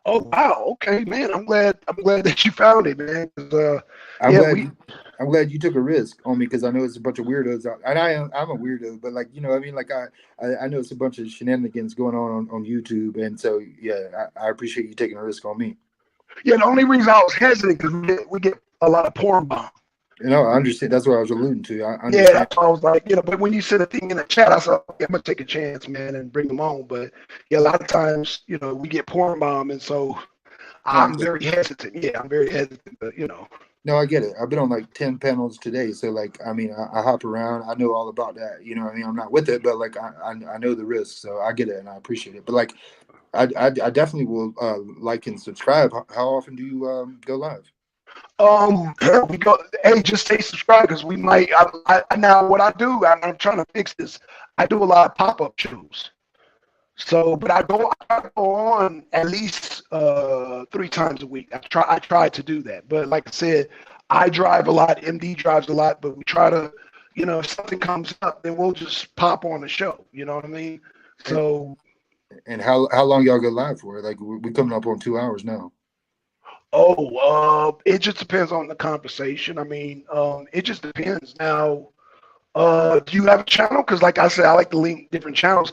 Speaker 1: oh, wow. Okay, man. I'm glad that you found it, man. 'Cause,
Speaker 4: I'm
Speaker 1: yeah,
Speaker 4: glad
Speaker 1: we,
Speaker 4: you. I'm glad you took a risk on me because I know it's a bunch of weirdos out, and I'm a weirdo, but like I mean, like I know it's a bunch of shenanigans going on YouTube, and so yeah, I appreciate you taking a risk on me.
Speaker 1: yeah. The only reason I was hesitant because we get a lot of porn bombs.
Speaker 4: I understand. That's what I was alluding to. I
Speaker 1: Yeah,
Speaker 4: understand.
Speaker 1: that's why I was like, but when you said a thing in the chat, I said, okay, I'm gonna take a chance, man, and bring them on. But yeah, a lot of times, we get porn bomb, and so
Speaker 4: No, I
Speaker 1: I'm
Speaker 4: get it.
Speaker 1: very hesitant. Yeah, I'm very hesitant, but
Speaker 4: No, I get it. I've been on like 10 panels today, so like I mean, I hop around. I know all about that. You know what I mean? I'm not with it, but like I know the risks, so I get it and I appreciate it. But like I definitely will like and subscribe. How often do you go live?
Speaker 1: hell, we go. Hey, just stay subscribed because we might. Now what I do, I'm trying to fix this. I do a lot of pop up shows. So, but I go on at least 3 times a week. I try to do that. But like I said, I drive a lot. MD drives a lot. But we try to, if something comes up, then we'll just pop on the show. You know what I mean?
Speaker 4: And,
Speaker 1: So,
Speaker 4: and how long y'all go live for? Like we're coming up on 2 hours now.
Speaker 1: it just depends on the conversation. I mean, it just depends. Now, do you have a channel? Because like I said, I like to link different channels.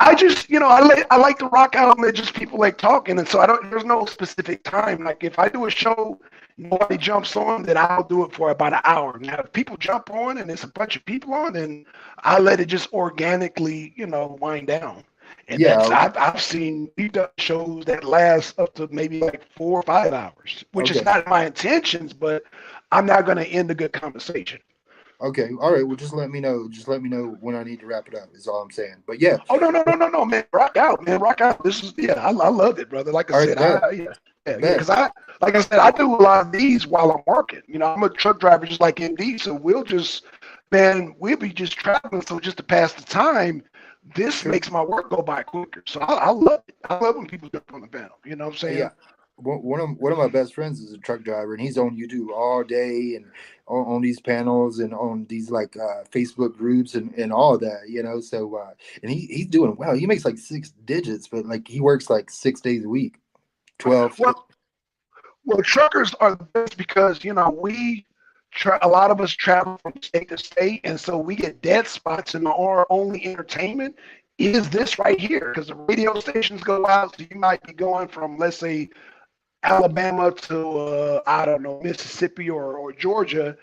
Speaker 1: I just, I like to rock out and let just people like talking, and so There's no specific time. Like if I do a show, nobody jumps on, then I'll do it for about an hour. Now if people jump on and it's a bunch of people on, then I let it just organically, wind down. And that's
Speaker 4: Yeah.
Speaker 1: I've seen we've done shows that last up to maybe like 4 or 5 hours, which is
Speaker 4: Okay.
Speaker 1: not my intentions, but I'm not going to end a good conversation.
Speaker 4: Okay, all right. Well, just let me know. Just let me know when I need to wrap it up. Is all I'm saying. But yeah,
Speaker 1: Oh no, man, rock out, man, rock out. This is I love it, brother. Like I
Speaker 4: all right,
Speaker 1: said,
Speaker 4: bet, bet.
Speaker 1: because like I said, I do a lot of these while I'm working. I'm a truck driver just like MD, so we'll be just traveling. So just to pass the time, this
Speaker 4: Sure.
Speaker 1: makes my work go by quicker. So I love it. I love when people jump on the panel. You know what I'm
Speaker 4: Yeah.
Speaker 1: saying?
Speaker 4: One of my best friends is a truck driver, and he's on YouTube all day and on these panels and on these like Facebook groups and all that, So and he's doing well. He makes like six digits, but like he works like 6 days a week, 12.
Speaker 1: Well, truckers are the best because a lot of us travel from state to state, and so we get dead spots, and our only entertainment is this right here because the radio stations go out. So you might be going from, let's say, Alabama to I don't know, Mississippi or Georgia,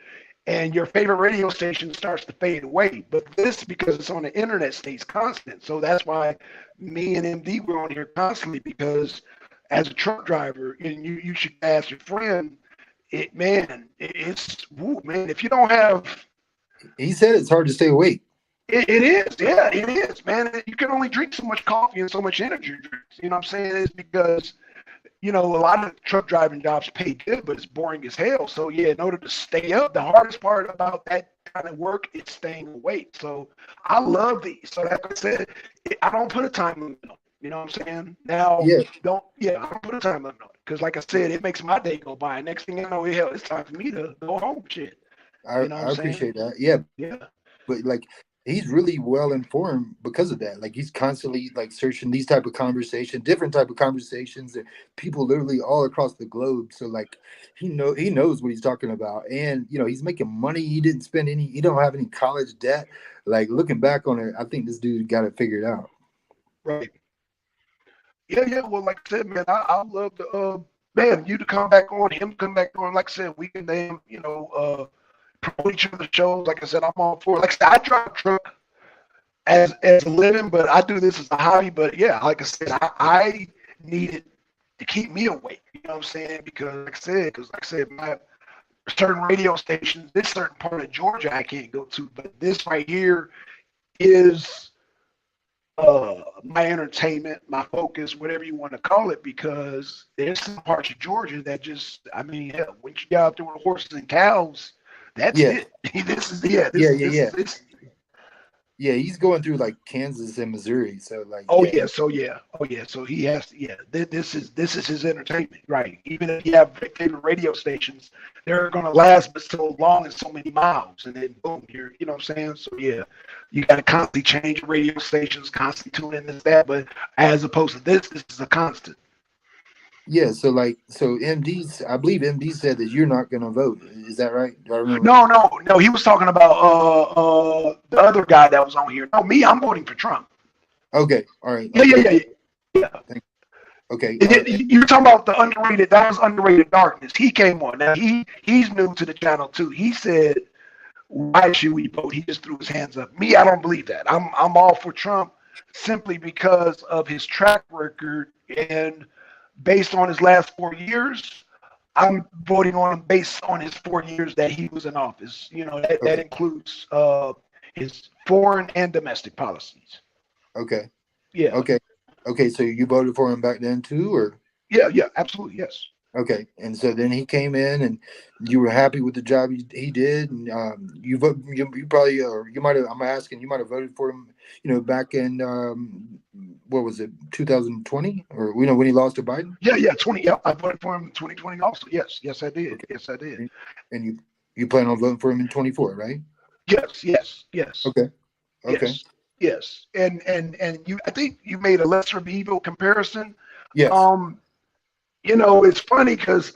Speaker 1: and your favorite radio station starts to fade away. But this, because it's on the internet, stays constant. So that's why me and MD were on here constantly because as a truck driver, and you should ask your friend, it's woo, man. If you don't have,
Speaker 4: He said it's hard to stay awake.
Speaker 1: it is, yeah, it is, man. You can only drink so much coffee and so much energy drinks. You know what I'm saying? It's because a lot of truck driving jobs pay good, but it's boring as hell. So yeah, in order to stay up, the hardest part about that kind of work is staying awake. So I love these. So like I said, I don't put a time limit on it. You know what I'm saying? Now,
Speaker 4: Yeah,
Speaker 1: I don't put a time limit on it because, like I said, it makes my day go by. Next thing I know, hell, it's time for me to go home. Shit.
Speaker 4: I,
Speaker 1: You know what
Speaker 4: I
Speaker 1: I'm saying?
Speaker 4: appreciate that. Yeah,
Speaker 1: Yeah.
Speaker 4: but like he's really well informed because of that. Like he's constantly like searching these type of conversation, different type of conversations, and people literally all across the globe. So like he knows what he's talking about, and he's making money. He didn't spend any. He don't have any college debt. Like looking back on it, I think this dude got it figured out.
Speaker 1: Right. Yeah, yeah. Well, like I said, man, I love the man, you to come back on, him to come back on. Like I said, we can promote each other's shows. Like I said, I'm all for it. Like I said, I drive a truck as a living, but I do this as a hobby. But yeah, like I said, I need it to keep me awake. You know what I'm saying? Because like I said, my certain radio stations, this certain part of Georgia I can't go to, but this right here is my entertainment, my focus, whatever you want to call it, because there's some parts of Georgia that just, I mean, hell, when you get out there with horses and cows, that's
Speaker 4: Yeah,
Speaker 1: it. This is yeah,
Speaker 4: yeah,
Speaker 1: this
Speaker 4: yeah,
Speaker 1: this
Speaker 4: yeah.
Speaker 1: is this.
Speaker 4: Yeah, he's going through like Kansas and Missouri. So like,
Speaker 1: Oh
Speaker 4: yeah,
Speaker 1: yeah, so yeah, oh yeah, so he has to, yeah. This is his entertainment, right? Even if you have favorite radio stations, they're gonna last but so long and so many miles, and then boom, you know what I'm saying? So yeah, you got to constantly change your radio stations, constantly tune in this that, but as opposed to this is a constant.
Speaker 4: yeah. So MD's, I believe MD said that you're not going to vote. Is that right? Do I remember?
Speaker 1: No. He was talking about the other guy that was on here. No, me, I'm voting for Trump.
Speaker 4: Okay, all right,
Speaker 1: Yeah, yeah,
Speaker 4: okay,
Speaker 1: yeah, yeah.
Speaker 4: thank, okay,
Speaker 1: You were talking about the underrated. That was underrated darkness. He came on. Now he's new to the channel too. He said, "Why should we vote?" He just threw his hands up. Me, I don't believe that. I'm all for Trump simply because of his track record and based on his last 4 years. I'm voting on him based on his 4 years that he was in office. That
Speaker 4: okay,
Speaker 1: includes his foreign and domestic policies.
Speaker 4: okay,
Speaker 1: Yeah,
Speaker 4: okay, okay. So you voted for him back then too, or
Speaker 1: yeah, absolutely, yes.
Speaker 4: okay? And so then he came in, and you were happy with the job he did, and you vote. You probably, or you might have. I'm asking, you might have voted for him. Back in what was it, 2020, or when he lost to Biden?
Speaker 1: Yeah, 20. Yeah, I voted for him in 2020 also. Yes, I did.
Speaker 4: Okay,
Speaker 1: Yes, I did.
Speaker 4: and you plan on voting for him in 24, right?
Speaker 1: Yes,
Speaker 4: Okay, okay,
Speaker 1: yes, yes. And you, I think you made a lesser of evil comparison.
Speaker 4: yes,
Speaker 1: Um, it's funny because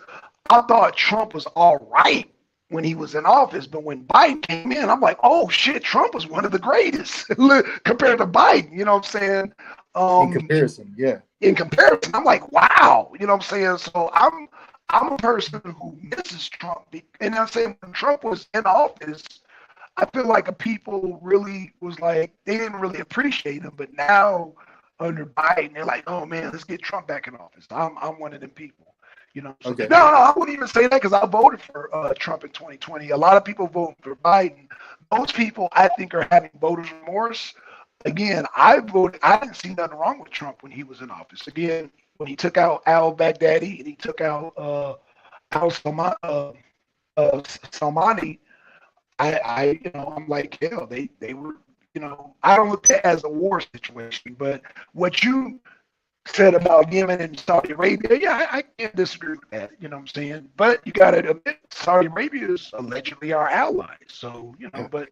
Speaker 1: I thought Trump was all right when he was in office, but when Biden came in, I'm like, oh shit, Trump was one of the greatest compared to Biden. You know what I'm saying?
Speaker 4: in
Speaker 1: Um,
Speaker 4: comparison, yeah,
Speaker 1: in comparison, I'm like, wow. You know what I'm saying? So I'm a person who misses Trump, and I'm saying when Trump was in office, I feel like people really was like they didn't really appreciate him, but now under Biden, they're like, oh man, let's get Trump back in office. I'm one of them people. You know, so
Speaker 4: Okay.
Speaker 1: no, I wouldn't even say that because I voted for Trump in 2020. A lot of people voted for Biden. Those people, I think, are having voters remorse. Again, I voted. I didn't see nothing wrong with Trump when he was in office. Again, when he took out Al Baghdadi and he took out Al Salmani, I'm like, hell, they were, I don't look at it as a war situation, but what you said about Yemen and Saudi Arabia, yeah, I can't disagree with that. You know what I'm saying? But you got to admit, Saudi Arabia is allegedly our ally. So, but,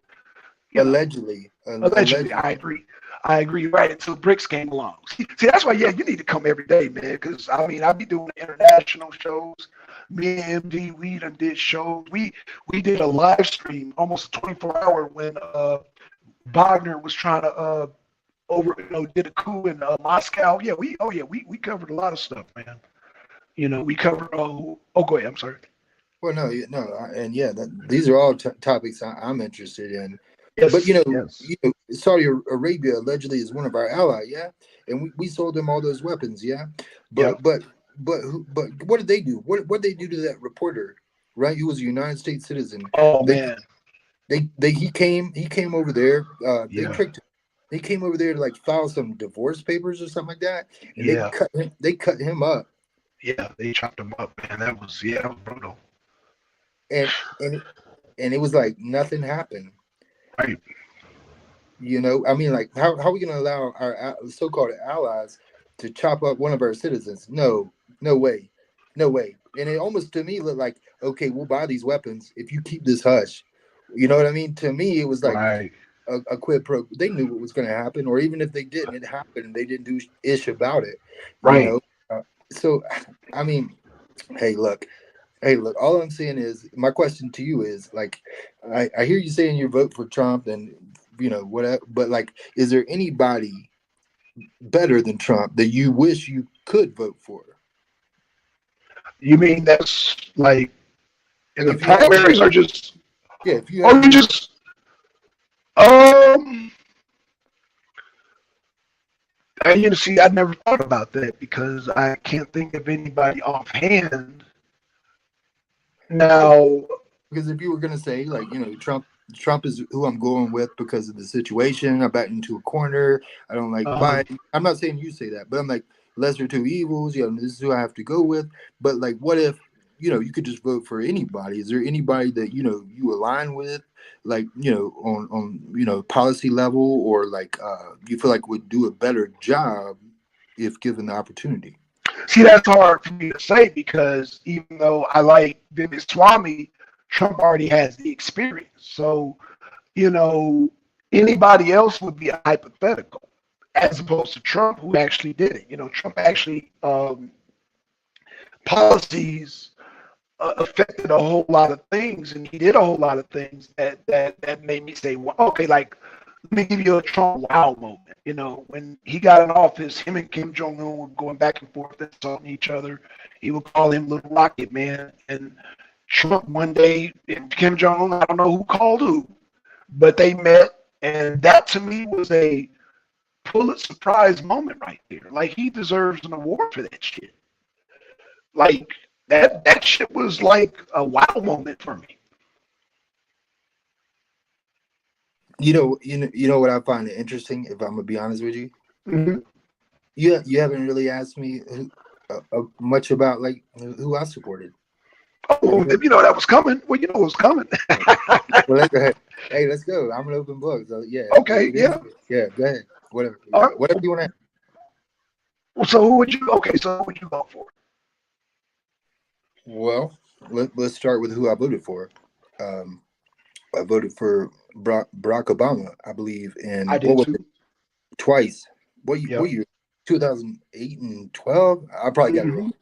Speaker 4: Allegedly,
Speaker 1: allegedly,
Speaker 4: allegedly.
Speaker 1: I agree. I agree. Right. Until BRICS came along. See, that's why, yeah, you need to come every day, man. Because, I mean, I be doing international shows. Me and MD, we done did shows. We did a live stream, almost 24-hour when Wagner was trying to did a coup in Moscow. Yeah, we covered a lot of stuff, man. We covered. Go ahead. I'm sorry.
Speaker 4: Well, no, and yeah, these are all topics I'm interested in. But
Speaker 1: Yes, yes.
Speaker 4: Saudi Arabia allegedly is one of our allies, yeah, and we sold them all those weapons, yeah.
Speaker 1: Yeah.
Speaker 4: But what did they do? What did they do to that reporter, right? He was a United States citizen.
Speaker 1: Oh
Speaker 4: They
Speaker 1: man.
Speaker 4: he came over there. They
Speaker 1: Yeah.
Speaker 4: tricked him. They came over there to like file some divorce papers or something like that, and
Speaker 1: Yeah.
Speaker 4: they cut him up,
Speaker 1: Yeah. They chopped him up, man. That was brutal.
Speaker 4: and and and it was like nothing happened.
Speaker 1: Right.
Speaker 4: I mean, like, how are we going to allow our so-called allies to chop up one of our citizens? No, no way, no way. And it almost to me looked like, okay, we'll buy these weapons if you keep this hush. You know what I mean? To me, it was like
Speaker 1: Right.
Speaker 4: a quid pro. They knew what was going to happen, or even if they didn't, it happened, and they didn't do ish about it. You
Speaker 1: Right.
Speaker 4: know, so I mean, hey, look. Hey, look, all I'm saying is my question to you is like, I hear you saying you vote for Trump and whatever, but like, is there anybody better than Trump that you wish you could vote for?
Speaker 1: You mean that's like in
Speaker 4: Like
Speaker 1: the
Speaker 4: if you had,
Speaker 1: primaries or just?
Speaker 4: yeah, if you
Speaker 1: Or
Speaker 4: had
Speaker 1: you
Speaker 4: your,
Speaker 1: just? Um. See, I never thought about that because I can't think of anybody offhand.
Speaker 4: because
Speaker 1: Now,
Speaker 4: because if you were gonna say like Trump is who I'm going with because of the situation. I backed into a corner. I don't like
Speaker 1: uh,
Speaker 4: Biden. I'm not saying you say that, but I'm like lesser two evils. This is who I have to go with. But like, what if you could just vote for anybody? Is there anybody that you align with, like on policy level, or like you feel like would do a better job if given the opportunity?
Speaker 1: see, that's hard for me to say because even though I like Vivek Swami, Trump already has the experience. So, you know, anybody else would be a hypothetical as opposed to Trump, who actually did it. Trump actually policies affected a whole lot of things, and he did a whole lot of things that made me say, well, okay, like let me give you a Trump wow moment. When he got in office, him and Kim Jong Un were going back and forth insulting each other. He would call him Little Rocket Man, and Trump one day, and Kim Jong Un, I don't know who called who, but they met, and that to me was a Pulitzer Prize moment right there. Like he deserves an award for that shit. Like that shit was like a wow moment for me.
Speaker 4: You know what I find interesting. If I'm gonna be honest with you,
Speaker 1: Mm-hmm.
Speaker 4: you haven't really asked me much about like who I supported.
Speaker 1: Oh,
Speaker 4: Have
Speaker 1: well,
Speaker 4: you?
Speaker 1: that was coming. Well, it was coming.
Speaker 4: Well, let's go ahead. Hey, let's go. I'm an open book. So yeah,
Speaker 1: Okay,
Speaker 4: get
Speaker 1: yeah.
Speaker 4: into it. Yeah, go ahead. Whatever,
Speaker 1: All right.
Speaker 4: whatever you want to.
Speaker 1: Well, so who would you? Okay, so who would you go for?
Speaker 4: Well, let's start with who I voted for. Um, I voted for Barack Obama, I believe,
Speaker 1: I
Speaker 4: and what
Speaker 1: did
Speaker 4: was it?
Speaker 1: too.
Speaker 4: Twice. What
Speaker 1: Yep.
Speaker 4: year? 2008 and 12. I probably got it
Speaker 1: Mm-hmm.
Speaker 4: wrong.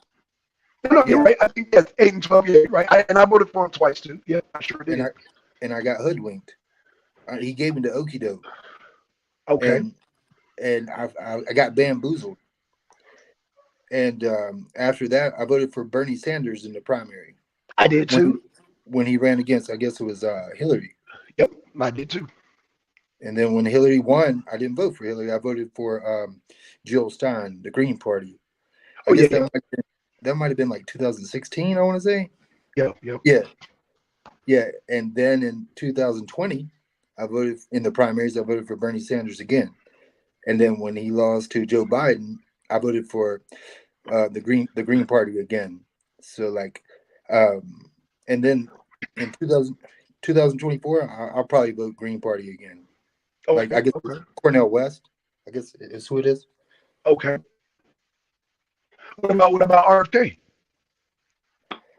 Speaker 1: No, you're
Speaker 4: Yeah,
Speaker 1: right. I think that's 8 and 12. Yeah, right. And I voted for him twice too. Yeah, I sure
Speaker 4: and I
Speaker 1: did.
Speaker 4: and I got hoodwinked. He gave me the okie doke,
Speaker 1: Okay,
Speaker 4: and I got bamboozled. And after that, I voted for Bernie Sanders in the primary
Speaker 1: I did
Speaker 4: when he,
Speaker 1: too.
Speaker 4: when he ran against, I guess it was Hillary.
Speaker 1: Yep, I did too.
Speaker 4: And then when Hillary won, I didn't vote for Hillary. I voted for Jill Stein, the Green Party. I
Speaker 1: Oh
Speaker 4: guess
Speaker 1: yeah,
Speaker 4: that
Speaker 1: yeah.
Speaker 4: that might have been like 2016, I want to say.
Speaker 1: Yep, yep.
Speaker 4: Yeah, yeah. And then in 2020, I voted in the primaries. I voted for Bernie Sanders again. And then when he lost to Joe Biden, I voted for the Green Party again. So like, um, and then in 2024, I'll probably vote Green Party again. Like I
Speaker 1: Okay,
Speaker 4: guess it's
Speaker 1: okay,
Speaker 4: Cornel West. I guess is who it is.
Speaker 1: okay. What about RFK?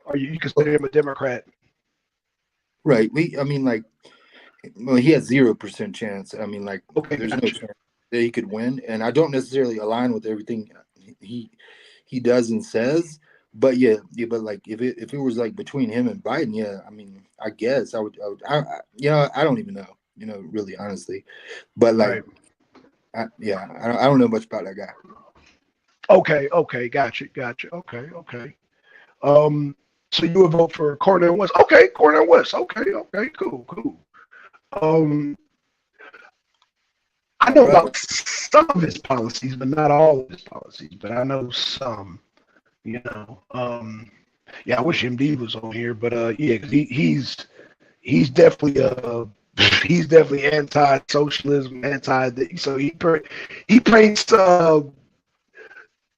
Speaker 1: Are you consider him a Democrat?
Speaker 4: Right. I mean, like, well, he has 0% chance. I mean, like,
Speaker 1: Okay,
Speaker 4: there's no
Speaker 1: gotcha.
Speaker 4: chance that he could win. And I don't necessarily align with everything he he does and says. But yeah. But like, if it was like between him and Biden, yeah. I mean, I guess I don't even know. Really, honestly. But like,
Speaker 1: Right.
Speaker 4: I don't know much about that guy.
Speaker 1: Okay, okay, gotcha. Okay, okay. Um, so you would vote for Cornel West? Okay, Cornel West. Okay, okay, cool, cool. Um, I
Speaker 4: My
Speaker 1: know
Speaker 4: brother.
Speaker 1: about some of his policies, but not all of his policies. But I know some. You know. Yeah, I wish MD was on here, but yeah, 'cause he's definitely he's definitely anti-socialism, anti. So he paints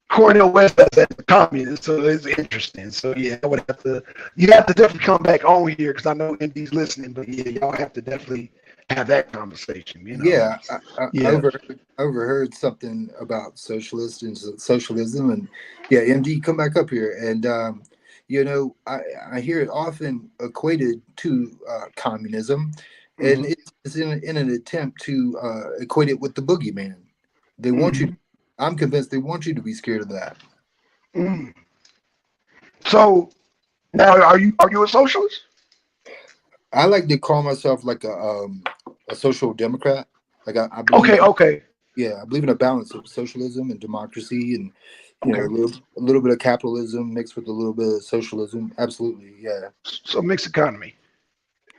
Speaker 1: Cornel West as a communist, so it's interesting. So yeah, I would have to you have to definitely come back on here because I know MD's listening, but yeah, y'all have to definitely have that conversation.
Speaker 4: Yeah, I
Speaker 1: Yeah.
Speaker 4: overheard something about socialist and socialism, and yeah, MD, come back up here, and I hear it often equated to communism, and
Speaker 1: Hmm.
Speaker 4: it's in an attempt to equate it with the boogeyman. They want you.
Speaker 1: Hmm.
Speaker 4: I'm convinced they want you to be scared of that.
Speaker 1: Hmm. So now, are you a socialist?
Speaker 4: I like to call myself like a social democrat. Like I believe
Speaker 1: Okay, okay,
Speaker 4: Yeah, I believe in a balance of socialism and democracy, and
Speaker 1: okay.
Speaker 4: a little bit of capitalism mixed with a little bit of socialism. Absolutely, yeah,
Speaker 1: So mixed economy.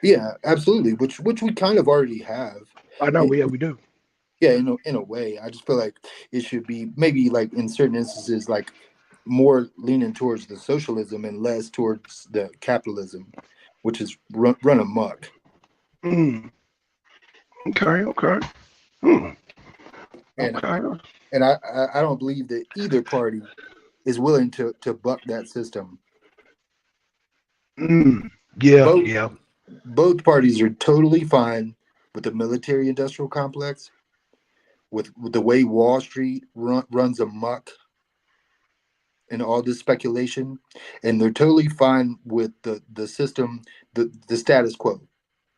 Speaker 4: yeah, absolutely. Which we kind of already have.
Speaker 1: I know.
Speaker 4: It,
Speaker 1: Yeah, we do.
Speaker 4: yeah, in a way, I just feel like it should be maybe like in certain instances like more leaning towards the socialism and less towards the capitalism, which is run amok.
Speaker 1: Mm. Okay, okay. Hmm.
Speaker 4: And
Speaker 1: Okay.
Speaker 4: and I don't believe that either party is willing to buck that system.
Speaker 1: Mm. Yeah,
Speaker 4: Both
Speaker 1: yeah.
Speaker 4: both parties are totally fine with the military industrial complex, with the way Wall Street runs amok and all this speculation, and they're totally fine with the system, the status quo.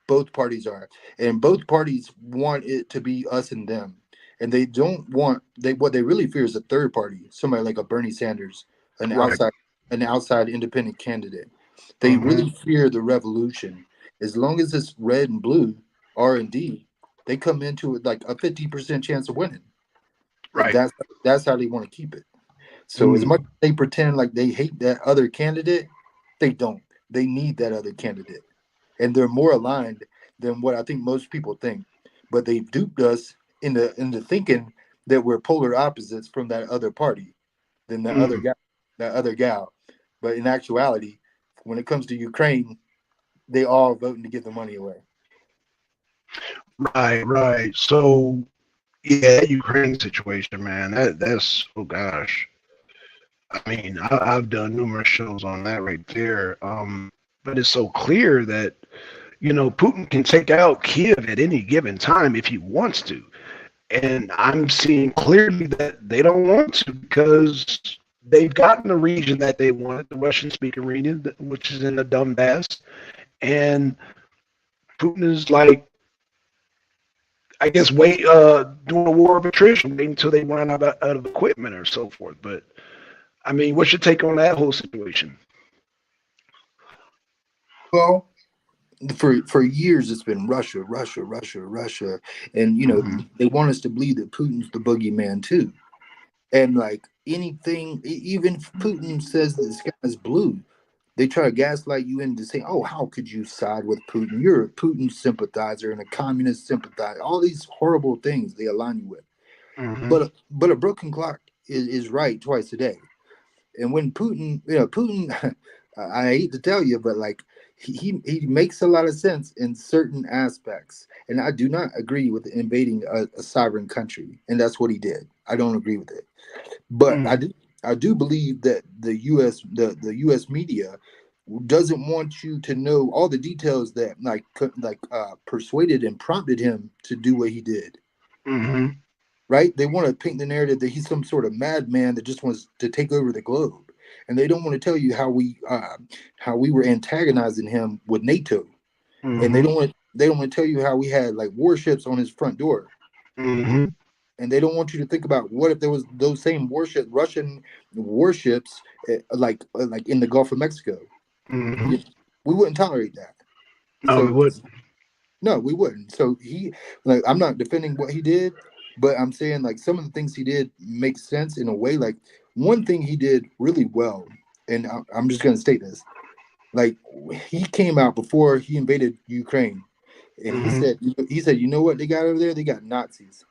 Speaker 4: Both parties are, and both parties want it to be us and them, and they don't want they what they really fear is a third party, somebody like a Bernie Sanders, an
Speaker 1: Right.
Speaker 4: outside an outside independent candidate. They
Speaker 1: Hmm.
Speaker 4: really fear the revolution. As long as it's red and blue, R&D, they come into it like a 50% chance of winning, and
Speaker 1: Right.
Speaker 4: that's how they want to keep it. So as much
Speaker 1: Mm.
Speaker 4: as they pretend like they hate that other candidate, they don't. They need that other candidate, and they're more aligned than what I think most people think. But they've duped us into thinking that we're polar opposites from that other party, than
Speaker 1: Mm.
Speaker 4: that other gal. But in actuality, when it comes to Ukraine, they all voting to give the money away.
Speaker 1: Right, right. So yeah, that Ukraine situation, man. That's oh gosh. I mean, I've done numerous shows on that right there. But it's so clear that Putin can take out Kiev at any given time if he wants to, and I'm seeing clearly that they don't want to because they've gotten the region that they wanted, the Russian-speaking region, which is in the Donbass, and Putin is like, I guess, doing a war of attrition, waiting until they run out of equipment or so forth. But I mean, what's your take on that whole situation?
Speaker 4: Well, for years it's been Russia, Russia, Russia, Russia, and
Speaker 1: Hmm.
Speaker 4: they want us to believe that Putin's the boogeyman too. And like anything, even if Putin says that the sky is blue, they try to gaslight you into saying, "Oh, how could you side with Putin? You're a Putin sympathizer and a communist sympathizer." All these horrible things they align you with.
Speaker 1: Hmm.
Speaker 4: But a broken clock is right twice a day. And when Putin, Putin, I hate to tell you, but like he makes a lot of sense in certain aspects, and I do not agree with invading a sovereign country, and that's what he did. I don't agree with it, but
Speaker 1: Mm,
Speaker 4: I do believe that the U.S. media doesn't want you to know all the details that persuaded and prompted him to do what he did.
Speaker 1: mm-hmm,
Speaker 4: Right? They want to paint the narrative that he's some sort of madman that just wants to take over the globe, and they don't want to tell you how we were antagonizing him with NATO, and
Speaker 1: mm-hmm,
Speaker 4: they don't want to tell you how we had like warships on his front door,
Speaker 1: mm-hmm,
Speaker 4: and they don't want you to think about what if there was those same Russian warships, like in the Gulf of Mexico.
Speaker 1: mm-hmm.
Speaker 4: You- we wouldn't tolerate that.
Speaker 1: No, we
Speaker 4: So
Speaker 1: wouldn't.
Speaker 4: no, we wouldn't. So I'm not defending what he did, but I'm saying like some of the things he did make sense in a way. Like one thing he did really well, and I'm just going to state this: like he came out before he invaded Ukraine, and
Speaker 1: Mm-hmm.
Speaker 4: you know what they got over there? They got Nazis,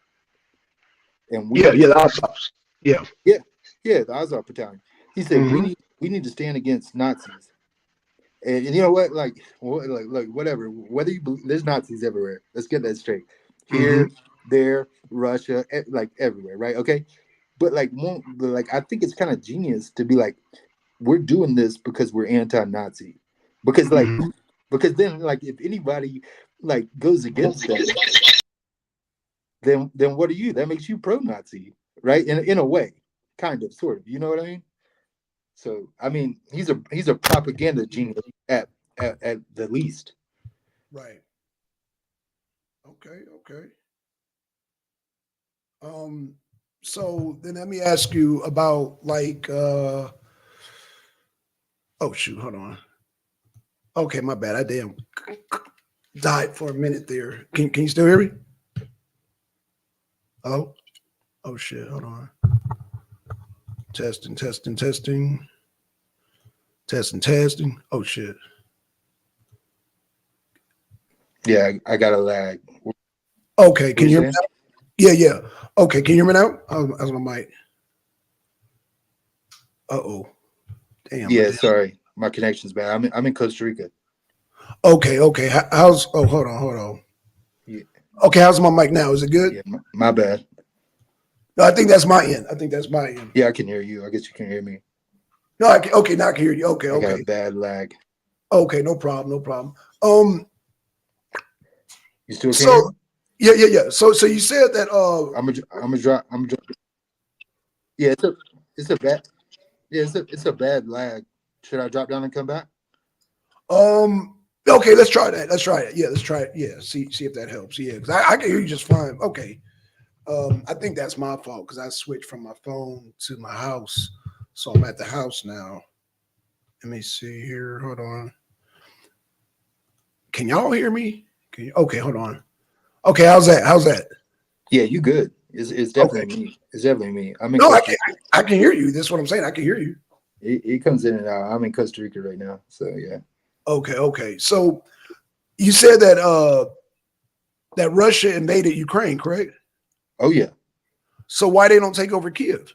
Speaker 4: and
Speaker 1: Yeah, yeah, the Autops. Yeah.
Speaker 4: yeah, yeah, the Azov Battalion. He said
Speaker 1: Mm-hmm,
Speaker 4: we need to stand against Nazis. And you know what? Like whatever. Whether you believe, there's Nazis everywhere. Let's get that straight.
Speaker 1: mm-hmm,
Speaker 4: Here, there, Russia, like everywhere, right? Okay. But I think it's kind of genius to be like, we're doing this because we're anti-Nazi, because like
Speaker 1: mm-hmm.
Speaker 4: because then like if anybody like goes against that, then what are you? That makes you pro-Nazi, right? In a way, kind of, sort of. You know what I mean? So I mean, he's a propaganda genius at the least.
Speaker 1: Right. Okay. Okay. Um. So then let me ask you about like. Oh shoot! Hold on. Okay, my bad. I damn died for a minute there. Can you still hear me? Hello? Oh shit, hold on. Testing, testing, testing. Testing, testing. Oh shit.
Speaker 4: Yeah, I got a lag. What
Speaker 1: Okay,
Speaker 4: were
Speaker 1: can
Speaker 4: you
Speaker 1: you hear me
Speaker 4: saying?
Speaker 1: now? Yeah, yeah. Okay, can you hear me now? I was my mic. Uh-oh. Damn, I
Speaker 4: Yeah,
Speaker 1: did.
Speaker 4: sorry, my connection's bad. I'm in Costa Rica.
Speaker 1: Okay, okay. How's hold on, hold on.
Speaker 4: Yeah,
Speaker 1: Okay, how's my mic now? Is it good?
Speaker 4: yeah, my bad.
Speaker 1: No, I think that's my end. I think that's my end.
Speaker 4: Yeah, I can hear you. I guess you can hear me.
Speaker 1: No, I can, okay, now I can hear you. Okay,
Speaker 4: I got a
Speaker 1: okay.
Speaker 4: bad lag.
Speaker 1: Okay, no problem, no problem. Um,
Speaker 4: You still can't hear
Speaker 1: so
Speaker 4: me?
Speaker 1: yeah, yeah, yeah. So you said that
Speaker 4: I'm a drop. Yeah, it's a bad. Yeah, it's a bad lag. Should I drop down and come back?
Speaker 1: okay, let's try that. Let's try it. Yeah, let's try it. Yeah, see if that helps. Yeah, because I can hear you just fine. Okay. I think that's my fault because I switched from my phone to my house. So I'm at the house now. Let me see here. Hold on. Can y'all hear me? Can you, okay, hold on. Okay, how's that? How's that?
Speaker 4: Yeah, you good. It's
Speaker 1: Okay.
Speaker 4: definitely me. It's definitely me. I'm in
Speaker 1: No,
Speaker 4: Costa Rica.
Speaker 1: I can hear you. This is what I'm saying. I can hear you.
Speaker 4: It comes in and out. I'm in Costa Rica right now. So yeah.
Speaker 1: Okay, okay. So you said that that Russia invaded Ukraine, correct?
Speaker 4: Oh yeah.
Speaker 1: So why they don't take over Kiev?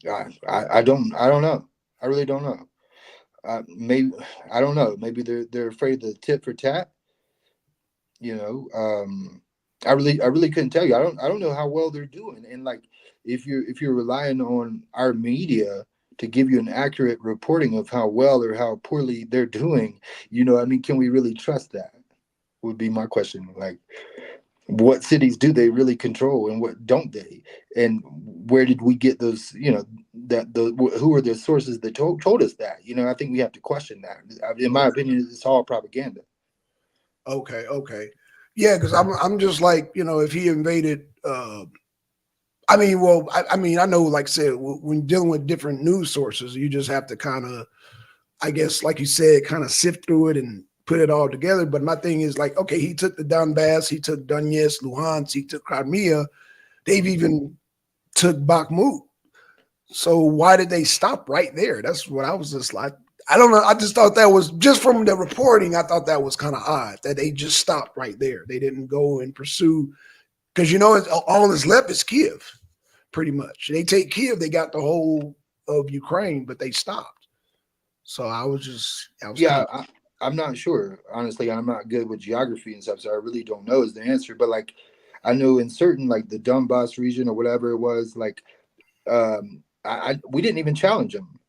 Speaker 4: I don't know. I really don't know. Maybe I don't know. Maybe they're afraid of the tit for tat. You know, I really couldn't tell you. I don't know how well they're doing. And like, if you're relying on our media to give you an accurate reporting of how well or how poorly they're doing, I mean, can we really trust that? Would be my question. Like, what cities do they really control and what don't they? And where did we get those? Who are the sources that told us that? I think we have to question that. In my opinion, it's all propaganda.
Speaker 1: Okay, okay. Yeah, because I'm just like, if he invaded I mean, well, I mean, I know, like I said, when dealing with different news sources, you just have to kind of, I guess, like you said, kind of sift through it and put it all together. But my thing is like, okay, he took the Donbass, he took Donetsk, Luhansk, he took Crimea. They've even took Bakhmut. So why did they stop right there? That's what I was just like. I don't know. I just thought that was just from the reporting. I thought that was kind of odd that they just stopped right there. They didn't go and pursue because all that's left is Kiev, pretty much. They take Kiev, they got the whole of Ukraine, but they stopped. So I was kind
Speaker 4: Yeah,
Speaker 1: of
Speaker 4: I'm not sure. Honestly, I'm not good with geography and stuff, so I really don't know is the answer. But like, I know in certain like the Donbass region or whatever it was, like, we didn't even challenge them.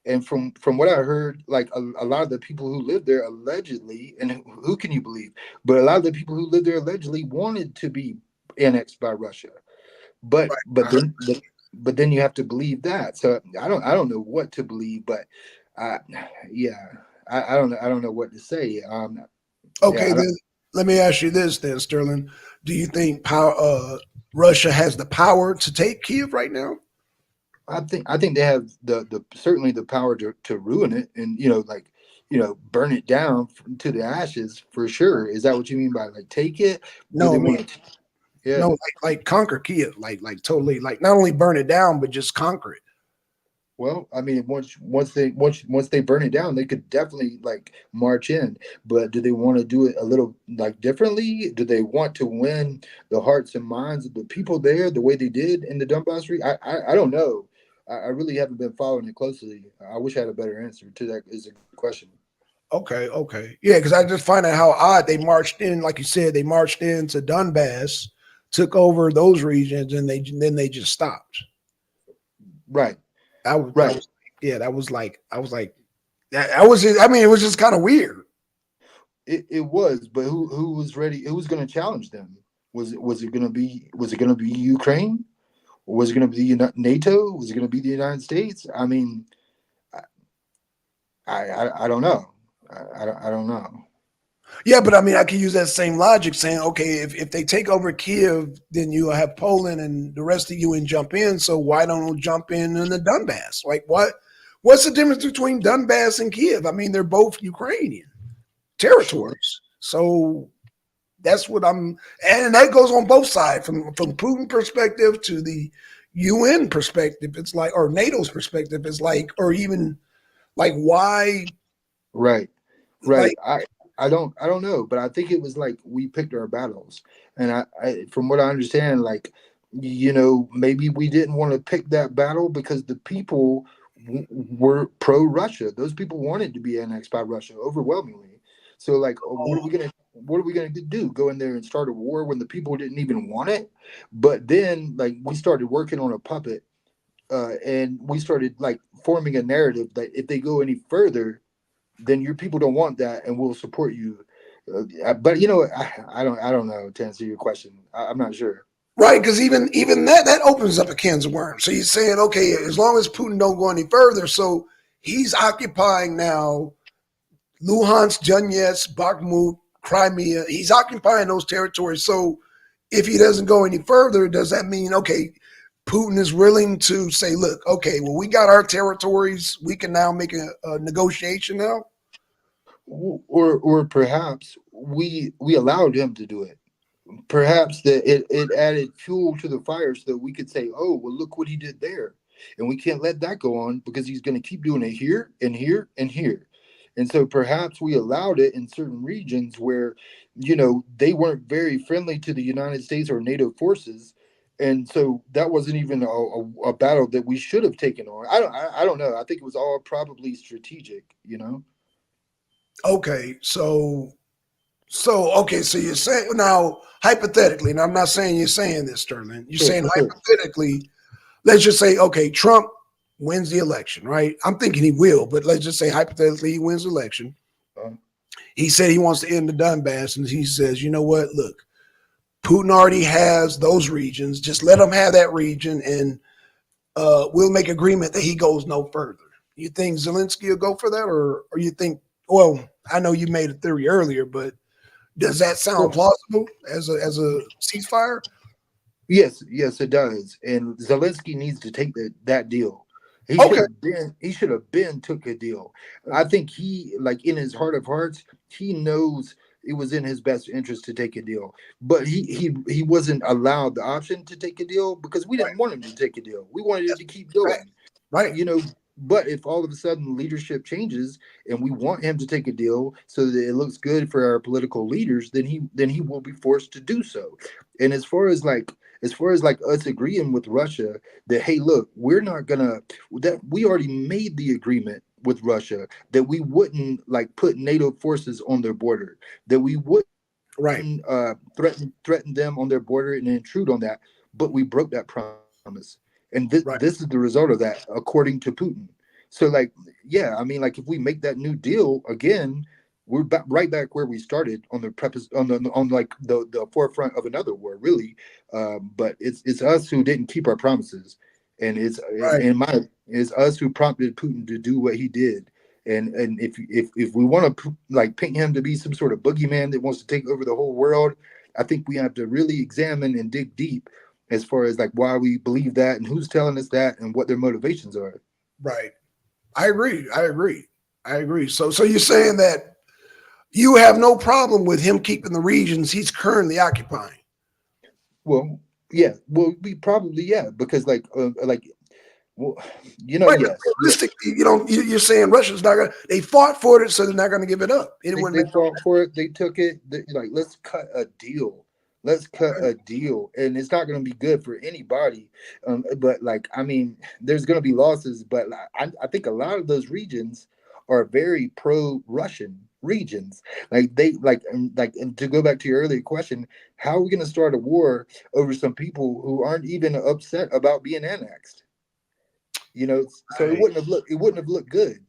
Speaker 4: And from what I heard, like a lot of the people who lived there allegedly, and who can you believe? But a lot of the people who lived there allegedly wanted to be annexed by Russia. But
Speaker 1: right.
Speaker 4: but
Speaker 1: I heard.
Speaker 4: then but then you have to believe that. So I don't know what to believe, but uh, yeah, I don't know what to say. Yeah,
Speaker 1: Okay, then let me ask you this, then, Sterling. Do you think Russia has the power to take Kiev right now?
Speaker 4: I think they have the certainly the power to ruin it and like burn it down to the ashes for sure. Is that what you mean by like take it? Do
Speaker 1: No,
Speaker 4: they
Speaker 1: I mean
Speaker 4: want to? Yeah.
Speaker 1: no, like conquer Kiev, like totally, like not only burn it down, but just conquer it.
Speaker 4: Well, I mean, once they burn it down, they could definitely like march in. But do they want to do it a little like differently? Do they want to win the hearts and minds of the people there the way they did in the Donbass region? I don't know. I really haven't been following it closely. I wish I had a better answer to that. Is a good question.
Speaker 1: Okay, yeah, because I just find it how odd they marched in, like you said, they marched into Donbass, took over those regions, and then they just stopped.
Speaker 4: Right,
Speaker 1: That
Speaker 4: right.
Speaker 1: was yeah, that was like I was I mean, it was just kind of weird.
Speaker 4: It was, but who was ready? Who was going to challenge them? Was it going to be Ukraine? Or was it going to be NATO? Was it going to be the United States? I mean, I don't know. I don't know.
Speaker 1: Yeah, but I mean, I could use that same logic, saying, okay, if they take over Kiev, then you have Poland and the rest of you and jump in. So why don't we jump in the Donbass? Like, what? What's the difference between Donbass and Kiev? I mean, they're both Ukrainian
Speaker 4: Sure.
Speaker 1: territories. So that's what I'm, and that goes on both sides, from Putin perspective to the UN perspective. It's like, or NATO's perspective. It's like, or even like, why?
Speaker 4: Right. Right.
Speaker 1: Like,
Speaker 4: I don't know, but I think it was like we picked our battles, and from what I understand, like maybe we didn't want to pick that battle because the people were pro Russia. Those people wanted to be annexed by Russia overwhelmingly. So like, what are we gonna do? Go in there and start a war when the people didn't even want it? But then like we started working on a puppet, and we started like forming a narrative that if they go any further then your people don't want that and will support you. But I don't know to answer your question. I'm not sure.
Speaker 1: right, because even that opens up a cans of worms. So you're saying, okay, as long as Putin don't go any further, so he's occupying now Luhansk, Donetsk, Bakhmut, Crimea. He's occupying those territories. So if he doesn't go any further, does that mean, okay, Putin is willing to say, look, okay, well, we got our territories. We can now make a negotiation now.
Speaker 4: Or perhaps we allowed him to do it. Perhaps that it added fuel to the fire so that we could say, oh well, look what he did there, and we can't let that go on because he's going to keep doing it here and here and here. And so perhaps we allowed it in certain regions where they weren't very friendly to the United States or NATO forces, and so that wasn't even a battle that we should have taken on. I don't know. I think it was all probably strategic.
Speaker 1: Okay, so you're saying now hypothetically, and I'm not saying you're saying this, Sterling. You're
Speaker 4: Sure,
Speaker 1: saying
Speaker 4: sure.
Speaker 1: hypothetically, let's just say, okay, Trump wins the election, right? I'm thinking he will, but let's just say hypothetically he wins the election.
Speaker 4: Uh,
Speaker 1: He said he wants to end the Donbass, and he says, you know what? Look, Putin already has those regions. Just let him have that region, and we'll make agreement that he goes no further. You think Zelensky will go for that, or you think? Well, I know you made a theory earlier, but does that sound
Speaker 4: well,
Speaker 1: plausible as a ceasefire?
Speaker 4: yes, yes, it does. And Zelensky needs to take that deal. He should
Speaker 1: Okay,
Speaker 4: have been he should have been took a deal. I think he like in his heart of hearts, he knows it was in his best interest to take a deal. But he wasn't allowed the option to take a deal because we
Speaker 1: right,
Speaker 4: didn't want him to take a deal. We wanted it
Speaker 1: that's
Speaker 4: to keep
Speaker 1: right,
Speaker 4: going.
Speaker 1: right.
Speaker 4: you know but if all of a sudden leadership changes and we want him to take a deal so that it looks good for our political leaders, then he will be forced to do so. And as far as like as far as like us agreeing with Russia that, hey, look, we're not gonna, that we already made the agreement with Russia that we wouldn't like put NATO forces on their border, that we wouldn't
Speaker 1: Right.
Speaker 4: threaten them on their border and intrude on that, but we broke that promise. And this
Speaker 1: Right.
Speaker 4: is the result of that, according to Putin. So, like, yeah, I mean, like, if we make that new deal again, we're right back where we started on the preface on like the forefront of another war, really. But it's us who didn't keep our promises, and
Speaker 1: Right.
Speaker 4: it's us who prompted Putin to do what he did. And if we want to like paint him to be some sort of boogeyman that wants to take over the whole world, I think we have to really examine and dig deep as far as like why we believe that and who's telling us that and what their motivations are.
Speaker 1: Right. I agree. I agree. I agree. So you're saying that you have no problem with him keeping the regions he's currently occupying?
Speaker 4: Well, yeah, well, we probably, yeah, because like, well,
Speaker 1: Right. But
Speaker 4: yes, yeah.
Speaker 1: realistically, you're saying Russia's not gonna. They fought for it, so they're not gonna give it up. It wouldn't
Speaker 4: They
Speaker 1: make no
Speaker 4: fought for it. They took it. Like, let's cut a deal. Let's cut
Speaker 1: sense.
Speaker 4: a deal, and it's not going to be good for anybody. But like, I mean, there's going to be losses. But like, I think a lot of those regions are very pro-Russian regions. Like and to go back to your earlier question, how are we going to start a war over some people who aren't even upset about being annexed? So
Speaker 1: Right.
Speaker 4: it wouldn't have looked good.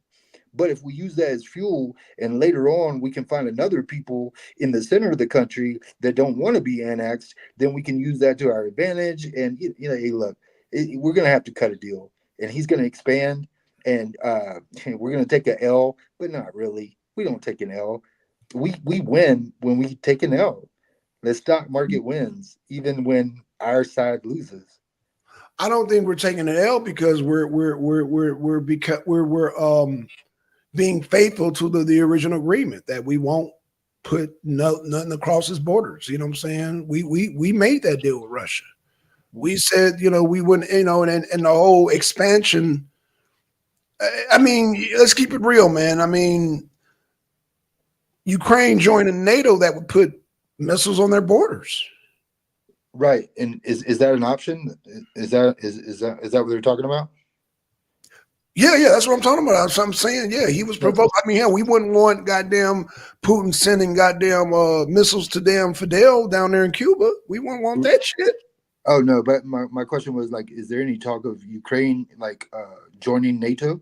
Speaker 4: But if we use that as fuel, and later on we can find another people in the center of the country that don't want to be annexed, then we can use that to our advantage. And hey, look, we're going to have to cut a deal, and he's going to expand, and we're going to take an L, but not really. We don't take an L. We win when we take an L. The stock market wins even when our side loses.
Speaker 1: I don't think we're taking an L because we're being faithful to the original agreement that we won't put nothing across his borders. You know what I'm saying? We made that deal with Russia. We said, we wouldn't, and the whole expansion. I mean, let's keep it real, man. I mean, Ukraine joining NATO, that would put missiles on their borders.
Speaker 4: Right. And is that an option? Is that what they're talking about?
Speaker 1: Yeah, that's what I'm talking about. So I'm saying, yeah, he was provoked. I mean, hell, we wouldn't want goddamn Putin sending goddamn missiles to damn Fidel down there in Cuba. We wouldn't want that shit.
Speaker 4: Oh no, but my question was like, is there any talk of Ukraine like joining NATO?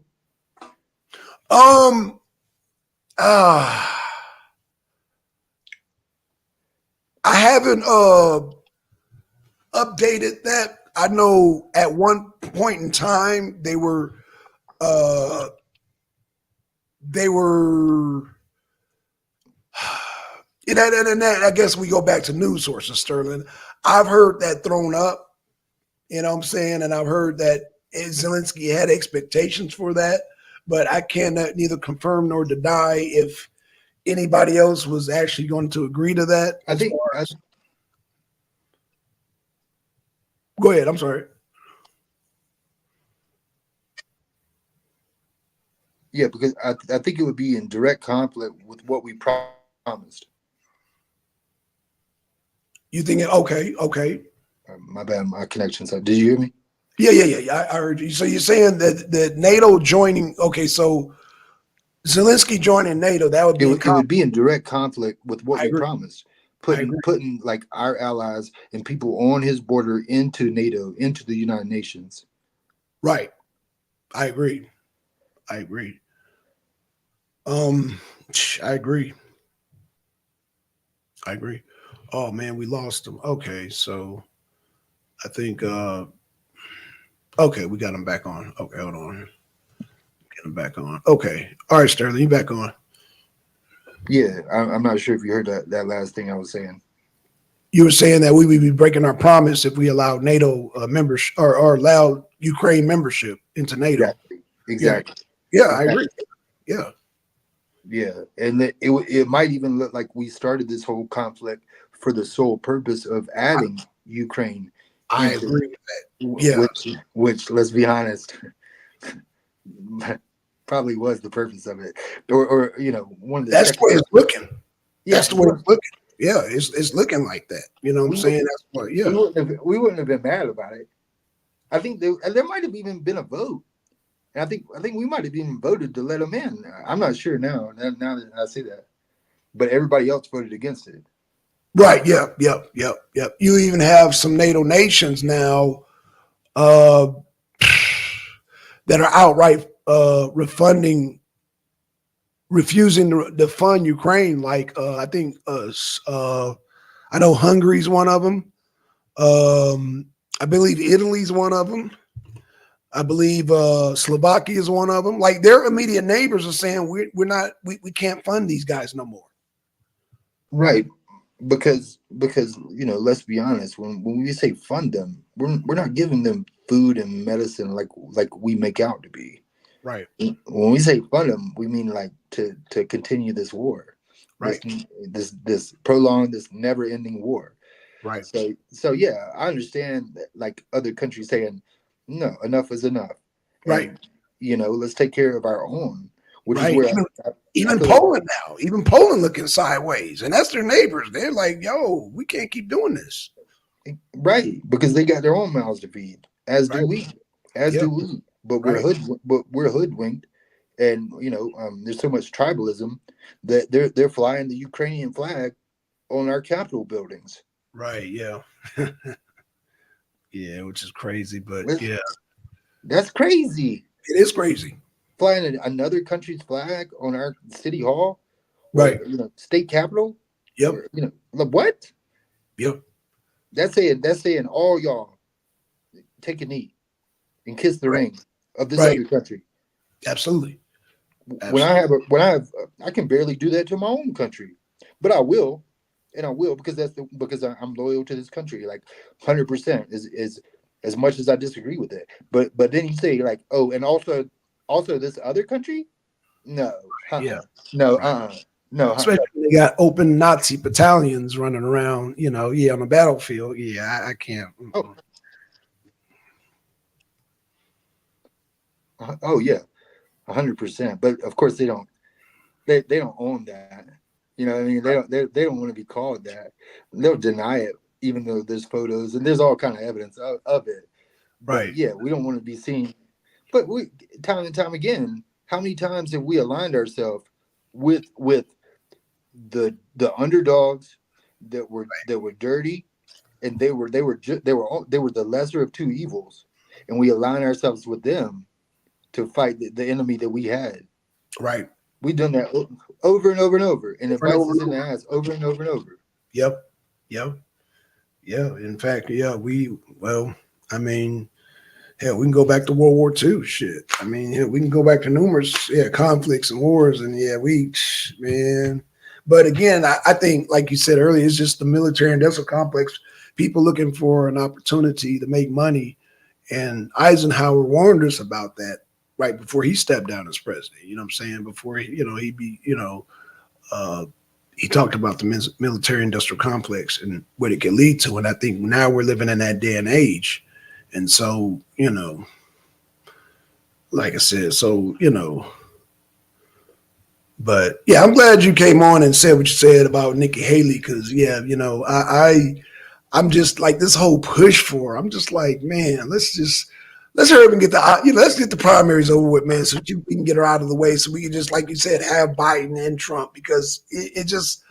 Speaker 1: I haven't updated that. I know at one point in time they were and that, I guess we go back to news sources, Sterling. I've heard that thrown up, you know what I'm saying? And I've heard that Zelensky had expectations for that, but I cannot neither confirm nor deny if anybody else was actually going to agree to that. Go ahead. I'm sorry.
Speaker 4: Yeah, because I think it would be in direct conflict with what we promised.
Speaker 1: You think it? Okay.
Speaker 4: My bad, my connection's up. Did you hear me?
Speaker 1: Yeah. I heard you. So you're saying that NATO joining? Okay, so Zelensky joining NATO, that would be
Speaker 4: it would be in direct conflict with what we promised. Putting like our allies and people on his border into NATO, into the United Nations.
Speaker 1: Right. I agree. I agree. Oh man, we lost him. Okay, so I think okay, we got him back on. Okay, hold on. Get him back on. Okay. All right, Sterling, you back on.
Speaker 4: Yeah, I'm not sure if you heard that last thing I was saying.
Speaker 1: You were saying that we would be breaking our promise if we allowed NATO members or allowed Ukraine membership into NATO.
Speaker 4: Exactly.
Speaker 1: Yeah, I agree. Yeah.
Speaker 4: Yeah, and it might even look like we started this whole conflict for the sole purpose of adding Ukraine.
Speaker 1: I agree with that. Yeah.
Speaker 4: Which let's be honest, probably was the purpose of it, or one of the.
Speaker 1: That's the way it's looking.
Speaker 4: Yeah,
Speaker 1: that's the way it's looking. Yeah, it's looking like that. You know what I'm
Speaker 4: We would
Speaker 1: saying? That's what.
Speaker 4: we
Speaker 1: Yeah.
Speaker 4: wouldn't have been mad about it. I think there might have even been a vote. And I think we might have even voted to let them in. I'm not sure now. Now that I see that, but everybody else voted against it.
Speaker 1: Right. Yep. Yep. Yep. Yep. You even have some NATO nations now uh, that are outright refusing to fund Ukraine. Like I think I know Hungary's one of them. I believe Italy's one of them. I believe Slovakia is one of them. Like their immediate neighbors are saying we're not we can't fund these guys no more.
Speaker 4: Right. Because let's be honest, when we say fund them, we're not giving them food and medicine like we make out to be.
Speaker 1: Right.
Speaker 4: When we say fund them, we mean like to continue this war, this
Speaker 1: Right.
Speaker 4: this prolonged, this never ending war.
Speaker 1: Right.
Speaker 4: So yeah, I understand that, like other countries saying, no, enough is enough,
Speaker 1: Right.
Speaker 4: and let's take care of our own, which is
Speaker 1: Right.
Speaker 4: where I
Speaker 1: Even
Speaker 4: feel like
Speaker 1: Poland now, even Poland looking sideways, and that's their neighbors. They're like, "Yo, we can't keep doing this."
Speaker 4: right, because they got their own mouths to feed, as do
Speaker 1: Right.
Speaker 4: we, as
Speaker 1: Yep.
Speaker 4: do we. But
Speaker 1: Right.
Speaker 4: we're hoodwinked, and there's so much tribalism that they're flying the Ukrainian flag on our Capitol buildings.
Speaker 1: Right. Yeah. Yeah, which is crazy, but
Speaker 4: That's,
Speaker 1: yeah,
Speaker 4: that's crazy.
Speaker 1: it is crazy.
Speaker 4: Flying another country's flag on our city hall or
Speaker 1: Right.
Speaker 4: state capitol,
Speaker 1: Yep.
Speaker 4: or like what?
Speaker 1: Yep.
Speaker 4: That's saying all y'all take a knee and kiss the
Speaker 1: Right.
Speaker 4: ring of this
Speaker 1: Right.
Speaker 4: other country.
Speaker 1: Absolutely.
Speaker 4: When I
Speaker 1: Absolutely.
Speaker 4: have I can barely do that to my own country, but I will, and I will because because I'm loyal to this country, like 100% is as much as I disagree with it. But then you say like, oh, and also this other country, no,
Speaker 1: Yeah.
Speaker 4: no,
Speaker 1: Right.
Speaker 4: no,
Speaker 1: Especially when they got open Nazi battalions running around, yeah, on the battlefield. Yeah, I can't.
Speaker 4: oh, oh yeah, 100%. But of course they don't own that. You know what I mean? They don't want to be called that. They'll deny it, even though there's photos and there's all kind of evidence of it. But
Speaker 1: Right.
Speaker 4: yeah, we don't want to be seen. But we time and time again, how many times have we aligned ourselves with the underdogs that were dirty, and they were the lesser of two evils, and we align ourselves with them to fight the enemy that we had.
Speaker 1: Right.
Speaker 4: We've done that over and over and over, and it
Speaker 1: Over and
Speaker 4: bites
Speaker 1: over
Speaker 4: us
Speaker 1: and
Speaker 4: in the
Speaker 1: over.
Speaker 4: ass over and over and over.
Speaker 1: Yep. Yep. Yeah. In fact, yeah, well, I mean, hell, we can go back to World War II. Shit. I mean, hell, we can go back to numerous conflicts and wars, and yeah, man. But again, I think, like you said earlier, it's just the military industrial complex. People looking for an opportunity to make money, and Eisenhower warned us about that right before he stepped down as president. You know what I'm saying? Before he be, uh, he talked about the military industrial complex and what it could lead to. And I think now we're living in that day and age. And so, like I said, but yeah, I'm glad you came on and said what you said about Nikki Haley because yeah, I'm just like this whole push for her. I'm just like, man, let's hurry up and get let's get the primaries over with, man, so we can get her out of the way, so we can just, like you said, have Biden and Trump because it just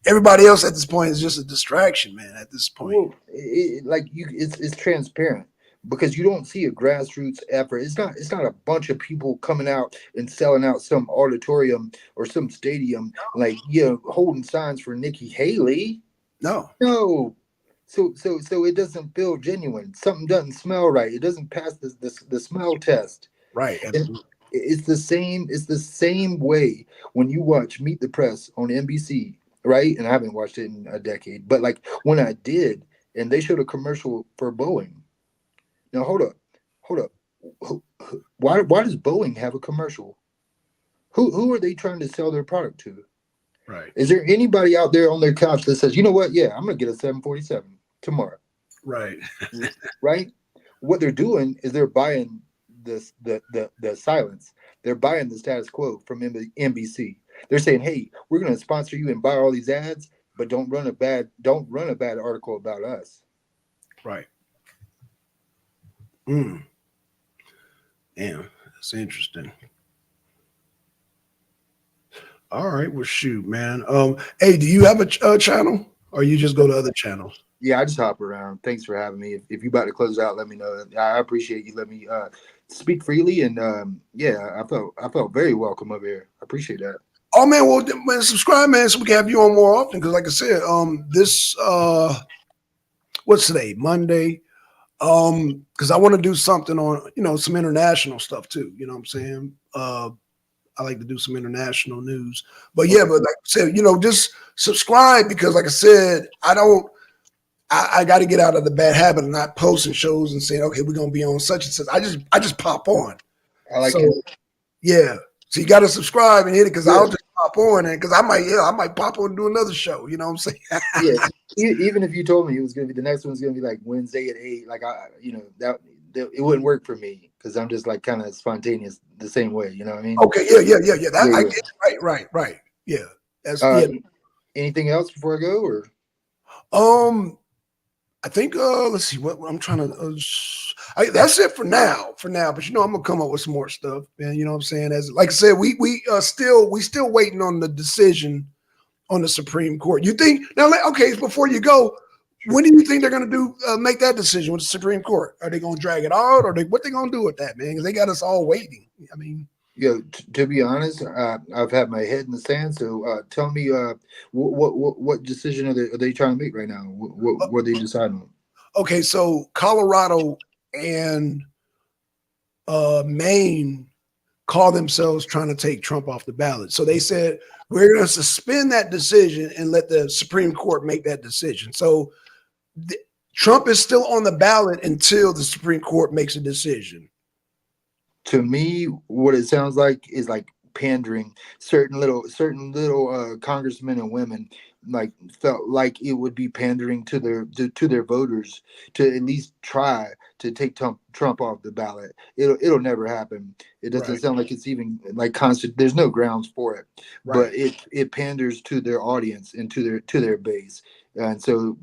Speaker 1: everybody else at this point is just a distraction, man. At this point,
Speaker 4: Well, it's transparent because you don't see a grassroots effort. It's not a bunch of people coming out and selling out some auditorium or some stadium like holding signs for Nikki Haley.
Speaker 1: no,
Speaker 4: No. So it doesn't feel genuine. Something doesn't smell right. It doesn't pass the smell test.
Speaker 1: right,
Speaker 4: And
Speaker 1: absolutely,
Speaker 4: it's the same way when you watch Meet the Press on NBC, right? And I haven't watched it in a decade, but like when I did, and they showed a commercial for Boeing. Now hold up. Why does Boeing have a commercial? Who are they trying to sell their product to?
Speaker 1: right,
Speaker 4: Is there anybody out there on their couch that says, you know what? Yeah, I'm gonna get a 747 tomorrow,
Speaker 1: right,
Speaker 4: right? What they're doing is they're buying the silence. They're buying the status quo from NBC. They're saying, hey, we're gonna sponsor you and buy all these ads but don't run a bad article about us.
Speaker 1: Right. Damn, that's interesting. All right, well, shoot, man. Hey, do you have a channel, or you just go to other channels?
Speaker 4: Yeah, I just hop around. Thanks for having me. If you about to close out, let me know. I appreciate you. Let me speak freely, and yeah, I felt very welcome over here. I appreciate that.
Speaker 1: Oh man, well, man, subscribe, man, so we can have you on more often. Because, like I said, this what's today? Monday. Because I want to do something on, some international stuff too. You know what I'm saying? I like to do some international news. But yeah,
Speaker 4: Okay.
Speaker 1: but like I said, just subscribe because, like I said, I got to get out of the bad habit of not posting shows and saying, okay, we're gonna be on such and such. I just pop on.
Speaker 4: I like it.
Speaker 1: So yeah, so you got to subscribe and hit it because
Speaker 4: Yeah,
Speaker 1: I'll just pop on and because I might pop on and do another show. You know what I'm saying?
Speaker 4: yeah. Even if you told me it was gonna be the next one's gonna be like Wednesday at 8, like that it wouldn't work for me because I'm just like kind of spontaneous the same way. You know what I mean?
Speaker 1: Okay, yeah. That
Speaker 4: Yeah,
Speaker 1: I
Speaker 4: yeah.
Speaker 1: get right. Yeah, that's
Speaker 4: Uh,
Speaker 1: yeah.
Speaker 4: anything else before I go, or
Speaker 1: Um, I think let's see what I'm trying to. That's it for now. For now, but I'm gonna come up with some more stuff, man. You know what I'm saying? As like I said, we still waiting on the decision on the Supreme Court. You think now? Okay, before you go,
Speaker 4: sure.
Speaker 1: when do you think they're gonna make that decision with the Supreme Court? Are they gonna drag it out, or what they gonna do with that, man? Because they got us all waiting. I mean,
Speaker 4: Yeah, to be honest, I've had my head in the sand. So tell me, what decision are they trying to make right now? What are they deciding on?
Speaker 1: okay, so Colorado and Maine call themselves trying to take Trump off the ballot. So they said, we're going to suspend that decision and let the Supreme Court make that decision. So th- Trump is still on the ballot until the Supreme Court makes a decision.
Speaker 4: To me, what it sounds like is like pandering. Certain little congressmen and women like felt like it would be pandering to their voters to at least try to take Trump off the ballot. It'll never happen. It doesn't
Speaker 1: Right,
Speaker 4: sound like it's even like constant. There's no grounds for it, but
Speaker 1: right.
Speaker 4: it panders to their audience and to their base. And so,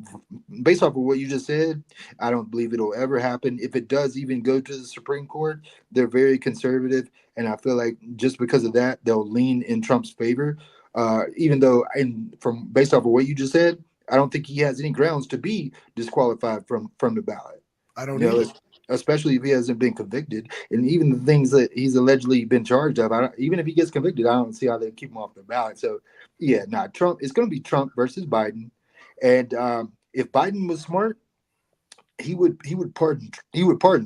Speaker 4: based off of what you just said, I don't believe it'll ever happen. If it does even go to the Supreme Court, they're very conservative, and I feel like just because of that, they'll lean in Trump's favor. Even though, and from based off of what you just said, I don't think he has any grounds to be disqualified from the ballot.
Speaker 1: I don't
Speaker 4: You know,
Speaker 1: either.
Speaker 4: especially if he hasn't been convicted, and even the things that he's allegedly been charged of. Even if he gets convicted, I don't see how they keep him off the ballot. So, yeah, Trump. It's going to be Trump versus Biden, and if Biden was smart, he would pardon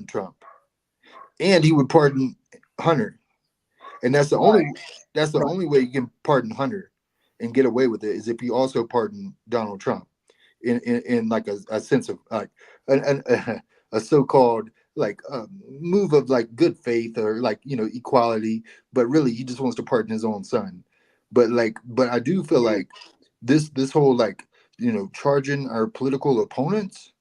Speaker 4: Trump, and he would pardon Hunter, and that's the
Speaker 1: Right,
Speaker 4: only way you can pardon Hunter and get away with it is if you also pardon Donald Trump in like a sense of like a so-called like move of like good faith or like equality, but really he just wants to pardon his own son. But I do feel like this whole like charging our political opponents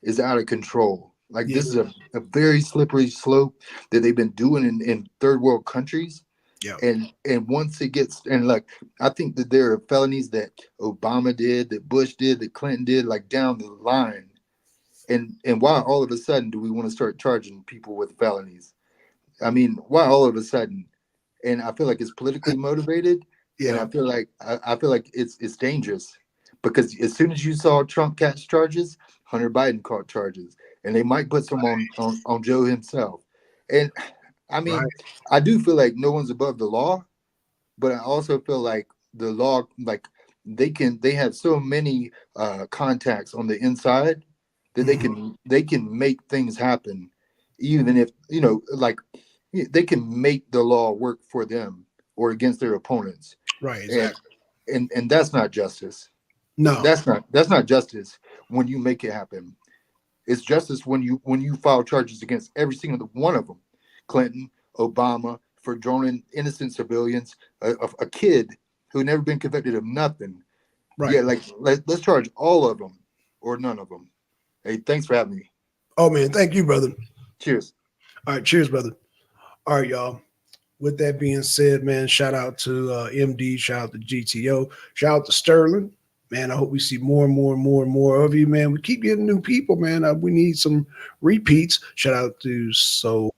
Speaker 4: is out of control. Like
Speaker 1: yeah,
Speaker 4: this is a very slippery slope that they've been doing in third world countries.
Speaker 1: yeah.
Speaker 4: And once it gets and like I think that there are felonies that Obama did, that Bush did, that Clinton did, like down the line. And why all of a sudden do we want to start charging people with felonies? I mean, why all of a sudden? And I feel like it's politically motivated, and
Speaker 1: Yeah,
Speaker 4: I feel like it's dangerous because as soon as you saw Trump catch charges, Hunter Biden caught charges, and they might put some on Joe himself. And I
Speaker 1: right.
Speaker 4: mean, I do feel like no one's above the law, but I also feel like the law, like they have so many contacts on the inside that they
Speaker 1: Mhm.
Speaker 4: can make things happen, even if like they can make the law work for them or against their opponents,
Speaker 1: Right,
Speaker 4: and
Speaker 1: exactly.
Speaker 4: and that's not justice.
Speaker 1: No,
Speaker 4: That's not justice when you make it happen. It's justice when you file charges against every single one of them, Clinton, Obama, for droning innocent civilians, a kid who never been convicted of nothing. Yeah,
Speaker 1: right.
Speaker 4: like let's charge all of them or none of them. Hey, thanks for having me.
Speaker 1: Oh man, thank you, brother.
Speaker 4: Cheers.
Speaker 1: All right, cheers, brother. All right, y'all. With that being said, man, shout out to MD, shout out to GTO, shout out to Sterling.
Speaker 5: Man, I hope we see more and more and more and more of you, man. We keep getting new people, man. We need some repeats. Shout out to Soul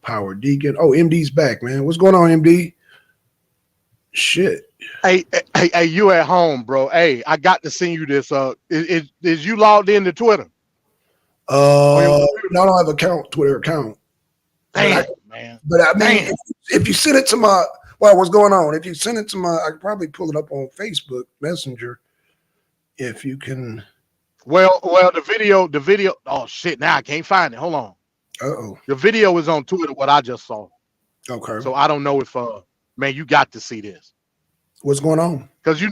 Speaker 5: Power Deacon. Oh, MD's back, man. What's going on, MD? Shit.
Speaker 2: Hey, you at home, bro? Hey, I got to send you this. Is you logged into Twitter on your computer?
Speaker 5: No, I don't have a Twitter account.
Speaker 2: Damn, man.
Speaker 5: But I mean,
Speaker 2: Damn.
Speaker 5: if you send it to my, well, what's going on? If you send it to my, I could probably pull it up on Facebook Messenger. If you can.
Speaker 2: Well, the video. Oh shit! Now I can't find it. Hold on.
Speaker 5: Uh-oh.
Speaker 2: The video is on Twitter. What I just saw.
Speaker 5: Okay.
Speaker 2: So I don't know if man, you got to see this.
Speaker 5: What's going on?
Speaker 2: Because you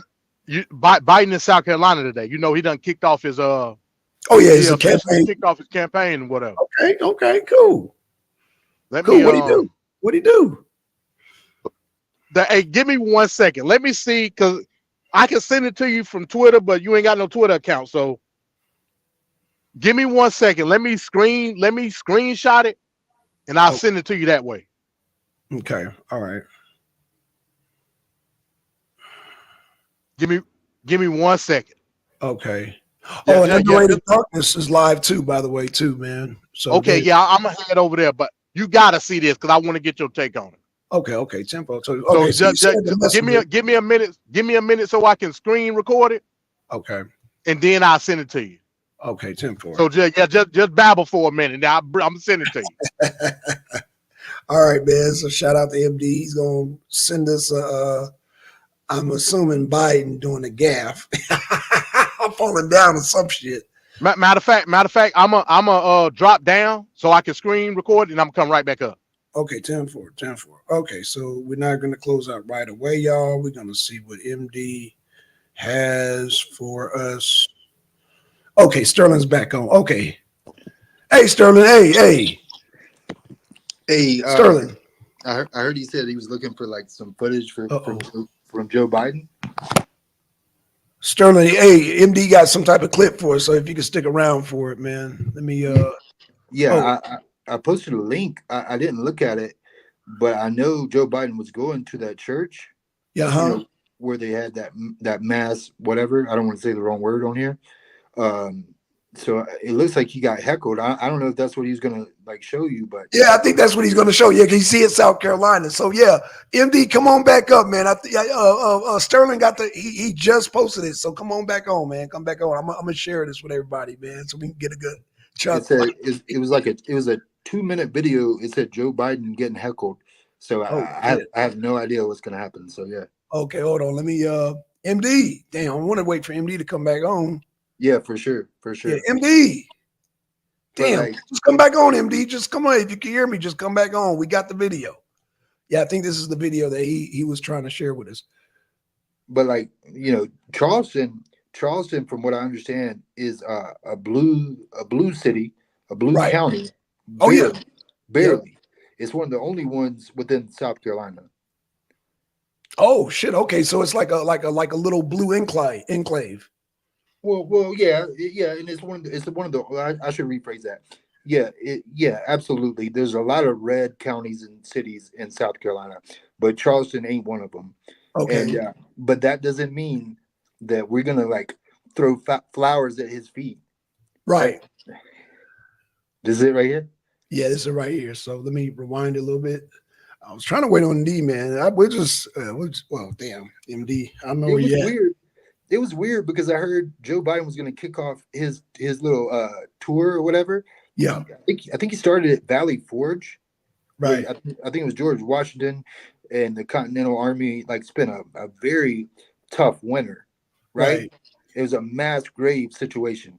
Speaker 2: Biden in South Carolina today. You know he done kicked off his
Speaker 5: Oh yeah, it's a campaign.
Speaker 2: Kicked off his campaign and whatever.
Speaker 5: Okay, cool. What he do? What'd he do?
Speaker 2: Hey, give me 1 second. Let me see, because I can send it to you from Twitter, but you ain't got no Twitter account. So give me 1 second. Let me screenshot it, and I'll send it to you that way.
Speaker 5: Okay. All right.
Speaker 2: Give me 1 second.
Speaker 5: Okay.
Speaker 2: Yeah,
Speaker 5: and Underrated Darkness is live too, by the way, too, man. So
Speaker 2: okay, yeah, I'm gonna head over there, but you gotta see this because I want to get your take on it.
Speaker 5: Okay, tempo. So just
Speaker 2: give me a minute. Give me a minute so I can screen record it.
Speaker 5: Okay.
Speaker 2: And then I'll send it to you.
Speaker 5: Okay, 10-4.
Speaker 2: So just babble for a minute. Now I'm sending it to you.
Speaker 5: All right, man. So shout out to MD. He's gonna send us I'm assuming Biden doing a gaffe. I'm falling down or some shit.
Speaker 2: Matter of fact, I'm a drop down so I can screen record and I'm gonna come right back up.
Speaker 5: Okay, 10-4. Okay, so we're not gonna close out right away, y'all. We're gonna see what MD has for us. Okay, Sterling's back on. Okay. Hey, Sterling. Hey, Sterling.
Speaker 4: I heard he said he was looking for like some footage from Joe Biden.
Speaker 5: Sterling, hey, MD got some type of clip for us, so if you can stick around for it, man. Let me
Speaker 4: I posted a link. I didn't look at it, but I know Joe Biden was going to that church.
Speaker 5: Yeah, huh?
Speaker 4: You know, where they had that mass, whatever. I don't want to say the wrong word on here. So it looks like he got heckled. I don't know if that's what he's gonna like show you, but
Speaker 5: yeah, I think that's what he's gonna show. Yeah, because you see it South Carolina. So yeah, MD, come on back up, man. Sterling got he just posted it, so come on back on, man. Come back on. I'm gonna share this with everybody, man, so we can get a good chunk.
Speaker 4: It was a 2-minute video. It said Joe Biden getting heckled. So I have no idea what's gonna happen. So yeah.
Speaker 5: Okay, hold on. Let me MD. Damn, I want to wait for MD to come back on.
Speaker 4: Yeah, for sure.
Speaker 5: Yeah, MD. Damn, just come back on, MD. Just come on. If you can hear me, just come back on. We got the video. Yeah, I think this is the video that he was trying to share with us.
Speaker 4: But like, you know, Charleston, from what I understand, is a blue city, a blue county. Barely. It's one of the only ones within South Carolina.
Speaker 5: Oh shit. Okay, so it's like a little blue enclave.
Speaker 4: Well, yeah, and it's one of the. I should rephrase that. Yeah, absolutely. There's a lot of red counties and cities in South Carolina, but Charleston ain't one of them.
Speaker 5: Okay,
Speaker 4: and, but that doesn't mean that we're gonna like throw flowers at his feet.
Speaker 5: Right.
Speaker 4: This is it right here.
Speaker 5: Yeah, this is it right here. So let me rewind a little bit. I was trying to wait on D, man. Well, damn, MD. I know
Speaker 4: it was weird. It was weird because I heard Joe Biden was going to kick off his little tour or whatever.
Speaker 5: Yeah,
Speaker 4: I think he started at Valley Forge.
Speaker 5: Right.
Speaker 4: I think it was George Washington and the Continental Army like spent a very tough winter. Right. It was a mass grave situation.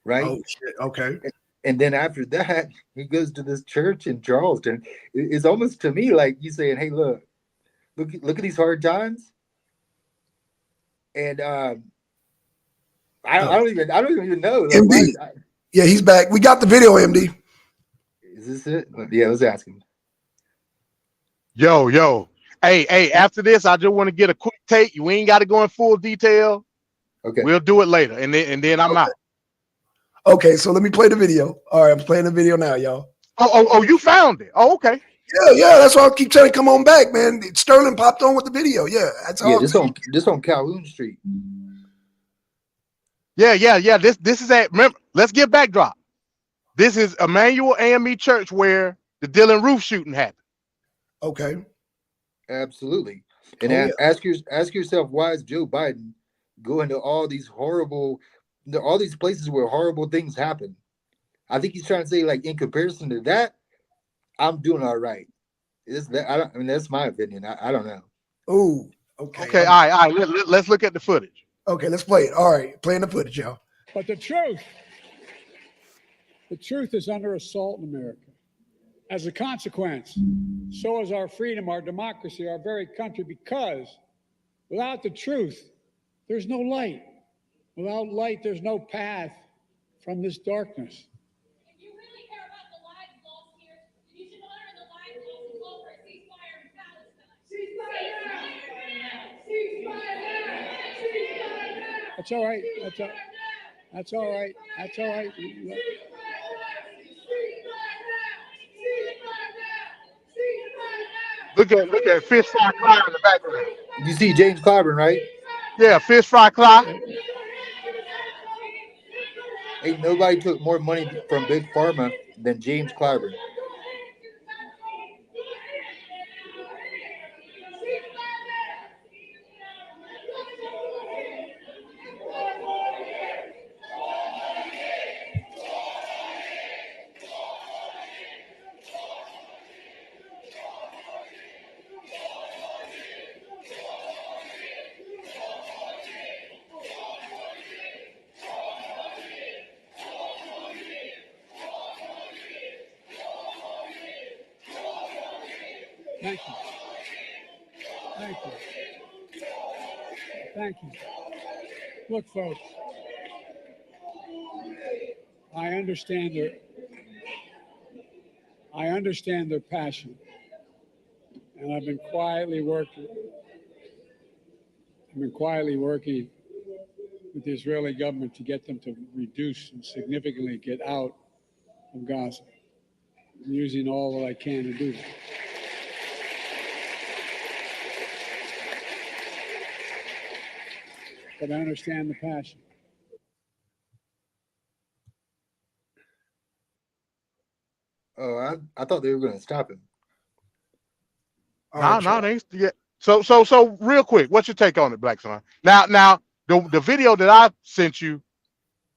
Speaker 4: Right.
Speaker 5: Oh shit. Okay.
Speaker 4: And then after that, he goes to this church in Charleston. It's almost to me like you saying, "Hey, look at these hard times." And I don't even know. Like,
Speaker 5: MD. Yeah, he's back. We got the video, MD.
Speaker 4: Is this it? Yeah, let's ask him.
Speaker 2: Yo. Hey, after this, I just want to get a quick take. You ain't got to go in full detail.
Speaker 4: Okay.
Speaker 2: We'll do it later. And then I'm out.
Speaker 5: Okay, so let me play the video. All right, I'm playing the video now, y'all.
Speaker 2: Oh, you found it. Oh, okay.
Speaker 5: Yeah, that's why I keep trying to come on back, man. Sterling popped on with the video. Yeah, that's all.
Speaker 4: Yeah, this on Calhoun Street.
Speaker 2: Yeah. This is at. Remember, let's get backdrop. This is Emmanuel AME Church where the Dylan Roof shooting happened.
Speaker 5: Okay.
Speaker 4: Absolutely. And
Speaker 5: Oh yeah.
Speaker 4: ask yourself, why is Joe Biden going to all these places where horrible things happen? I think he's trying to say, like, in comparison to that, I'm doing all right. I mean, that's my opinion. I don't know.
Speaker 5: Oh, okay.
Speaker 2: Okay, all right. Let's look at the footage.
Speaker 5: Okay, let's play it. All right, playing the footage, y'all.
Speaker 6: But the truth is under assault in America. As a consequence, so is our freedom, our democracy, our very country, because without the truth, there's no light. Without light, there's no path from this darkness.
Speaker 7: If you really care about the lives lost here, you should honor the lives lost and call for a ceasefire in Palestine. Ceasefire now! Ceasefire now! Ceasefire now!
Speaker 6: That's all right. That's all right. That's all right.
Speaker 2: Look at Fish Fry Clyde in the background.
Speaker 4: You see James Clyburn, right?
Speaker 2: Yeah, Fish Fry Clyde.
Speaker 4: Ain't nobody took more money from Big Pharma than James Clyburn.
Speaker 6: Thank you. Thank you. Thank you. Look, folks, I understand their passion, and I've been quietly working with the Israeli government to get them to reduce and significantly get out of Gaza. I'm using all that I can to do that. But I understand the passion.
Speaker 4: Oh, I thought they were going to stop him.
Speaker 2: No, they ain't yet. So real quick, what's your take on it, Black Son? Now the video that I sent you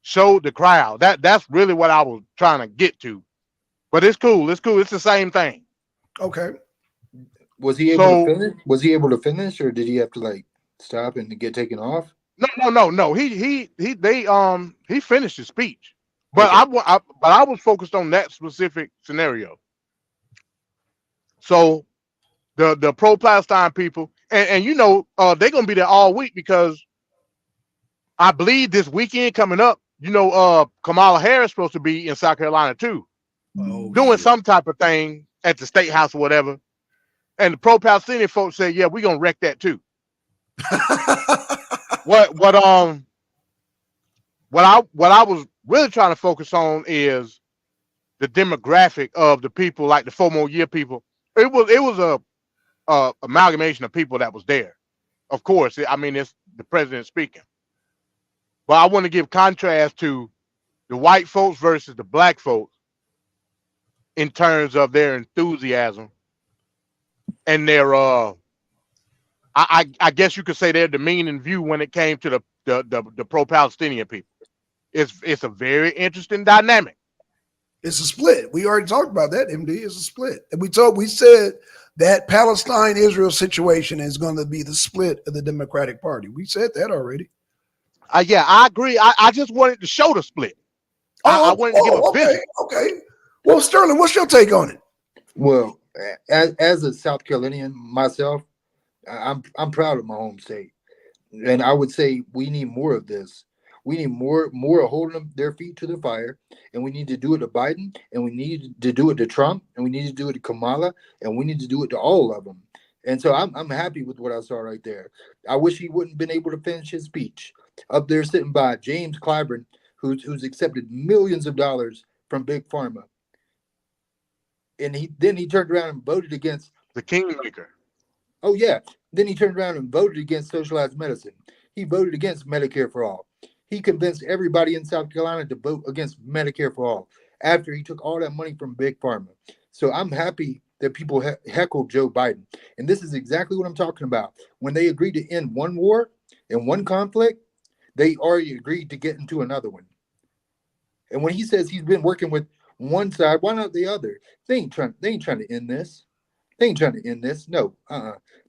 Speaker 2: showed the crowd. That's really what I was trying to get to. But it's cool. It's the same thing.
Speaker 5: Okay.
Speaker 4: Was he able to finish? Was he able to finish, or did he have to like stop and get taken off?
Speaker 2: No. He finished his speech, but okay. I was focused on that specific scenario. So the pro-Palestine people, and you know, they're gonna be there all week because I believe this weekend coming up, you know, Kamala Harris is supposed to be in South Carolina too, doing some type of thing at the State House or whatever. And the pro-Palestinian folks say, yeah, we're gonna wreck that too. What I was really trying to focus on is the demographic of the people, like the 4 more year people. It was a amalgamation of people that was there. Of course, I mean, it's the president speaking. But I want to give contrast to the white folks versus the black folks in terms of their enthusiasm and their I guess you could say their demeaning view when it came to the pro-Palestinian people. It's a very interesting dynamic.
Speaker 5: It's a split. We already talked about that, MD. It's a split. And we said that Palestine-Israel situation is going to be the split of the Democratic Party. We said that already.
Speaker 2: Yeah, I agree. I just wanted to show the split. I wanted to give a vision.
Speaker 5: Okay. Well, Sterling, what's your take on it?
Speaker 4: Well, as a South Carolinian myself, I'm proud of my home state, and I would say we need more of this. We need more holding their feet to the fire, and we need to do it to Biden, and we need to do it to Trump, and we need to do it to Kamala, and we need to do it to all of them. And so I'm happy with what I saw right there. I wish he wouldn't been able to finish his speech up there sitting by James Clyburn, who's accepted millions of dollars from Big Pharma, and he turned around and voted against
Speaker 2: the kingmaker.
Speaker 4: Oh yeah, then he turned around and voted against socialized medicine. He voted against Medicare for all. He convinced everybody in South Carolina to vote against Medicare for all after he took all that money from Big Pharma. So I'm happy that people heckled Joe Biden. And this is exactly what I'm talking about. When they agreed to end one war and one conflict, they already agreed to get into another one. And when he says he's been working with one side, why not the other? They ain't trying to end this. They ain't trying to end this. No,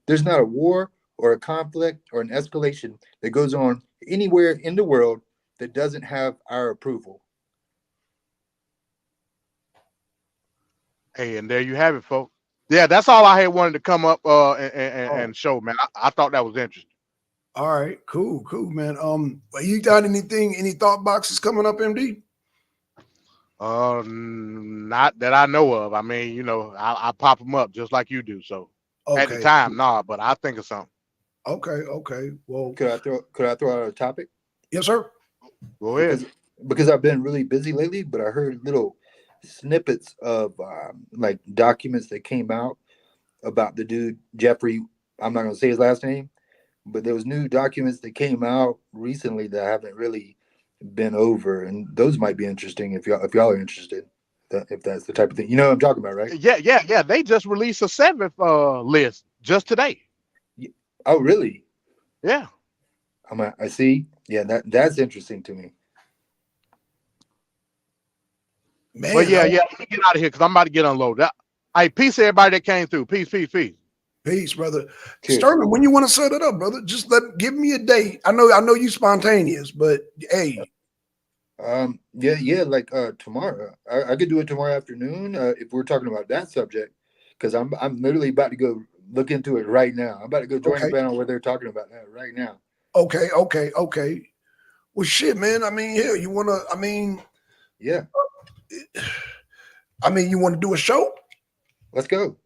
Speaker 4: There's not a war or a conflict or an escalation that goes on anywhere in the world that doesn't have our approval.
Speaker 2: Hey, and there you have it, folks. Yeah, that's all I had wanted to come up and show, man. I thought that was interesting.
Speaker 5: All right, cool, man. You got any thought boxes coming up, MD?
Speaker 2: Not that I know of. I mean, I pop them up just like you do. So at the
Speaker 5: Okay,
Speaker 2: time, nah, but I think of something.
Speaker 5: okay. Well,
Speaker 4: Could I throw out a topic?
Speaker 5: yes, sir.
Speaker 2: Go ahead.
Speaker 4: Because I've been really busy lately, but I heard little snippets of like documents that came out about the dude Jeffrey. I'm not going to say his last name, but there was new documents that came out recently that I haven't really been over, and those might be interesting if y'all are interested. If that's the type of thing, you know what I'm talking about, right?
Speaker 2: Yeah. They just released a 7th list just today.
Speaker 4: Oh, really?
Speaker 2: Yeah.
Speaker 4: I see. Yeah, that's interesting to me.
Speaker 5: Man,
Speaker 2: But yeah. Let me get out of here because I'm about to get unloaded. Hey, peace to everybody that came through. Peace.
Speaker 5: Peace, brother.
Speaker 4: Cheers.
Speaker 5: Sterling, when you want to set it up, brother, just give me a date. I know you spontaneous, but hey.
Speaker 4: Like tomorrow. I could do it tomorrow afternoon if we're talking about that subject, because I'm literally about to go look into it right now. I'm about to go join the panel where they're talking about that right now.
Speaker 5: Okay. Well, shit, man. I mean, yeah, you wanna? I mean,
Speaker 4: yeah.
Speaker 5: You want to do a show?
Speaker 4: Let's go.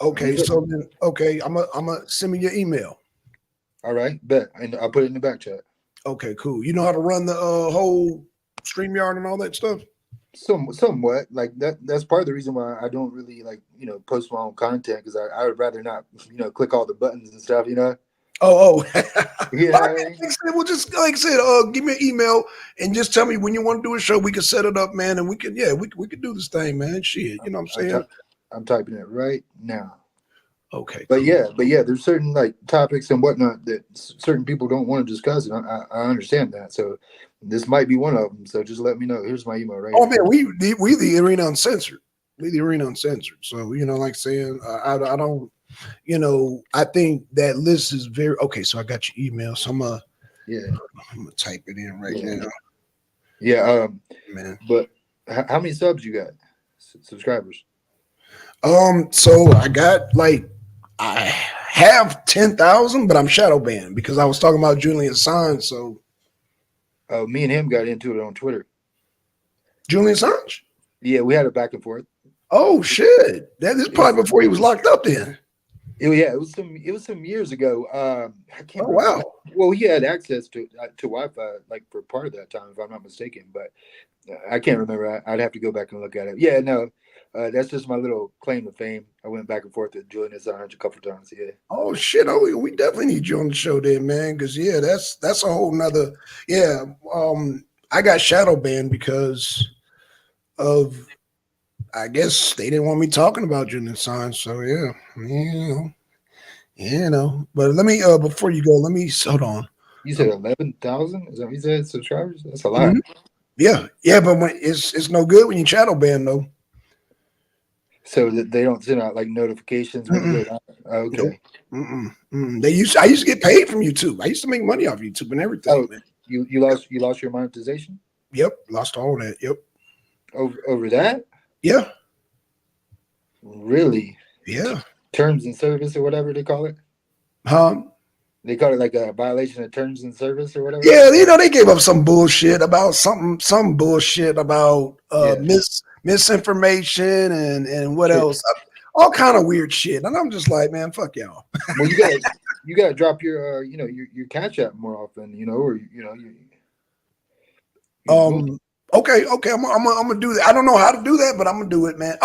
Speaker 5: Okay, so then, I'm gonna send me your email.
Speaker 4: All right, bet, and I'll put it in the back chat.
Speaker 5: Okay, cool. You know how to run the whole StreamYard and all that stuff?
Speaker 4: Somewhat. Like that's part of the reason why I don't really post my own content, because I would rather not click all the buttons and stuff.
Speaker 5: Oh.
Speaker 4: Yeah.
Speaker 5: Well, just like I said, give me an email and just tell me when you want to do a show. We can set it up, man, and we can do this thing, man. Shit, you know what I'm saying?
Speaker 4: I'm typing it right now.
Speaker 5: Okay.
Speaker 4: But cool. There's certain like topics and whatnot that certain people don't want to discuss, and I understand that. So this might be one of them. So just let me know. Here's my email right
Speaker 5: here.
Speaker 4: Man,
Speaker 5: we the Arena Uncensored. We the Arena Uncensored. So like saying, I don't. I think that list is very okay. So I got your email. So I'm gonna type it in right now.
Speaker 4: Yeah,
Speaker 5: man.
Speaker 4: But how many subs you got? Subscribers?
Speaker 5: So I have 10,000, but I'm shadow banned because I was talking about Julian Assange. So,
Speaker 4: me and him got into it on Twitter.
Speaker 5: Julian Assange?
Speaker 4: Yeah, we had a back and forth.
Speaker 5: Oh shit! That is probably before he was locked up. Then.
Speaker 4: It was some years ago. I can't.
Speaker 5: Oh wow!
Speaker 4: Well, he had access to Wi-Fi like for part of that time, if I'm not mistaken. But I can't remember. I'd have to go back and look at it. Yeah, no, that's just my little claim to fame. I went back and forth with Julian Assange a couple times. Yeah.
Speaker 5: Oh shit! Oh, we definitely need you on the show, then, man. Because that's a whole nother. Yeah. I got shadow banned because of. I guess they didn't want me talking about Julian Assange. So yeah. But let me before you go, let me hold on.
Speaker 4: You said 11,000? Is that what you said? Subscribers? That's a lot.
Speaker 5: Mm-hmm. Yeah, but when it's no good when you shadow ban though.
Speaker 4: So that they don't send out like notifications when you go. Okay.
Speaker 5: I used to get paid from YouTube. I used to make money off YouTube and everything.
Speaker 4: Oh, man. You lost your monetization?
Speaker 5: Yep, lost all that. Yep.
Speaker 4: Over that?
Speaker 5: Yeah.
Speaker 4: Really?
Speaker 5: Yeah.
Speaker 4: Terms and service or whatever they call it?
Speaker 5: Huh?
Speaker 4: They call it like a violation of terms and service or whatever?
Speaker 5: Yeah, they gave up some bullshit about some bullshit about misinformation and what else? All kind of weird shit. And I'm just like, man, fuck y'all.
Speaker 4: Well, you gotta drop your your Cash App more often, or
Speaker 5: Okay, I'm gonna do that. I don't know how to do that, but I'm gonna do it, man.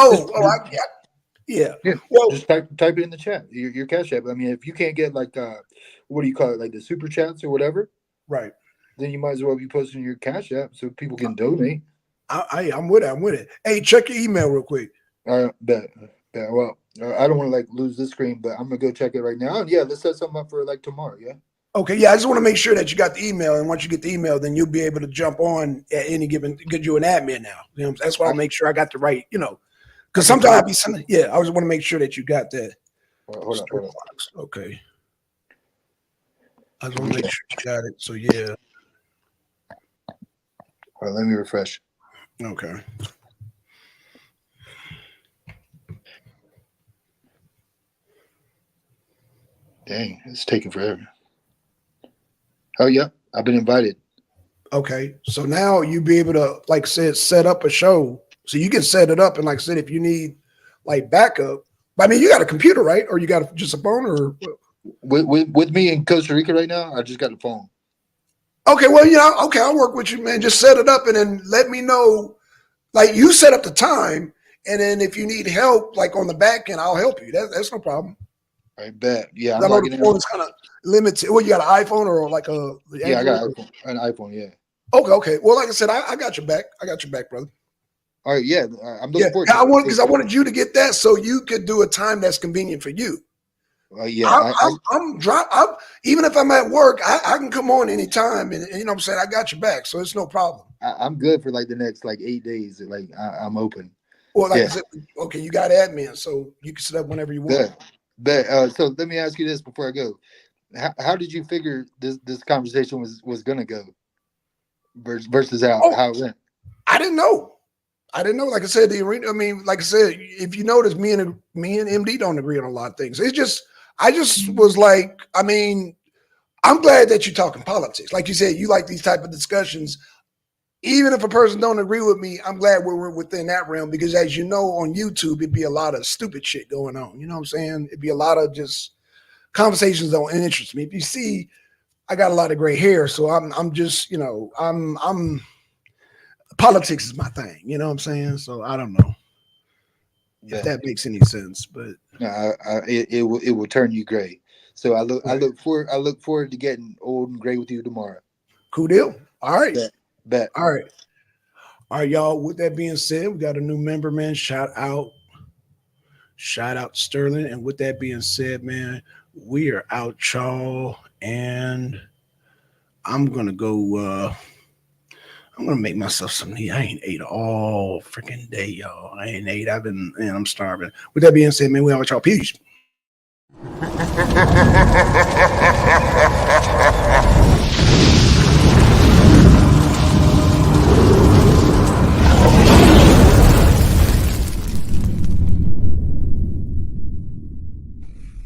Speaker 5: Yeah.
Speaker 4: Well, just type it in the chat. Your Cash App. I mean, if you can't get like what do you call it, like the super chats or whatever,
Speaker 5: right?
Speaker 4: then you might as well be posting your Cash App so people can donate.
Speaker 5: I'm with it. I'm with it. Hey, check your email real quick.
Speaker 4: Bet. Well, I don't want to like lose this screen, but I'm gonna go check it right now. And yeah, let's set something up for like tomorrow. Yeah.
Speaker 5: Okay, yeah, I just want to make sure that you got the email, and once you get the email, then you'll be able to jump on at any given. Because you're an admin now, you know, that's why I make sure I got the right, because sometimes I be sending. Yeah, I just want to make sure that you got that.
Speaker 4: Hold on.
Speaker 5: Okay, I just want to make sure you got it. So yeah.
Speaker 4: All right, let me refresh.
Speaker 5: Okay.
Speaker 4: Dang, it's taking forever. Oh yeah, I've been invited.
Speaker 5: Okay, so now you be able to, like I said, set up a show. So you can set it up, and like I said, if you need like backup, I mean, you got a computer, right? Or you got just a phone, or
Speaker 4: with me in Costa Rica right now. I just got the phone.
Speaker 5: Okay, well, okay, I'll work with you, man. Just set it up and then let me know. Like, you set up the time, and then if you need help, like on the back end, I'll help you. That's no problem.
Speaker 4: I bet. Yeah,
Speaker 5: I know the phone is kind of limited. Well, you got an iPhone or like a
Speaker 4: yeah, I got an iPhone. Yeah.
Speaker 5: Okay. Well, like I said, I got your back. I got your back, brother.
Speaker 4: All right. Yeah, I'm looking forward to it.
Speaker 5: Because I wanted you to get that so you could do a time that's convenient for you.
Speaker 4: Yeah,
Speaker 5: even if I'm at work, I can come on anytime, and you know what I'm saying, I got your back, so it's no problem.
Speaker 4: I'm good for like the next like 8 days. Like I'm open.
Speaker 5: Well, like I said, okay, you got admin, so you can set up whenever you want.
Speaker 4: So let me ask you this before I go: How did you figure this conversation was gonna go versus how it went?
Speaker 5: I didn't know. Like I said, the arena. I mean, like I said, if you notice, me and MD don't agree on a lot of things. I just was like, I mean, I'm glad that you're talking politics. Like you said, you like these type of discussions. Even if a person don't agree with me, I'm glad we're within that realm, because as you know, on YouTube, it'd be a lot of stupid shit going on. You know what I'm saying? It'd be a lot of just conversations that don't interest me. If you see, I got a lot of gray hair, so I'm just, I'm politics is my thing. You know what I'm saying? So I don't know if that makes any sense, but
Speaker 4: it will turn you gray. So I look forward to getting old and gray with you tomorrow.
Speaker 5: Cool deal. All right.
Speaker 4: Bet.
Speaker 5: All right, y'all. With that being said, we got a new member, man. Shout out Sterling. And with that being said, man, we are out, y'all. And I'm gonna go. I'm gonna make myself something to eat. I ain't ate all freaking day, y'all. I ain't ate. I'm starving. With that being said, man, we out, y'all. Peace.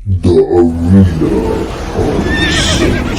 Speaker 8: The Arena of Sin.